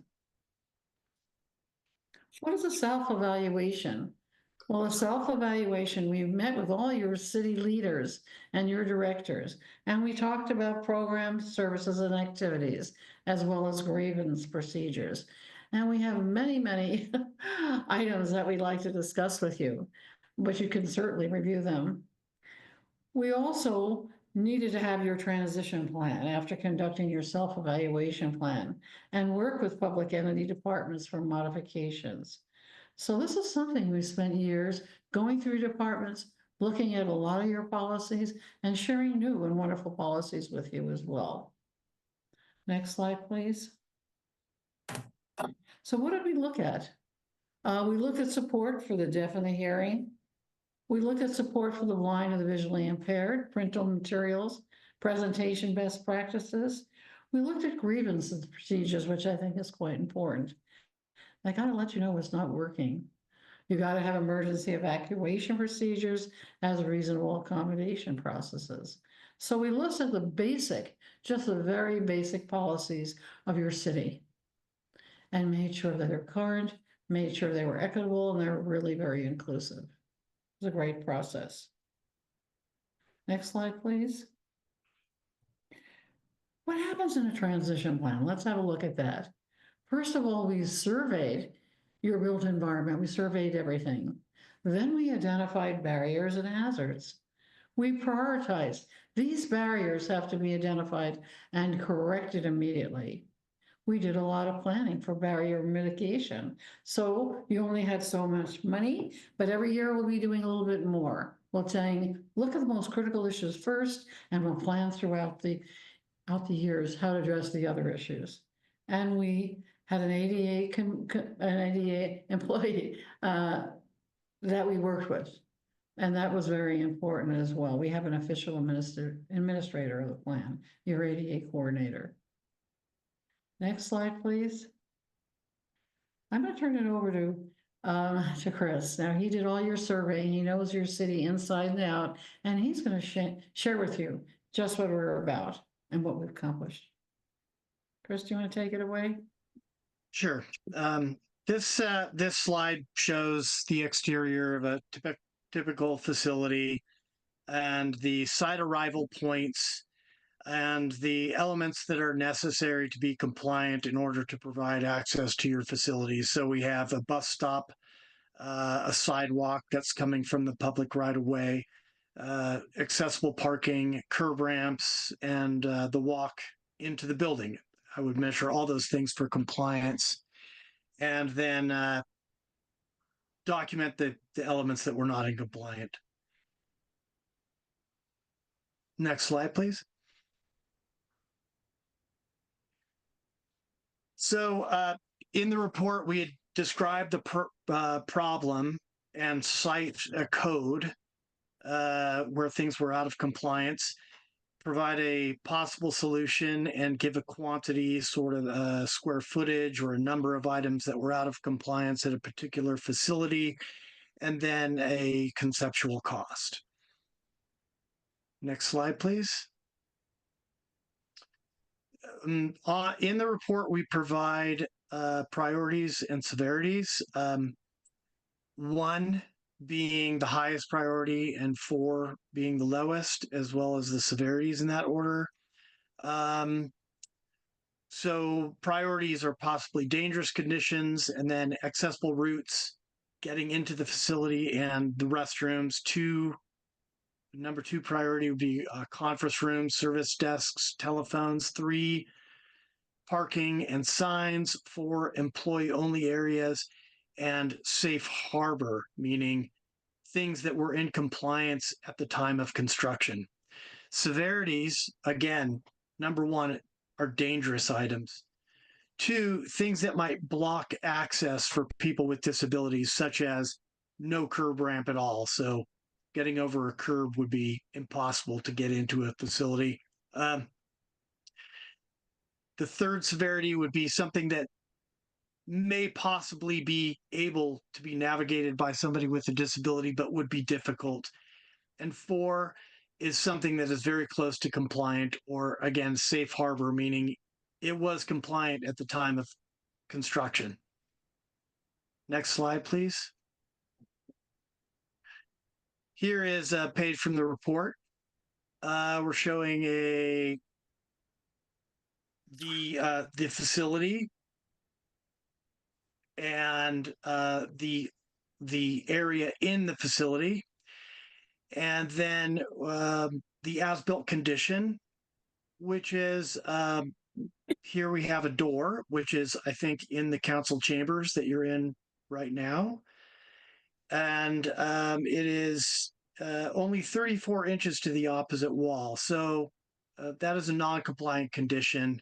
What is a self-evaluation? Well, a self-evaluation, we've met with all your city leaders and your directors, and we talked about programs, services, and activities, as well as grievance procedures. And we have many, many items that we'd like to discuss with you, but you can certainly review them. We also needed to have your transition plan after conducting your self-evaluation plan and work with public entity departments for modifications. So this is something we spent years going through departments, looking at a lot of your policies and sharing new and wonderful policies with you as well. Next slide, please. So what did we look at? We looked at support for the deaf and the hearing. We looked at support for the blind and the visually impaired, printed materials, presentation best practices. We looked at grievances procedures, which I think is quite important. I gotta let you know what's not working. You gotta have emergency evacuation procedures as reasonable accommodation processes. So we listed the basic, just the very basic policies of your city and made sure that they're current, made sure they were equitable, and they're really very inclusive. It was a great process. Next slide, please. What happens in a transition plan? Let's have a look at that. First of all, we surveyed your built environment. We surveyed everything. Then we identified barriers and hazards. We prioritized. These barriers have to be identified and corrected immediately. We did a lot of planning for barrier mitigation. So you only had so much money, but every year we'll be doing a little bit more. We'll saying, look at the most critical issues first, and we'll plan throughout the years how to address the other issues. And we had an ADA employee that we worked with. And that was very important as well. We have an official administrator of the plan, your ADA coordinator. Next slide, please. I'm going to turn it over to Chris. Now, he did all your surveying. He knows your city inside and out, and he's going to share with you just what we're about and what we've accomplished. Chris, do you want to take it away? Sure. This slide shows the exterior of a typical facility and the site arrival points and the elements that are necessary to be compliant in order to provide access to your facilities. So we have a bus stop, a sidewalk that's coming from the public right of way, accessible parking, curb ramps, and the walk into the building. I would measure all those things for compliance, and then document the elements that were not in compliant. Next slide, please. So in the report, we had described the problem and cite a code where things were out of compliance, provide a possible solution, and give a quantity, sort of square footage or a number of items that were out of compliance at a particular facility, and then a conceptual cost. Next slide, please. In the report, we provide priorities and severities, 1 being the highest priority and 4 being the lowest, as well as the severities in that order. So priorities are possibly dangerous conditions, and then accessible routes, getting into the facility and the restrooms. Number 2 priority would be conference rooms, service desks, telephones. 3, parking and signs. 4, employee-only areas, and safe harbor, meaning things that were in compliance at the time of construction. Severities, again, number 1 are dangerous items. 2, things that might block access for people with disabilities, such as no curb ramp at all. So getting over a curb would be impossible to get into a facility. The 3rd severity would be something that may possibly be able to be navigated by somebody with a disability, but would be difficult. And 4 is something that is very close to compliant, or again, safe harbor, meaning it was compliant at the time of construction. Next slide, please. Here is a page from the report. We're showing the facility and the area in the facility, and then the as-built condition, which is here we have a door, which is, I think, in the council chambers that you're in right now. And it is only 34 inches to the opposite wall. So that is a non-compliant condition.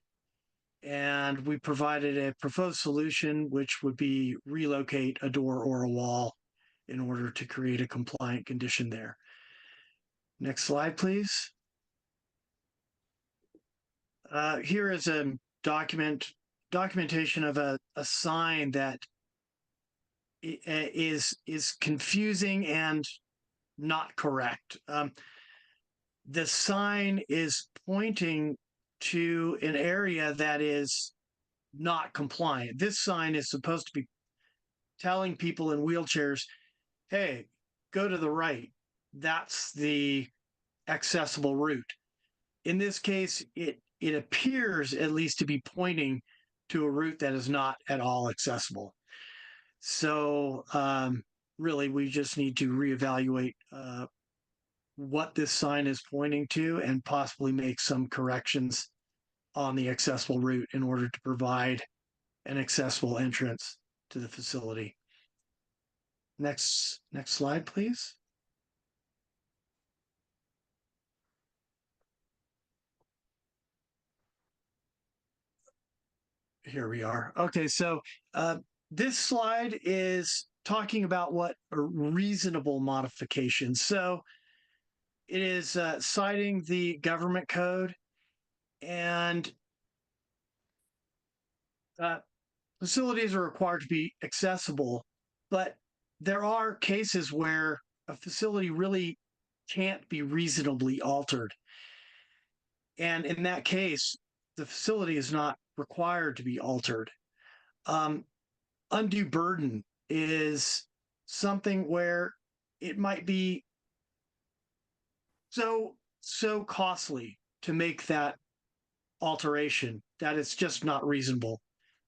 And we provided a proposed solution, which would be relocate a door or a wall in order to create a compliant condition there. Next slide, please. Here is a documentation of a sign that is confusing and not correct. The sign is pointing to an area that is not compliant. This sign is supposed to be telling people in wheelchairs, hey, go to the right. That's the accessible route. In this case, it appears at least to be pointing to a route that is not at all accessible. So really, we just need to reevaluate what this sign is pointing to and possibly make some corrections on the accessible route in order to provide an accessible entrance to the facility. Next slide, please. Here we are. Okay, so this slide is talking about what are reasonable modifications. So it is citing the government code, and facilities are required to be accessible, but there are cases where a facility really can't be reasonably altered. And in that case, the facility is not required to be altered. Undue burden is something where it might be so costly to make that alteration that it's just not reasonable.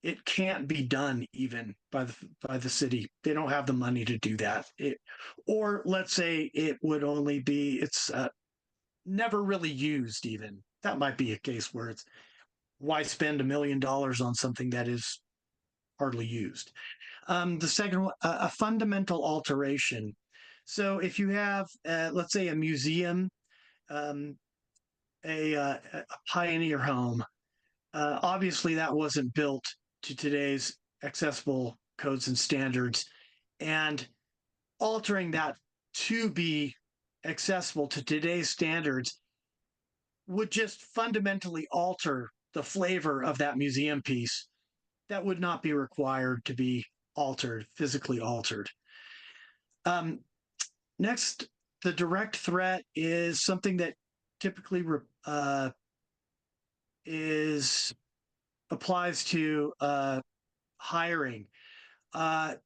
It can't be done even by the city. They don't have the money to do that. Or let's say it would only be, it's never really used even. That might be a case where it's, why spend $1 million on something that is hardly used? The second one, a fundamental alteration. So if you have, let's say, a museum, a pioneer home, obviously that wasn't built to today's accessible codes and standards, and altering that to be accessible to today's standards would just fundamentally alter the flavor of that museum piece. That would not be required to be altered, physically altered. Next, the direct threat is something that typically applies to hiring.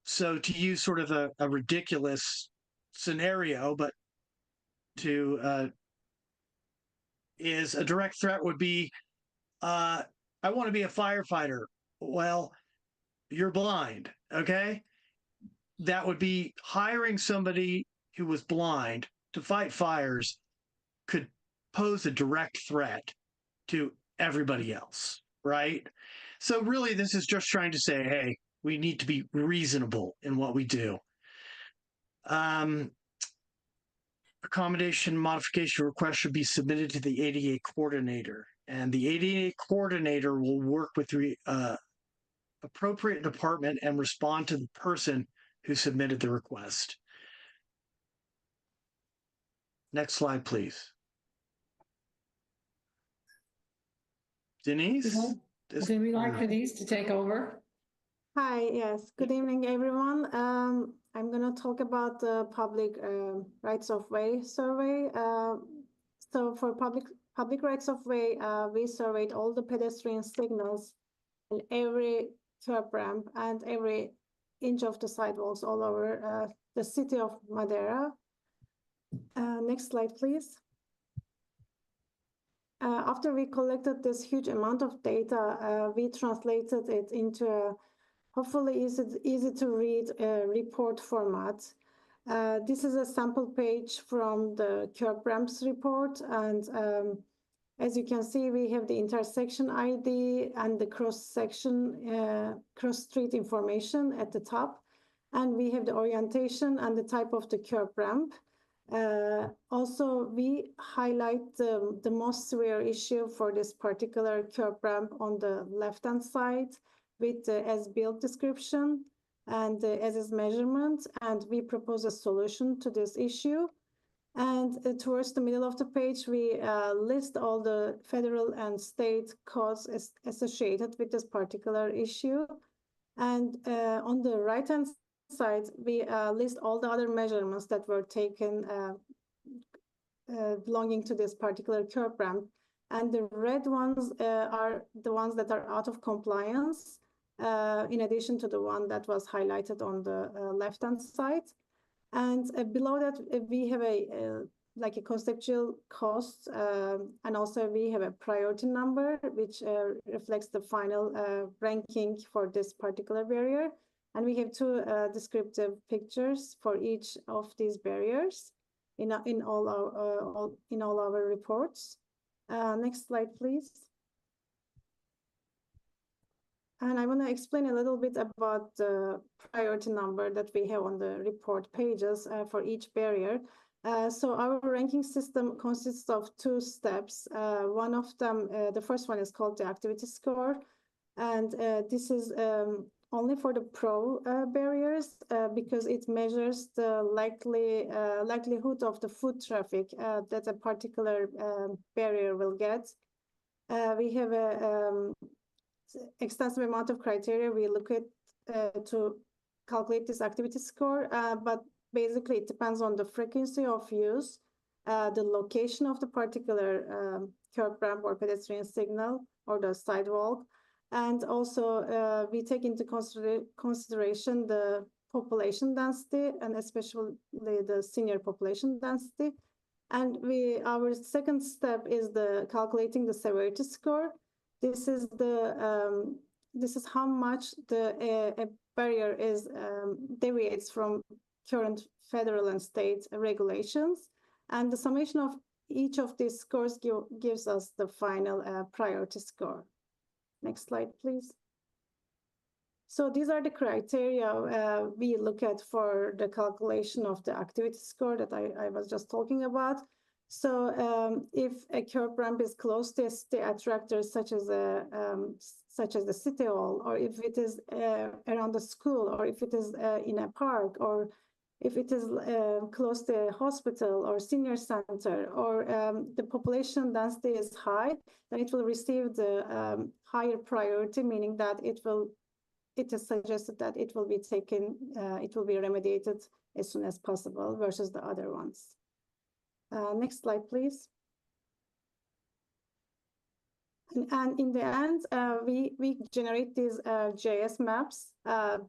So to use sort of a ridiculous scenario, but is a direct threat would be, I want to be a firefighter. Well, you're blind, okay? That would be hiring somebody who was blind to fight fires could pose a direct threat to everybody else, right? So really, this is just trying to say, hey, we need to be reasonable in what we do. Accommodation modification request should be submitted to the ADA coordinator, and the ADA coordinator will work with the appropriate department and respond to the person who submitted the request. Next slide, please. Denise? Would we like Denise to take over? Hi, yes. Good evening, everyone. I'm going to talk about the public rights of way survey. So for public rights of way, we surveyed all the pedestrian signals in every curb ramp and every inch of the sidewalks all over the city of Madera. Next slide, please. After we collected this huge amount of data, we translated it into a hopefully easy to read report format. This is a sample page from the curb ramps report, and as you can see, we have the intersection ID and the cross street information at the top, and we have the orientation and the type of the curb ramp. Also, we highlight the most severe issue for this particular curb ramp on the left-hand side with the as-built description and the as-is measurement, and we propose a solution to this issue. And towards the middle of the page, we list all the federal and state codes associated with this particular issue. And on the right-hand side, we list all the other measurements that were taken belonging to this particular curb ramp. And the red ones are the ones that are out of compliance, in addition to the one that was highlighted on the left-hand side. And below that, we have like a conceptual cost, and also we have a priority number, which reflects the final ranking for this particular barrier. And we have two descriptive pictures for each of these barriers in all our reports. Next slide, please. And I want to explain a little bit about the priority number that we have on the report pages for each barrier. So our ranking system consists of two steps. One of them, the first one is called the activity score. And this is only for the pro barriers because it measures the likelihood of the foot traffic that a particular barrier will get. We have a extensive amount of criteria we look at to calculate this activity score, but basically it depends on the frequency of use, the location of the particular curb ramp or pedestrian signal or the sidewalk, and also we take into consideration the population density and especially the senior population density. And our second step is the calculating the severity score. This is how much a barrier is deviates from current federal and state regulations, and the summation of each of these scores gives us the final priority score. Next slide, please. So these are the criteria we look at for the calculation of the activity score that I was just talking about. So if a curb ramp is close to city attractors such as the city hall, or if it is around the school, or if it is in a park, or if it is close to a hospital or senior center, or the population density is high, then it will receive the higher priority, meaning that it is suggested that it will be taken, it will be remediated as soon as possible versus the other ones. Next slide, please. And in the end, we generate these JS maps.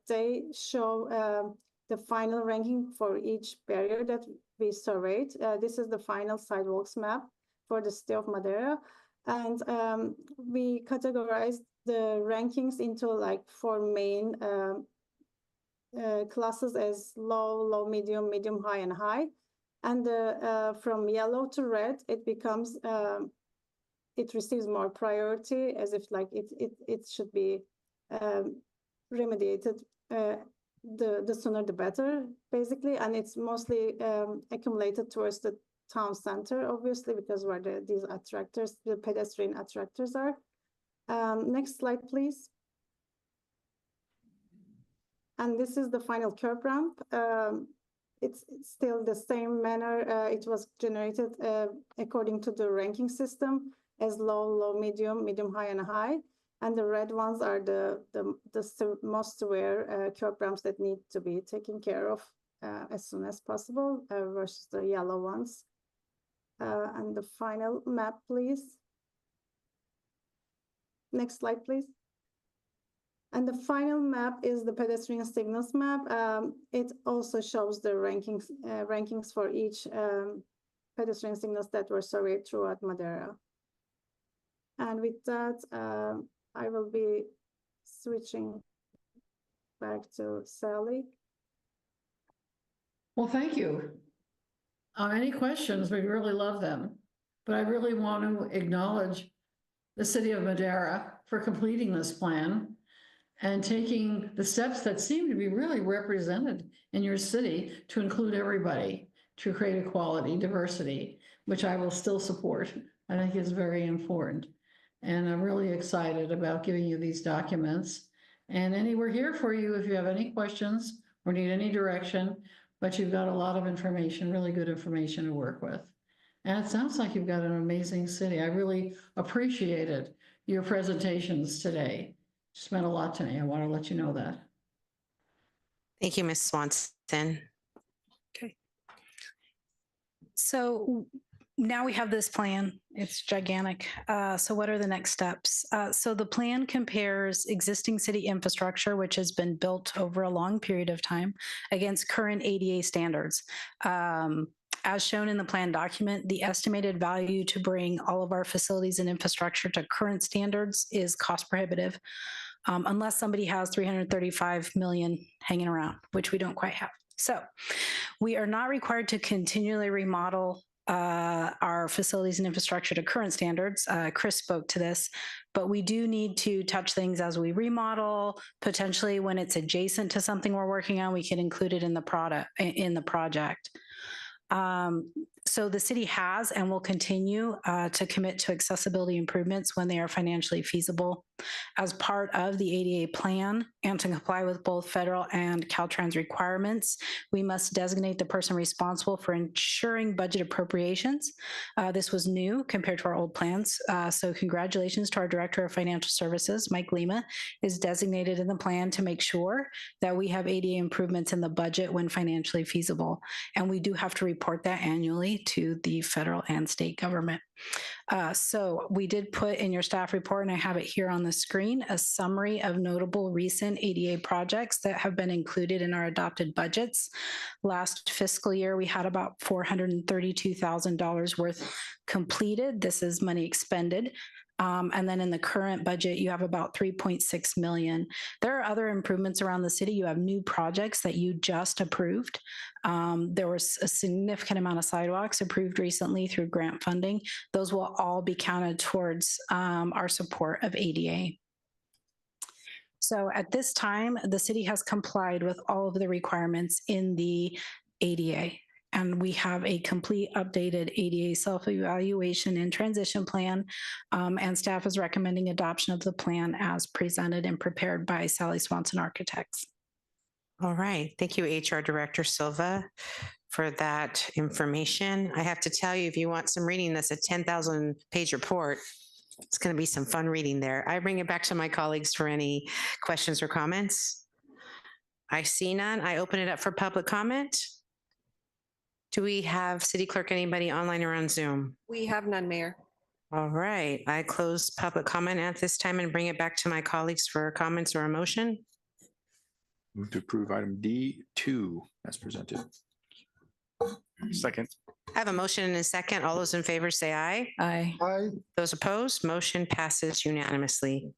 They show the final ranking for each barrier that we surveyed. This is the final sidewalks map for the city of Madera. And we categorized the rankings into like 4 main classes as low, medium, high, and high. And from yellow to red, it becomes, it receives more priority, as if like it should be remediated. The sooner the better, basically, and it's mostly accumulated towards the town center, obviously, because where these attractors, the pedestrian attractors are. Next slide, please. And this is the final curb ramp. It's still the same manner. It was generated according to the ranking system as low, medium, high, and high. And the red ones are the most severe curb ramps that need to be taken care of as soon as possible versus the yellow ones. And the final map, please. Next slide, please. And the final map is the pedestrian signals map. It also shows the rankings for each pedestrian signals that were surveyed throughout Madera. And with that, I will be switching back to Sally. Well, thank you. Any questions? We really love them. But I really want to acknowledge the city of Madera for completing this plan and taking the steps that seem to be really represented in your city to include everybody, to create equality, diversity, which I will still support. I think is very important. And I'm really excited about giving you these documents. And we're here for you if you have any questions or need any direction, but you've got a lot of information, really good information to work with. And it sounds like you've got an amazing city. I really appreciated your presentations today. Just meant a lot to me. I want to let you know that. Thank you, Ms. Swanson. Okay. So now we have this plan. It's gigantic. So what are the next steps? So the plan compares existing city infrastructure, which has been built over a long period of time, against current ADA standards. As shown in the plan document, the estimated value to bring all of our facilities and infrastructure to current standards is cost prohibitive. unless somebody has 335 million hanging around, which we don't quite have. So we are not required to continually remodel our facilities and infrastructure to current standards. Chris spoke to this, but we do need to touch things as we remodel. Potentially, when it's adjacent to something we're working on, we can include it in the project. So the city has and will continue to commit to accessibility improvements when they are financially feasible. As part of the ADA plan and to comply with both federal and Caltrans requirements, we must designate the person responsible for ensuring budget appropriations. This was new compared to our old plans. So congratulations to our Director of Financial Services, Mike Lima, is designated in the plan to make sure that we have ADA improvements in the budget when financially feasible. And we do have to report that annually to the federal and state government. So we did put in your staff report, and I have it here on the screen, a summary of notable recent ADA projects that have been included in our adopted budgets. Last fiscal year, we had about $432,000 worth completed. This is money expended. And then in the current budget, you have about 3.6 million. There are other improvements around the city. You have new projects that you just approved. There was a significant amount of sidewalks approved recently through grant funding. Those will all be counted towards our support of ADA. So at this time, the city has complied with all of the requirements in the ADA. And we have a complete updated ADA self-evaluation and transition plan, and staff is recommending adoption of the plan as presented and prepared by Sally Swanson Architects. All right. Thank you, HR Director Silva, for that information. I have to tell you, if you want some reading, that's a 10,000-page report. It's going to be some fun reading there. I bring it back to my colleagues for any questions or comments. I see none. I open it up for public comment. Do we have, City Clerk, anybody online or on Zoom? We have none, Mayor. All right. I close public comment at this time and bring it back to my colleagues for comments or a motion. Move to approve item D2 as presented. Second. I have a motion and a second. All those in favor say aye. Aye. Aye. Those opposed, motion passes unanimously.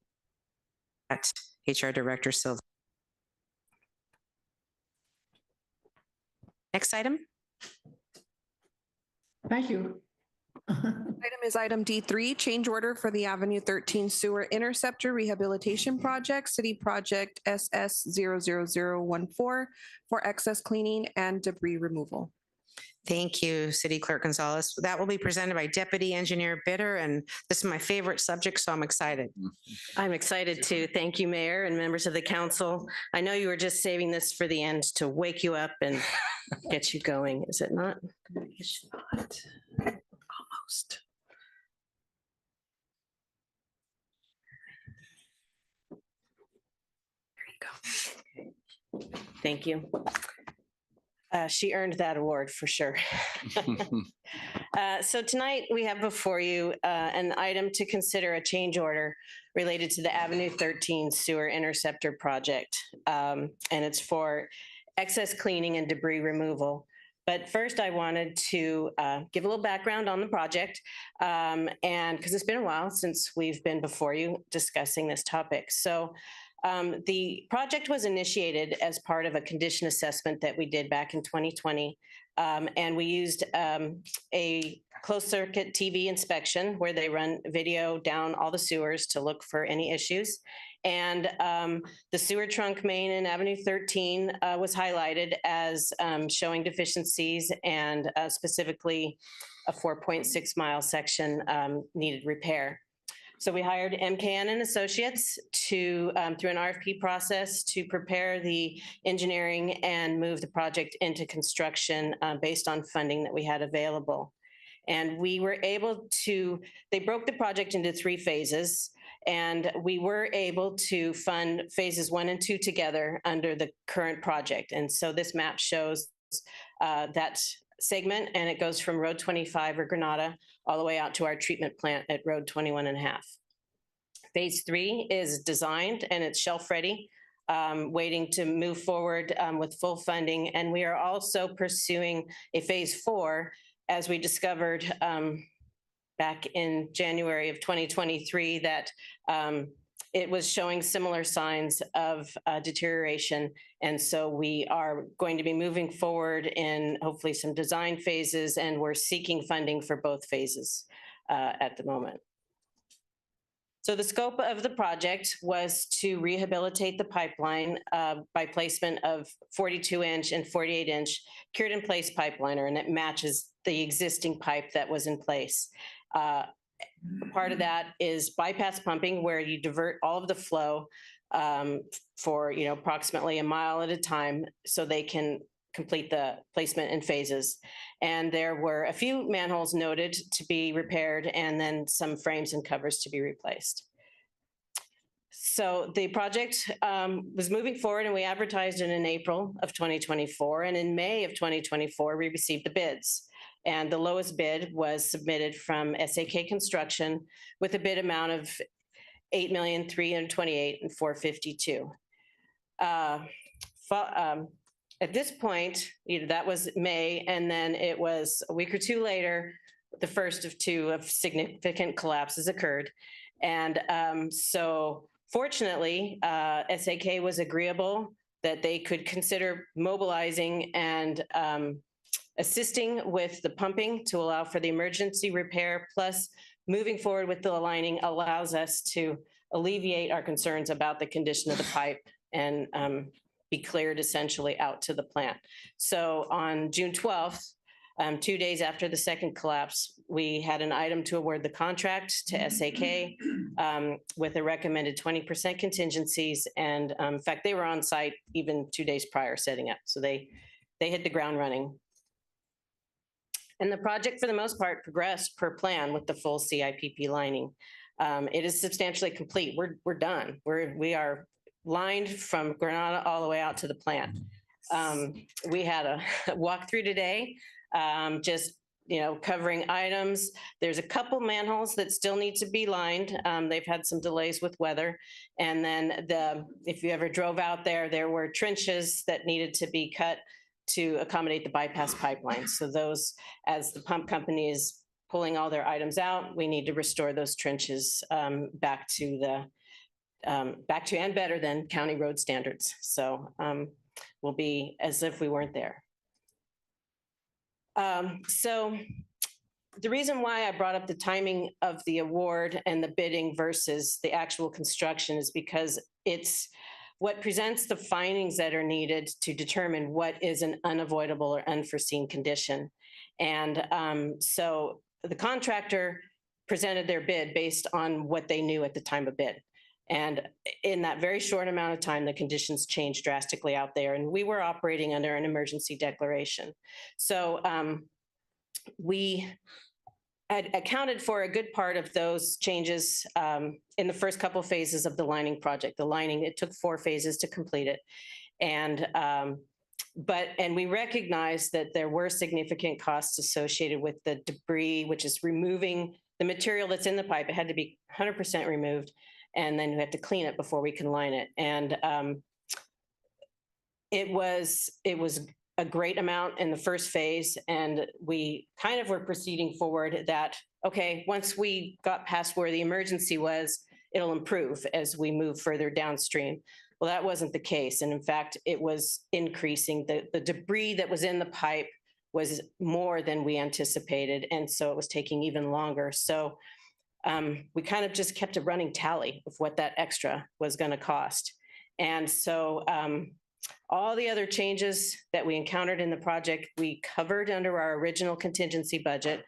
At HR Director Silva. Next item. Thank you. Item is item D3, change order for the Avenue 13 Sewer Interceptor Rehabilitation Project, City Project SS00014 for excess cleaning and debris removal. Thank you, City Clerk Gonzalez. That will be presented by Deputy Engineer Bitter, and this is my favorite subject, so I'm excited. I'm excited too. Thank you, Mayor and members of the council. I know you were just saving this for the end to wake you up and get you going, is it not? It's not. Almost. There you go. Thank you. She earned that award for sure. So tonight we have before you an item to consider a change order related to the Avenue 13 Sewer Interceptor Project. And it's for excess cleaning and debris removal. But first I wanted to give a little background on the project, and because it's been a while since we've been before you discussing this topic. So the project was initiated as part of a condition assessment that we did back in 2020. And we used a closed circuit TV inspection where they run video down all the sewers to look for any issues. And the sewer trunk main in Avenue 13 was highlighted as showing deficiencies, and specifically a 4.6 mile section needed repair. So we hired MKN and Associates to, through an RFP process, to prepare the engineering and move the project into construction based on funding that we had available. And we were able to, they broke the project into 3 phases, and we were able to fund phases 1 and 2 together under the current project. And so this map shows that segment, and it goes from Road 25 or Granada all the way out to our treatment plant at Road 21.5. Phase 3 is designed and it's shelf ready, waiting to move forward with full funding. And we are also pursuing a phase 4, as we discovered back in January of 2023 that it was showing similar signs of deterioration. And so we are going to be moving forward in hopefully some design phases, and we're seeking funding for both phases at the moment. So the scope of the project was to rehabilitate the pipeline by placement of 42-inch and 48-inch cured in place pipeliner, and it matches the existing pipe that was in place. Part of that is bypass pumping, where you divert all of the flow for approximately a mile at a time, so they can complete the placement in phases. And there were a few manholes noted to be repaired, and then some frames and covers to be replaced. So the project was moving forward, and we advertised it in April of 2024. And in May of 2024, we received the bids. And the lowest bid was submitted from SAK Construction with a bid amount of $8,328,452. At this point, that was May, and then it was a week or two later, the first of two of significant collapses occurred. And so fortunately, SAK was agreeable that they could consider mobilizing and assisting with the pumping to allow for the emergency repair, plus moving forward with the lining allows us to alleviate our concerns about the condition of the pipe and be cleared essentially out to the plant. So on June 12th, 2 days after the second collapse, we had an item to award the contract to SAK with a recommended 20% contingencies. And in fact, they were on site even 2 days prior setting up. So they hit the ground running. And the project, for the most part, progressed per plan with the full CIPP lining. It is substantially complete. We're done. We are lined from Granada all the way out to the plant. We had a walkthrough today, just covering items. There's a couple manholes that still need to be lined. They've had some delays with weather. And then if you ever drove out there, there were trenches that needed to be cut to accommodate the bypass pipeline. So those, as the pump company is pulling all their items out, we need to restore those trenches back to and better than county road standards. So we'll be as if we weren't there. So the reason why I brought up the timing of the award and the bidding versus the actual construction is because it's what presents the findings that are needed to determine what is an unavoidable or unforeseen condition. And so the contractor presented their bid based on what they knew at the time of bid. And in that very short amount of time, the conditions changed drastically out there, and we were operating under an emergency declaration. So we had accounted for a good part of those changes in the first couple of phases of the lining project. The lining, it took 4 phases to complete it. And we recognized that there were significant costs associated with the debris, which is removing the material that's in the pipe. It had to be 100% removed. And then we have to clean it before we can line it. And it was a great amount in the first phase. And we kind of were proceeding forward that, okay, once we got past where the emergency was, it'll improve as we move further downstream. Well, that wasn't the case. And in fact, it was increasing. The debris that was in the pipe was more than we anticipated. And so it was taking even longer. So we kind of just kept a running tally of what that extra was going to cost. And so all the other changes that we encountered in the project, we covered under our original contingency budget.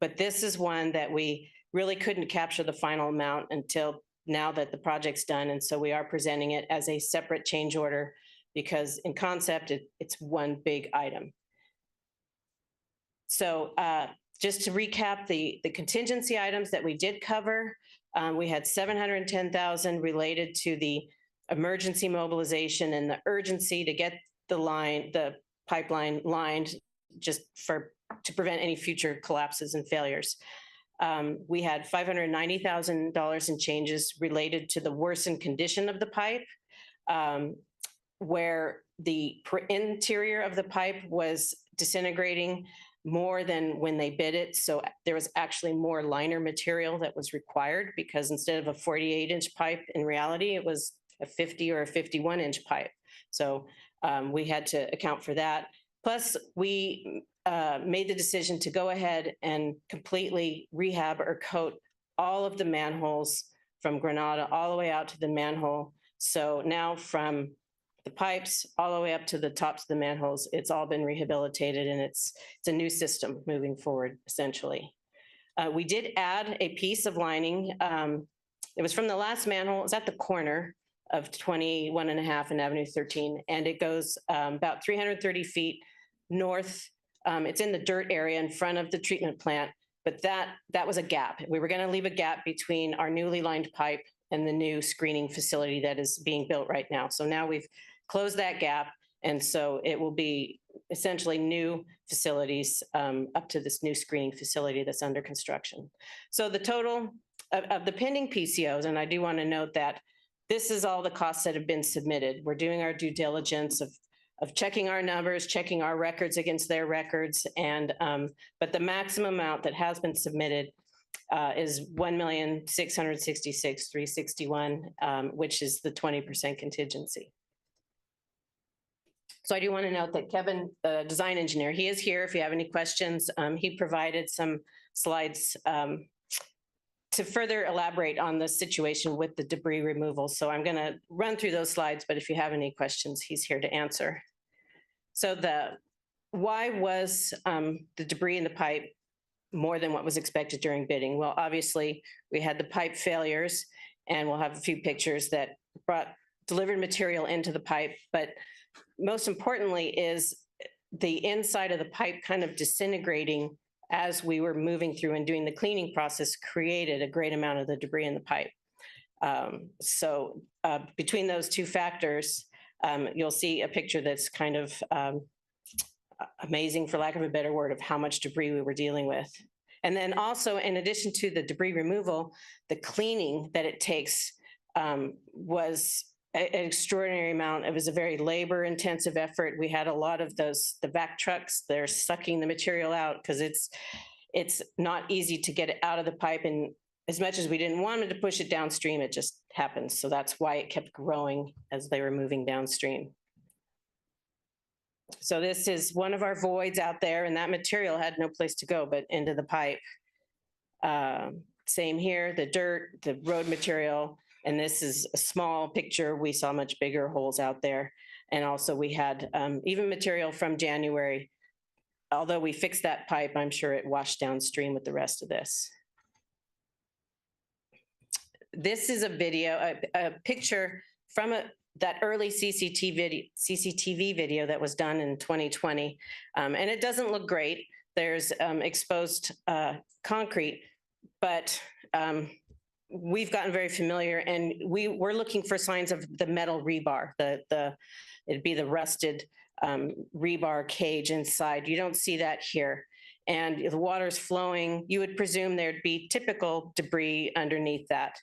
But this is one that we really couldn't capture the final amount until now that the project's done. And so we are presenting it as a separate change order because in concept, it's one big item. So just to recap the contingency items that we did cover, we had $710,000 related to the emergency mobilization and the urgency to get the pipeline lined just to prevent any future collapses and failures. We had $590,000 in changes related to the worsened condition of the pipe, where the interior of the pipe was disintegrating more than when they bid it. So there was actually more liner material that was required because instead of a 48-inch pipe, in reality, it was a 50 or a 51-inch pipe. So we had to account for that. Plus, we made the decision to go ahead and completely rehab or coat all of the manholes from Granada all the way out to the manhole. So now from the pipes all the way up to the tops of the manholes, it's all been rehabilitated, and it's a new system moving forward, essentially. We did add a piece of lining. It was from the last manhole. It's at the corner of 21 and a half and Avenue 13, and it goes about 330 feet north. It's in the dirt area in front of the treatment plant, but that was a gap. We were going to leave a gap between our newly lined pipe and the new screening facility that is being built right now. So now we've closed that gap, and so it will be essentially new facilities up to this new screening facility that's under construction. So the total of the pending PCOs, and I do want to note that this is all the costs that have been submitted. We're doing our due diligence of checking our numbers, checking our records against their records, and but the maximum amount that has been submitted is $1,666,361, which is the 20% contingency. So I do want to note that Kevin, the design engineer, he is here if you have any questions. He provided some slides to further elaborate on the situation with the debris removal. So I'm going to run through those slides, but if you have any questions, he's here to answer. So why was the debris in the pipe more than what was expected during bidding? Well, obviously we had the pipe failures, and we'll have a few pictures that brought delivered material into the pipe, but most importantly is the inside of the pipe kind of disintegrating as we were moving through and doing the cleaning process created a great amount of the debris in the pipe. So between those two factors, you'll see a picture that's kind of amazing, for lack of a better word, of how much debris we were dealing with. And then also, in addition to the debris removal, the cleaning that it takes was an extraordinary amount. It was a very labor-intensive effort. We had a lot of the vac trucks. They're sucking the material out because it's not easy to get it out of the pipe. And as much as we didn't want them to push it downstream, it just happens. So that's why it kept growing as they were moving downstream. So this is one of our voids out there, and that material had no place to go but into the pipe. Same here, the dirt, the road material. And this is a small picture. We saw much bigger holes out there. And also we had even material from January. Although we fixed that pipe, I'm sure it washed downstream with the rest of this. This is a video, a picture from that early CCTV video that was done in 2020. And it doesn't look great. There's exposed concrete, but we've gotten very familiar, and we're looking for signs of the metal rebar, it'd be the rusted rebar cage inside. You don't see that here. And the water's flowing. You would presume there'd be typical debris underneath that.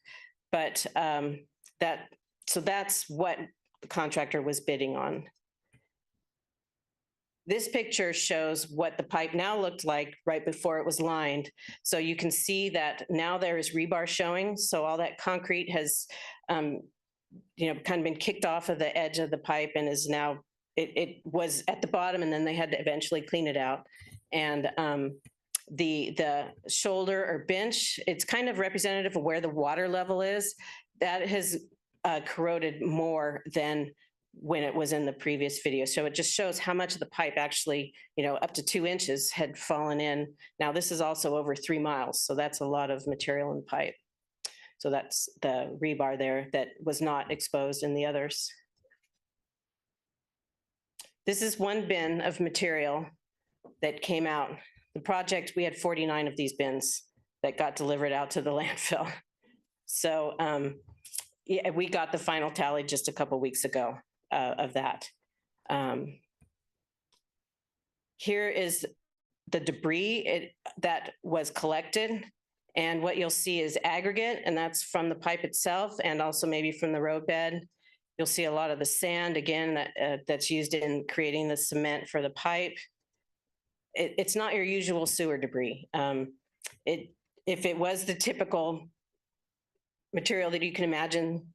But so that's what the contractor was bidding on. This picture shows what the pipe now looked like right before it was lined. So you can see that now there is rebar showing. So all that concrete has, kind of been kicked off of the edge of the pipe and is now, it was at the bottom, and then they had to eventually clean it out. And the shoulder or bench, it's kind of representative of where the water level is. That has corroded more than when it was in the previous video. So it just shows how much of the pipe actually, up to 2 inches had fallen in. Now this is also over 3 miles. So that's a lot of material in the pipe. So that's the rebar there that was not exposed in the others. This is one bin of material that came out. The project, we had 49 of these bins that got delivered out to the landfill. So yeah, we got the final tally just a couple weeks ago of that. Here is the debris that was collected. And what you'll see is aggregate, and that's from the pipe itself and also maybe from the roadbed. You'll see a lot of the sand, again, that's used in creating the cement for the pipe. it's not your usual sewer debris. If it was the typical material that you can imagine,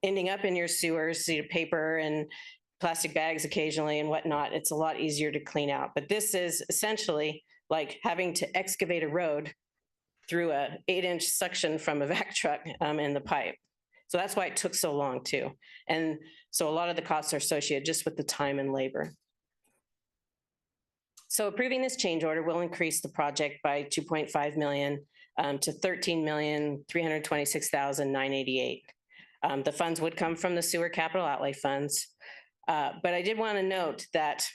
ending up in your sewers, paper and plastic bags occasionally and whatnot, it's a lot easier to clean out. But this is essentially like having to excavate a road through a 8-inch suction from a vac truck in the pipe. So that's why it took so long too. And so a lot of the costs are associated just with the time and labor. So approving this change order will increase the project by 2.5 million to 13,326,988. The funds would come from the sewer capital outlay funds. But I did want to note that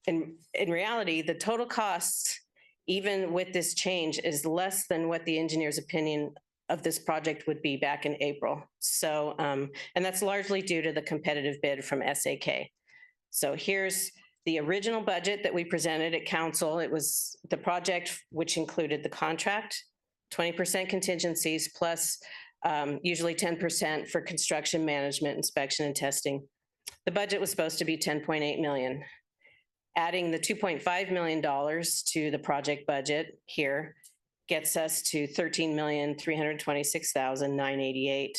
in reality, the total costs, even with this change, is less than what the engineer's opinion of this project would be back in April. So, and that's largely due to the competitive bid from SAK. So here's the original budget that we presented at council. It was the project, which included the contract, 20% contingencies, plus usually 10% for construction management, inspection, and testing. The budget was supposed to be 10.8 million. Adding the $2.5 million to the project budget here gets us to 13,326,988.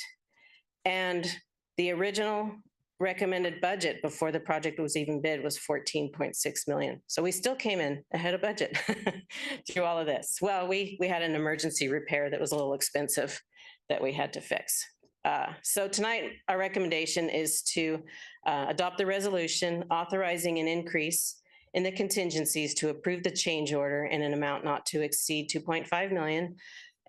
And the original recommended budget before the project was even bid was 14.6 million. So we still came in ahead of budget through all of this. Well, we had an emergency repair that was a little expensive that we had to fix. So tonight, our recommendation is to adopt the resolution authorizing an increase in the contingencies to approve the change order in an amount not to exceed 2.5 million,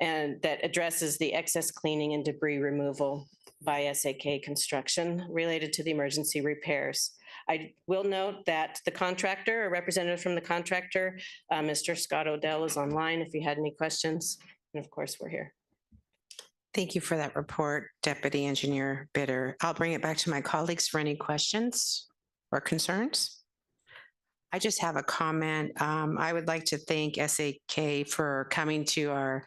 and that addresses the excess cleaning and debris removal by SAK Construction related to the emergency repairs. I will note that the contractor, a representative from the contractor, Mr. Scott Odell, is online if you had any questions. And of course, we're here. Thank you for that report, Deputy Engineer Bitter. I'll bring it back to my colleagues for any questions or concerns. I just have a comment. I would like to thank SAK for coming to our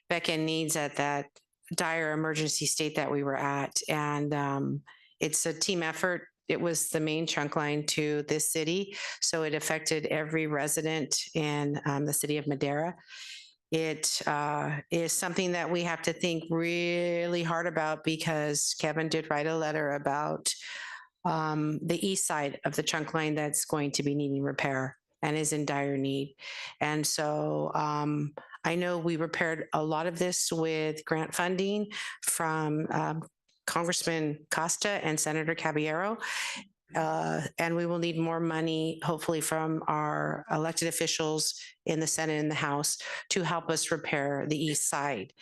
beck and needs at that dire emergency state that we were at. And it's a team effort. It was the main trunk line to this city, so it affected every resident in the city of Madera. It is something that we have to think really hard about, because Kevin did write a letter about the east side of the trunk line that's going to be needing repair and is in dire need. And so I know we repaired a lot of this with grant funding from Congressman Costa and Senator Caballero. And we will need more money, hopefully, from our elected officials in the Senate and the House to help us repair the east side.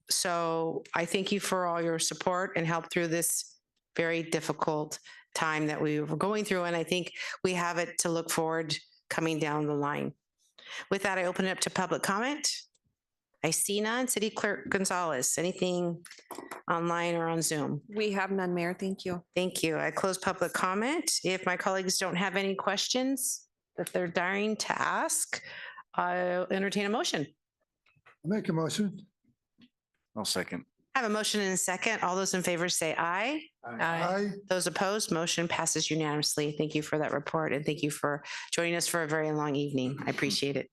So I thank you for all your support and help through this very difficult time that we were going through. And I think we have it to look forward coming down the line. With that, I open it up to public comment. I see none. City Clerk Gonzalez, anything online or on Zoom? We have none, Mayor. Thank you. Thank you. I close public comment. If my colleagues don't have any questions that they're dying to ask, I'll entertain a motion. Make a motion. I'll second. I have a motion and a second. All those in favor say aye. Aye. Those opposed, motion passes unanimously. Thank you for that report, and thank you for joining us for a very long evening. I appreciate it.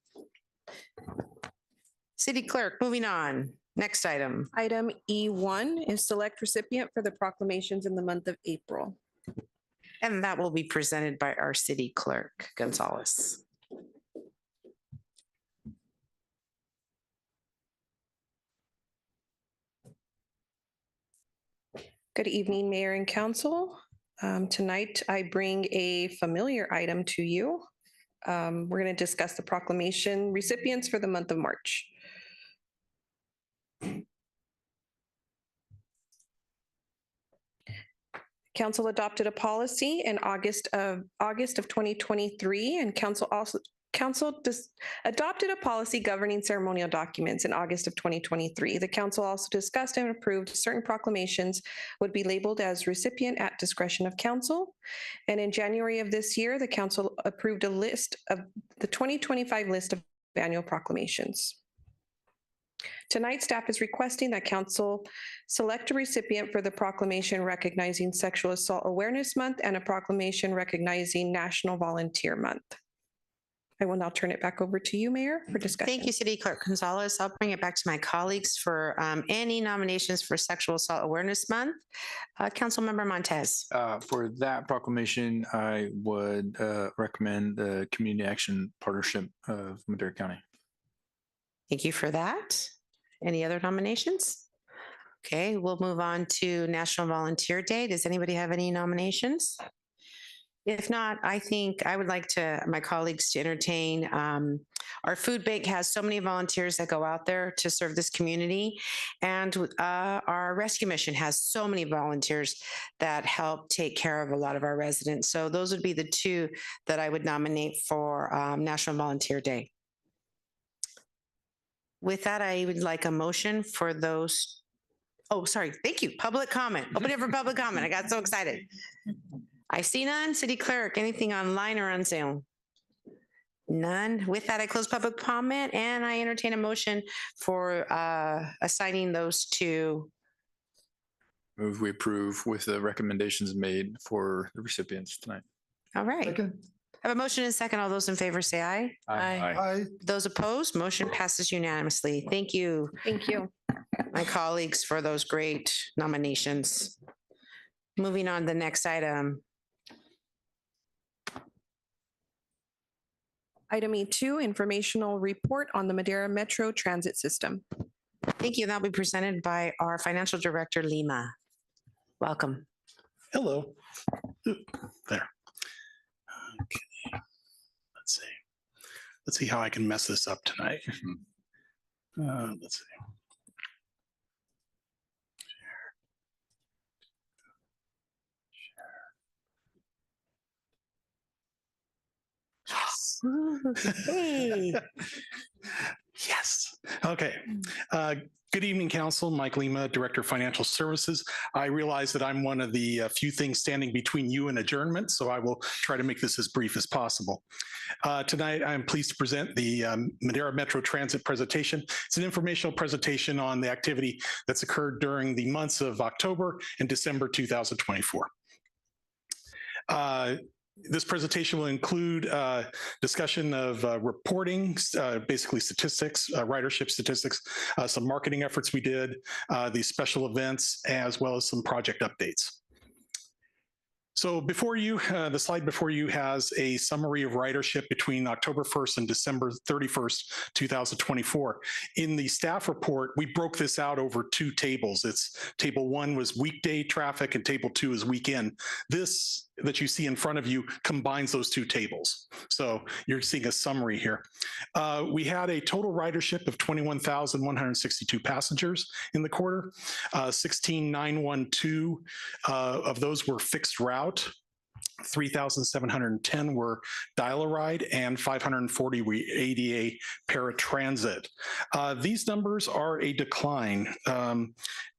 City Clerk, moving on. Next item. Item E1 is select recipient for the proclamations in the month of April. And that will be presented by our City Clerk, Gonzalez. Good evening, Mayor and Council. Tonight, I bring a familiar item to you. We're going to discuss the proclamation recipients for the month of March. Council adopted a policy in August of 2023, and Council adopted a policy governing ceremonial documents in August of 2023. The Council also discussed and approved certain proclamations would be labeled as recipient at discretion of Council. And in January of this year, the Council approved a list of the 2025 list of annual proclamations. Tonight, staff is requesting that Council select a recipient for the proclamation recognizing Sexual Assault Awareness Month and a proclamation recognizing National Volunteer Month. I will now turn it back over to you, Mayor, for discussion. Thank you, City Clerk Gonzalez. I'll bring it back to my colleagues for any nominations for Sexual Assault Awareness Month. Councilmember Montez. For that proclamation, I would recommend the Community Action Partnership of Madera County. Thank you for that. Any other nominations? Okay, we'll move on to National Volunteer Day. Does anybody have any nominations? If not, I think I would like my colleagues to entertain. Our food bank has so many volunteers that go out there to serve this community. And our rescue mission has so many volunteers that help take care of a lot of our residents. So those would be the two that I would nominate for National Volunteer Day. With that, I would like a motion for those. Oh, sorry. Thank you. Public comment. Open it for public comment. I got so excited. I see none. City Clerk, anything online or on Zoom? None. With that, I close public comment and I entertain a motion for assigning those to. Move we approve with the recommendations made for the recipients tonight. All right. Second. I have a motion and a second. All those in favor say aye. Aye. Those opposed, motion passes unanimously. Thank you. Thank you. My colleagues for those great nominations. Moving on to the next item. Item E2, informational report on the Madera Metro Transit System. Thank you. That'll be presented by our Financial Director, Lima. Welcome. Hello. There. Okay. Let's see how I can mess this up tonight. Let's see. Hey. Yes. Okay. Good evening, Council. Mike Lima, Director of Financial Services. I realize that I'm one of the few things standing between you and adjournment, so I will try to make this as brief as possible. Tonight, I'm pleased to present the Madera Metro Transit presentation. It's an informational presentation on the activity that's occurred during the months of October and December 2024. This presentation will include discussion of reporting, basically statistics, ridership statistics, some marketing efforts we did, these special events, as well as some project updates. So before you, the slide before you has a summary of ridership between October 1st and December 31st, 2024. In the staff report, we broke this out over two tables. It's table 1 was weekday traffic and table 2 is weekend. This that you see in front of you combines those two tables. So you're seeing a summary here. We had a total ridership of 21,162 passengers in the quarter. 16,912 of those were fixed route. 3,710 were dial-a-ride and 540 were ADA paratransit. These numbers are a decline.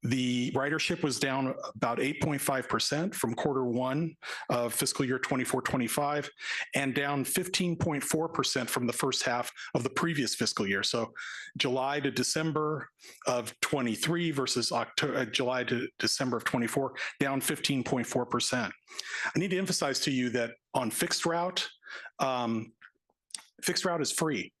The ridership was down about 8.5% from Q1 of fiscal year 24-25 and down 15.4% from the first half of the previous fiscal year. So July to December of 23 versus July to December of 24, down 15.4%. I need to emphasize to you that on fixed route is free.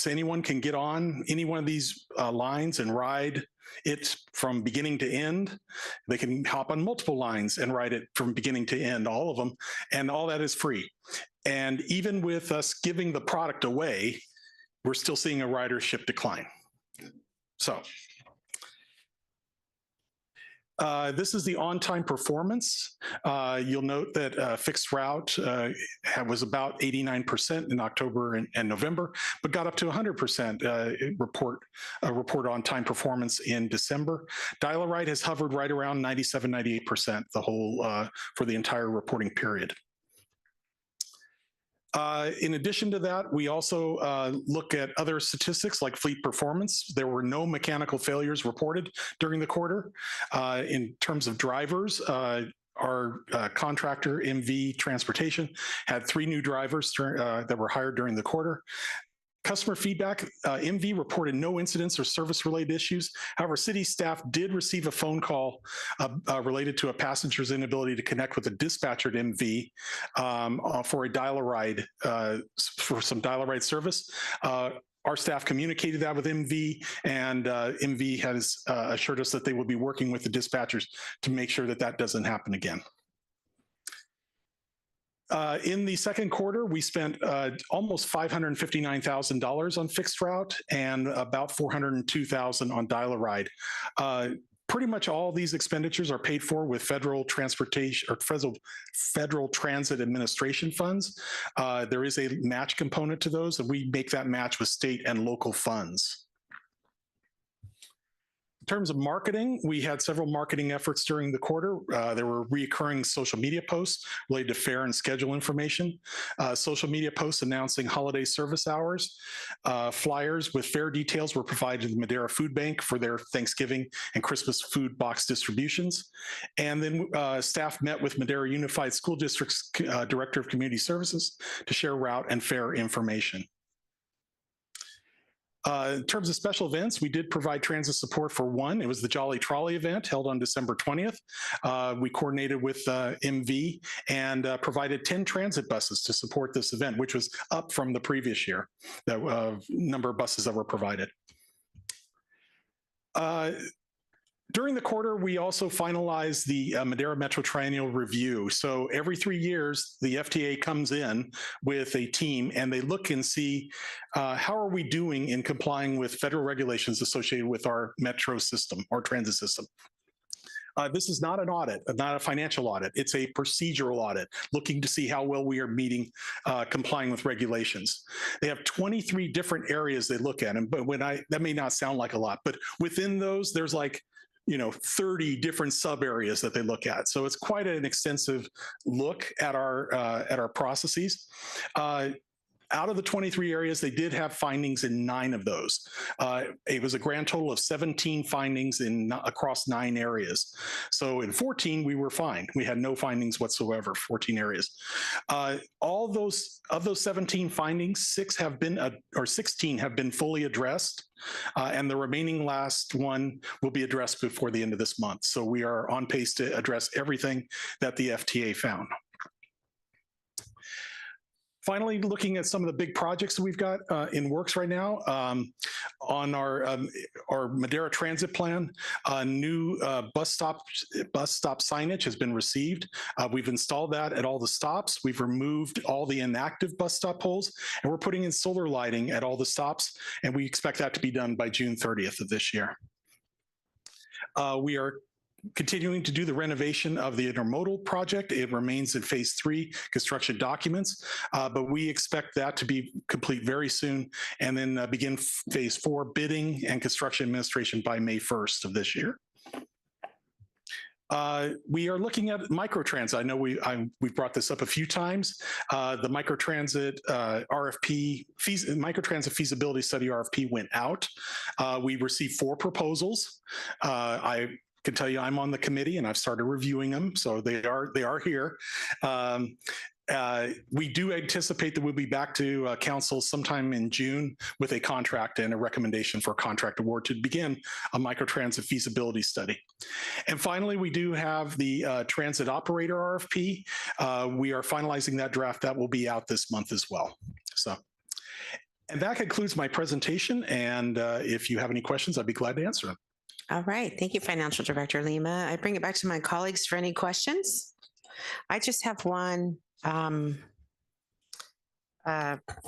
Anyone can get on any one of these lines and ride it from beginning to end. They can hop on multiple lines and ride it from beginning to end, all of them, and all that is free. And even with us giving the product away, we're still seeing a ridership decline. So this is the on-time performance. You'll note that fixed route was about 89% in October and November, but got up to 100% report on-time performance in December. Dial-a-ride has hovered right around 97, 98% the whole for the entire reporting period. In addition to that, we also look at other statistics like fleet performance. There were no mechanical failures reported during the quarter. In terms of drivers, our contractor, MV Transportation, had 3 new drivers that were hired during the quarter. Customer feedback, MV reported no incidents or service-related issues. However, city staff did receive a phone call related to a passenger's inability to connect with a dispatcher at MV for a dial-a-ride, for some dial-a-ride service. Our staff communicated that with MV, and MV has assured us that they will be working with the dispatchers to make sure that that doesn't happen again. In the second quarter, we spent almost $559,000 on fixed route and about $402,000 on dial-a-ride. Pretty much all these expenditures are paid for with federal transportation or federal transit administration funds. There is a match component to those, and we make that match with state and local funds. In terms of marketing, we had several marketing efforts during the quarter. There were recurring social media posts related to fare and schedule information, social media posts announcing holiday service hours, flyers with fare details were provided to the Madera Food Bank for their Thanksgiving and Christmas food box distributions. And then staff met with Madera Unified School District's Director of Community Services to share route and fare information. In terms of special events, we did provide transit support for one. It was the Jolly Trolley event held on December 20th. We coordinated with MV and provided 10 transit buses to support this event, which was up from the previous year, the number of buses that were provided. During the quarter, we also finalized the Madera Metro Triennial Review. So every 3 years, the FTA comes in with a team and they look and see how are we doing in complying with federal regulations associated with our metro system or transit system. This is not an audit, not a financial audit. It's a procedural audit, looking to see how well we are meeting, complying with regulations. They have 23 different areas they look at, and but that may not sound like a lot, but within those, there's like 30 different sub areas that they look at. So it's quite an extensive look at our processes. Out of the 23 areas, they did have findings in 9 of those. It was a grand total of 17 findings across 9 areas. So in 14, we were fine. We had no findings whatsoever, 14 areas. All those, of those 17 findings, 16 have been fully addressed. And the remaining last one will be addressed before the end of this month. So we are on pace to address everything that the FTA found. Finally, looking at some of the big projects that we've got in works right now, on our Madera Transit Plan, a new bus stop signage has been received. We've installed that at all the stops. We've removed all the inactive bus stop poles, and we're putting in solar lighting at all the stops, and we expect that to be done by June 30th of this year. We are continuing to do the renovation of the intermodal project. It remains in phase 3 construction documents, but we expect that to be complete very soon and then begin phase 4 bidding and construction administration by May 1st of this year. We are looking at microtransit. I know we've brought this up a few times. The microtransit microtransit feasibility study RFP went out. We received 4 proposals. I can tell you I'm on the committee and I've started reviewing them, so they are here. We do anticipate that we'll be back to council sometime in June with a contract and a recommendation for a contract award to begin a microtransit feasibility study. And finally, we do have the transit operator RFP. We are finalizing that draft. That will be out this month as well. And that concludes my presentation. And if you have any questions, I'd be glad to answer them. All right. Thank you, Financial Director Lima. I bring it back to my colleagues for any questions. I just have one.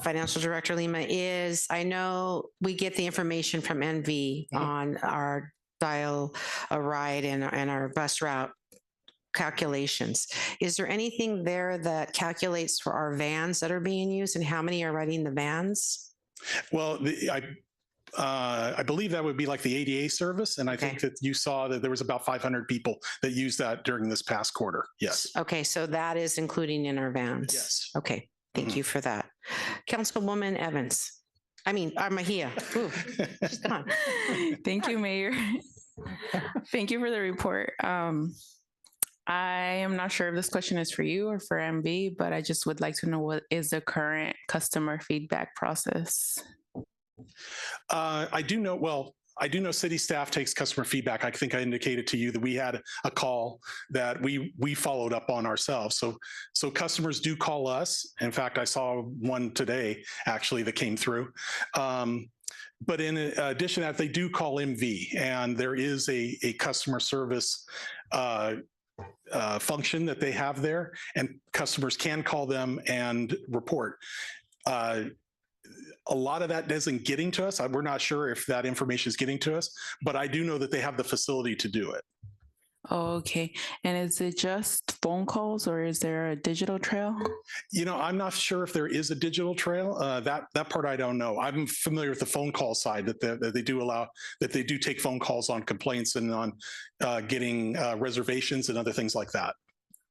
Financial Director Lima, I know we get the information from NV on our dial-a-ride and our bus route calculations. Is there anything there that calculates for our vans that are being used and how many are riding the vans? Well, I believe that would be like the ADA service. And I think that you saw that there was about 500 people that used that during this past quarter. Yes. Okay. So that is including in our vans. Yes. Okay. Thank you for that. Councilwoman Evans. Mejia. Ooh, she's gone. Thank you, Mayor. Thank you for the report. I am not sure if this question is for you or for MB, but I just would like to know what is the current customer feedback process? I do know city staff takes customer feedback. I think I indicated to you that we had a call that we followed up on ourselves. So customers do call us. In fact, I saw one today actually that came through. But in addition to that, they do call MV, and there is a customer service function that they have there, and customers can call them and report. A lot of that isn't getting to us. We're not sure if that information is getting to us, but I do know that they have the facility to do it. Okay. And is it just phone calls or is there a digital trail? I'm not sure if there is a digital trail. That part I don't know. I'm familiar with the phone call side that they do allow, that they do take phone calls on complaints and on getting reservations and other things like that.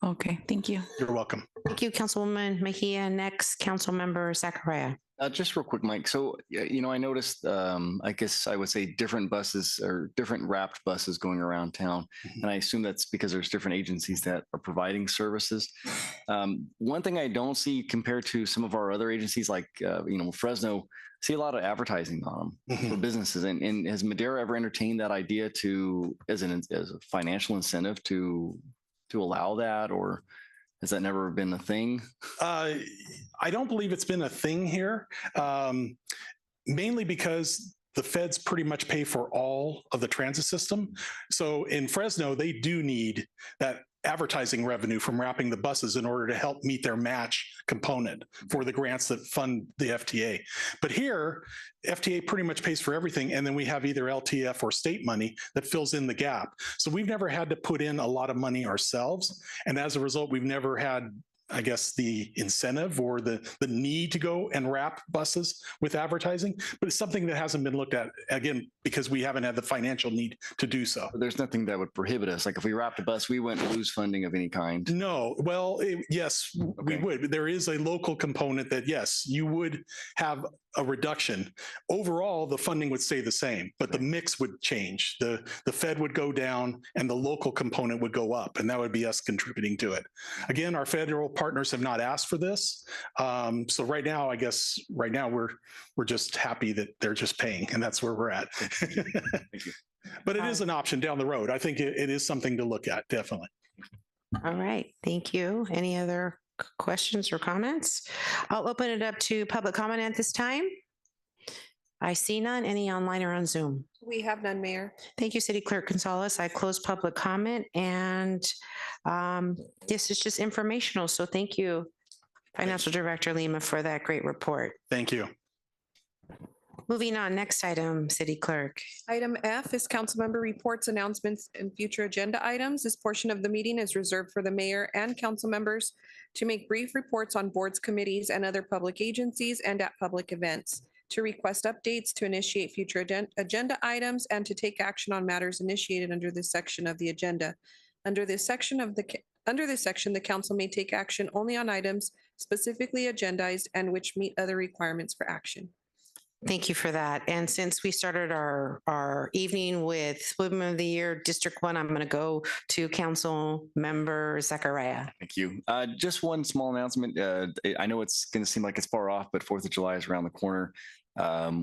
Okay, thank you. You're welcome. Thank you, Councilwoman Mejia. Next, Councilmember Zachariah. Just real quick, Mike. So, I noticed, I guess I would say different buses or different wrapped buses going around town. And I assume that's because there's different agencies that are providing services. One thing I don't see compared to some of our other agencies like, Fresno, see a lot of advertising on them for businesses. And has Madera ever entertained that idea as a financial incentive to allow that, or has that never been a thing? I don't believe it's been a thing here, mainly because the feds pretty much pay for all of the transit system. So in Fresno, they do need that advertising revenue from wrapping the buses in order to help meet their match component for the grants that fund the FTA. But here, FTA pretty much pays for everything. And then we have either LTF or state money that fills in the gap. So we've never had to put in a lot of money ourselves. And as a result, we've never had, I guess, the incentive or the need to go and wrap buses with advertising, but it's something that hasn't been looked at, again, because we haven't had the financial need to do so. There's nothing that would prohibit us. Like if we wrapped a bus, we wouldn't lose funding of any kind. No, well, yes, we would. There is a local component that, yes, you would have a reduction. Overall, the funding would stay the same, but the mix would change. The Fed would go down and the local component would go up, and that would be us contributing to it. Again, our federal partners have not asked for this. So right now, I guess we're just happy that they're just paying, and that's where we're at. Thank you. But it is an option down the road. I think it is something to look at, definitely. All right, thank you. Any other questions or comments? I'll open it up to public comment at this time. I see none. Any online or on Zoom? We have none, Mayor. Thank you, City Clerk Gonzalez. I close public comment, and this is just informational. So thank you, Financial Director Lima, for that great report. Thank you. Moving on, next item, City Clerk. Item F is council member reports, announcements, and future agenda items. This portion of the meeting is reserved for the mayor and council members to make brief reports on boards, committees, and other public agencies and at public events, to request updates, to initiate future agenda items, and to take action on matters initiated under this section of the agenda. Under this section, the council may take action only on items specifically agendized and which meet other requirements for action. Thank you for that. And since we started our evening with Women of the Year, District 1, I'm going to go to Council Member Zachariah. Thank you. Just one small announcement. I know it's going to seem like it's far off, but 4th of July is around the corner.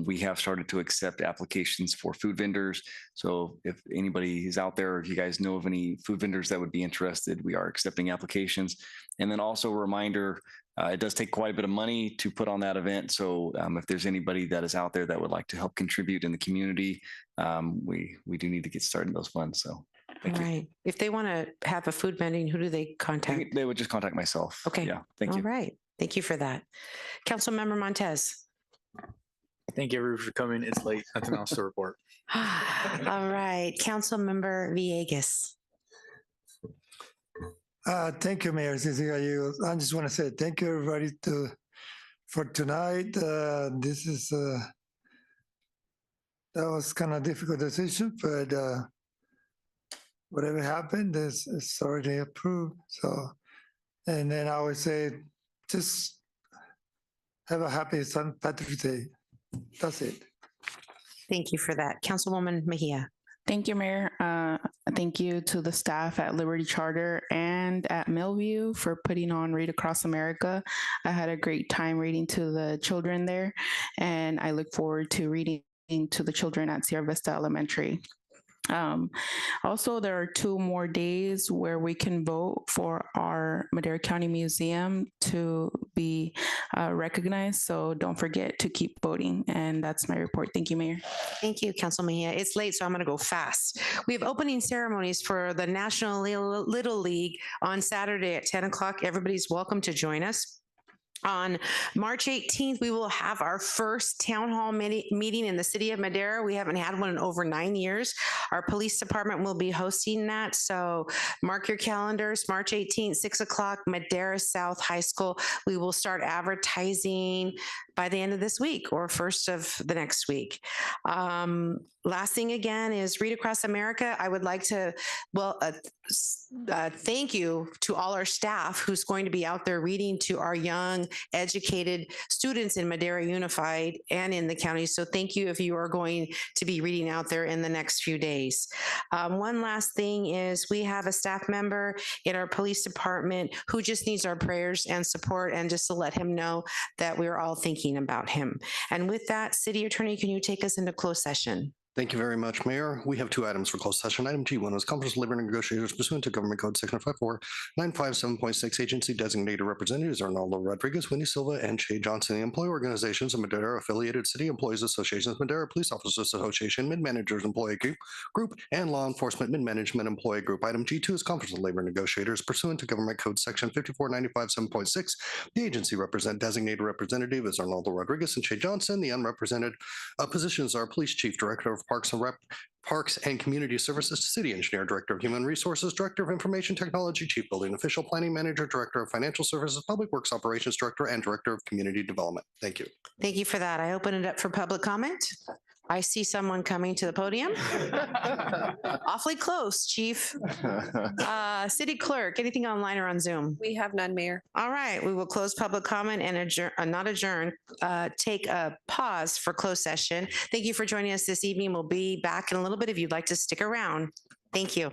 We have started to accept applications for food vendors. So if anybody is out there, or if you guys know of any food vendors that would be interested, we are accepting applications. And then also a reminder, it does take quite a bit of money to put on that event. So if there's anybody that is out there that would like to help contribute in the community, we do need to get started in those funds. So thank you. If they want to have a food vending, who do they contact? They would just contact myself. Okay. Yeah. Thank you. All right. Thank you for that. Council Member Montez. Thank you everyone for coming. It's late. Nothing else to report. All right. Council Member Villegas. Thank you, Mayor Cecilia. I just want to say thank you, everybody, for tonight. This is that was kind of a difficult decision, but whatever happened is already approved. So, and then I would say, just have a happy St. Patrick's Day. That's it. Thank you for that. Councilwoman Mejia. Thank you, Mayor. Thank you to the staff at Liberty Charter and at Millview for putting on Read Across America. I had a great time reading to the children there, and I look forward to reading to the children at Sierra Vista Elementary. Also, there are 2 more days where we can vote for our Madera County Museum to be recognized. So don't forget to keep voting. And that's my report. Thank you, Mayor. Thank you, Council Mejia. It's late, so I'm going to go fast. We have opening ceremonies for the National Little League on Saturday at 10 o'clock. Everybody's welcome to join us. On March 18th, we will have our first town hall meeting in the city of Madera. We haven't had one in over 9 years. Our police department will be hosting that. So mark your calendars, March 18th, 6 o'clock, Madera South High School. We will start advertising by the end of this week or first of the next week. Last thing again is Read Across America. I would like to, thank you to all our staff who's going to be out there reading to our young, educated students in Madera Unified and in the county. So thank you if you are going to be reading out there in the next few days. One last thing is we have a staff member in our police department who just needs our prayers and support, and just to let him know that we're all thinking about him. And with that, City Attorney, can you take us into closed session? Thank you very much, Mayor. We have 2 items for closed session. Item G1 was conference with labor negotiators pursuant to Government Code Section 54957.6. Agency designated representatives Arnaldo Rodriguez, Winnie Silva, and Shay Johnson. The employee organizations of Madera affiliated city employees associations, Madera Police Officers Association, Mid-Managers Employee Group, and Law Enforcement Mid-Management Employee Group. Item G2 is conference with labor negotiators pursuant to Government Code Section 54957.6. The agency designated representative is Arnaldo Rodriguez and Shay Johnson. The unrepresented positions are Police Chief, Director of Parks and Community Services, City Engineer, Director of Human Resources, Director of Information Technology, Chief Building Official, Planning Manager, Director of Financial Services, Public Works Operations Director, and Director of Community Development. Thank you. Thank you for that. I open it up for public comment. I see someone coming to the podium. Awfully close, Chief. City Clerk, anything online or on Zoom? We have none, Mayor. All right, we will close public comment and adjourn, not adjourn, take a pause for closed session. Thank you for joining us this evening. We'll be back in a little bit if you'd like to stick around. Thank you.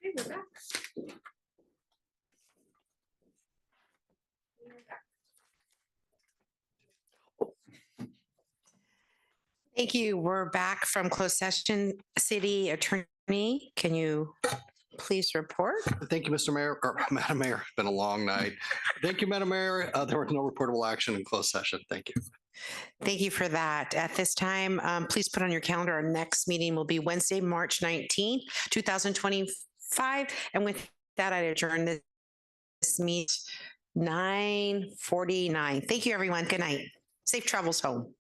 Okay, we're back. Thank you. We're back from closed session. City Attorney, can you please report? Thank you, Mr. Mayor, or Madam Mayor. It's been a long night. Thank you, Madam Mayor. There was no reportable action in closed session. Thank you. Thank you for that. At this time, please put on your calendar, our next meeting will be Wednesday, March 19th, 2025. And with that, I adjourn this meet 9:49. Thank you, everyone. Good night. Safe travels home.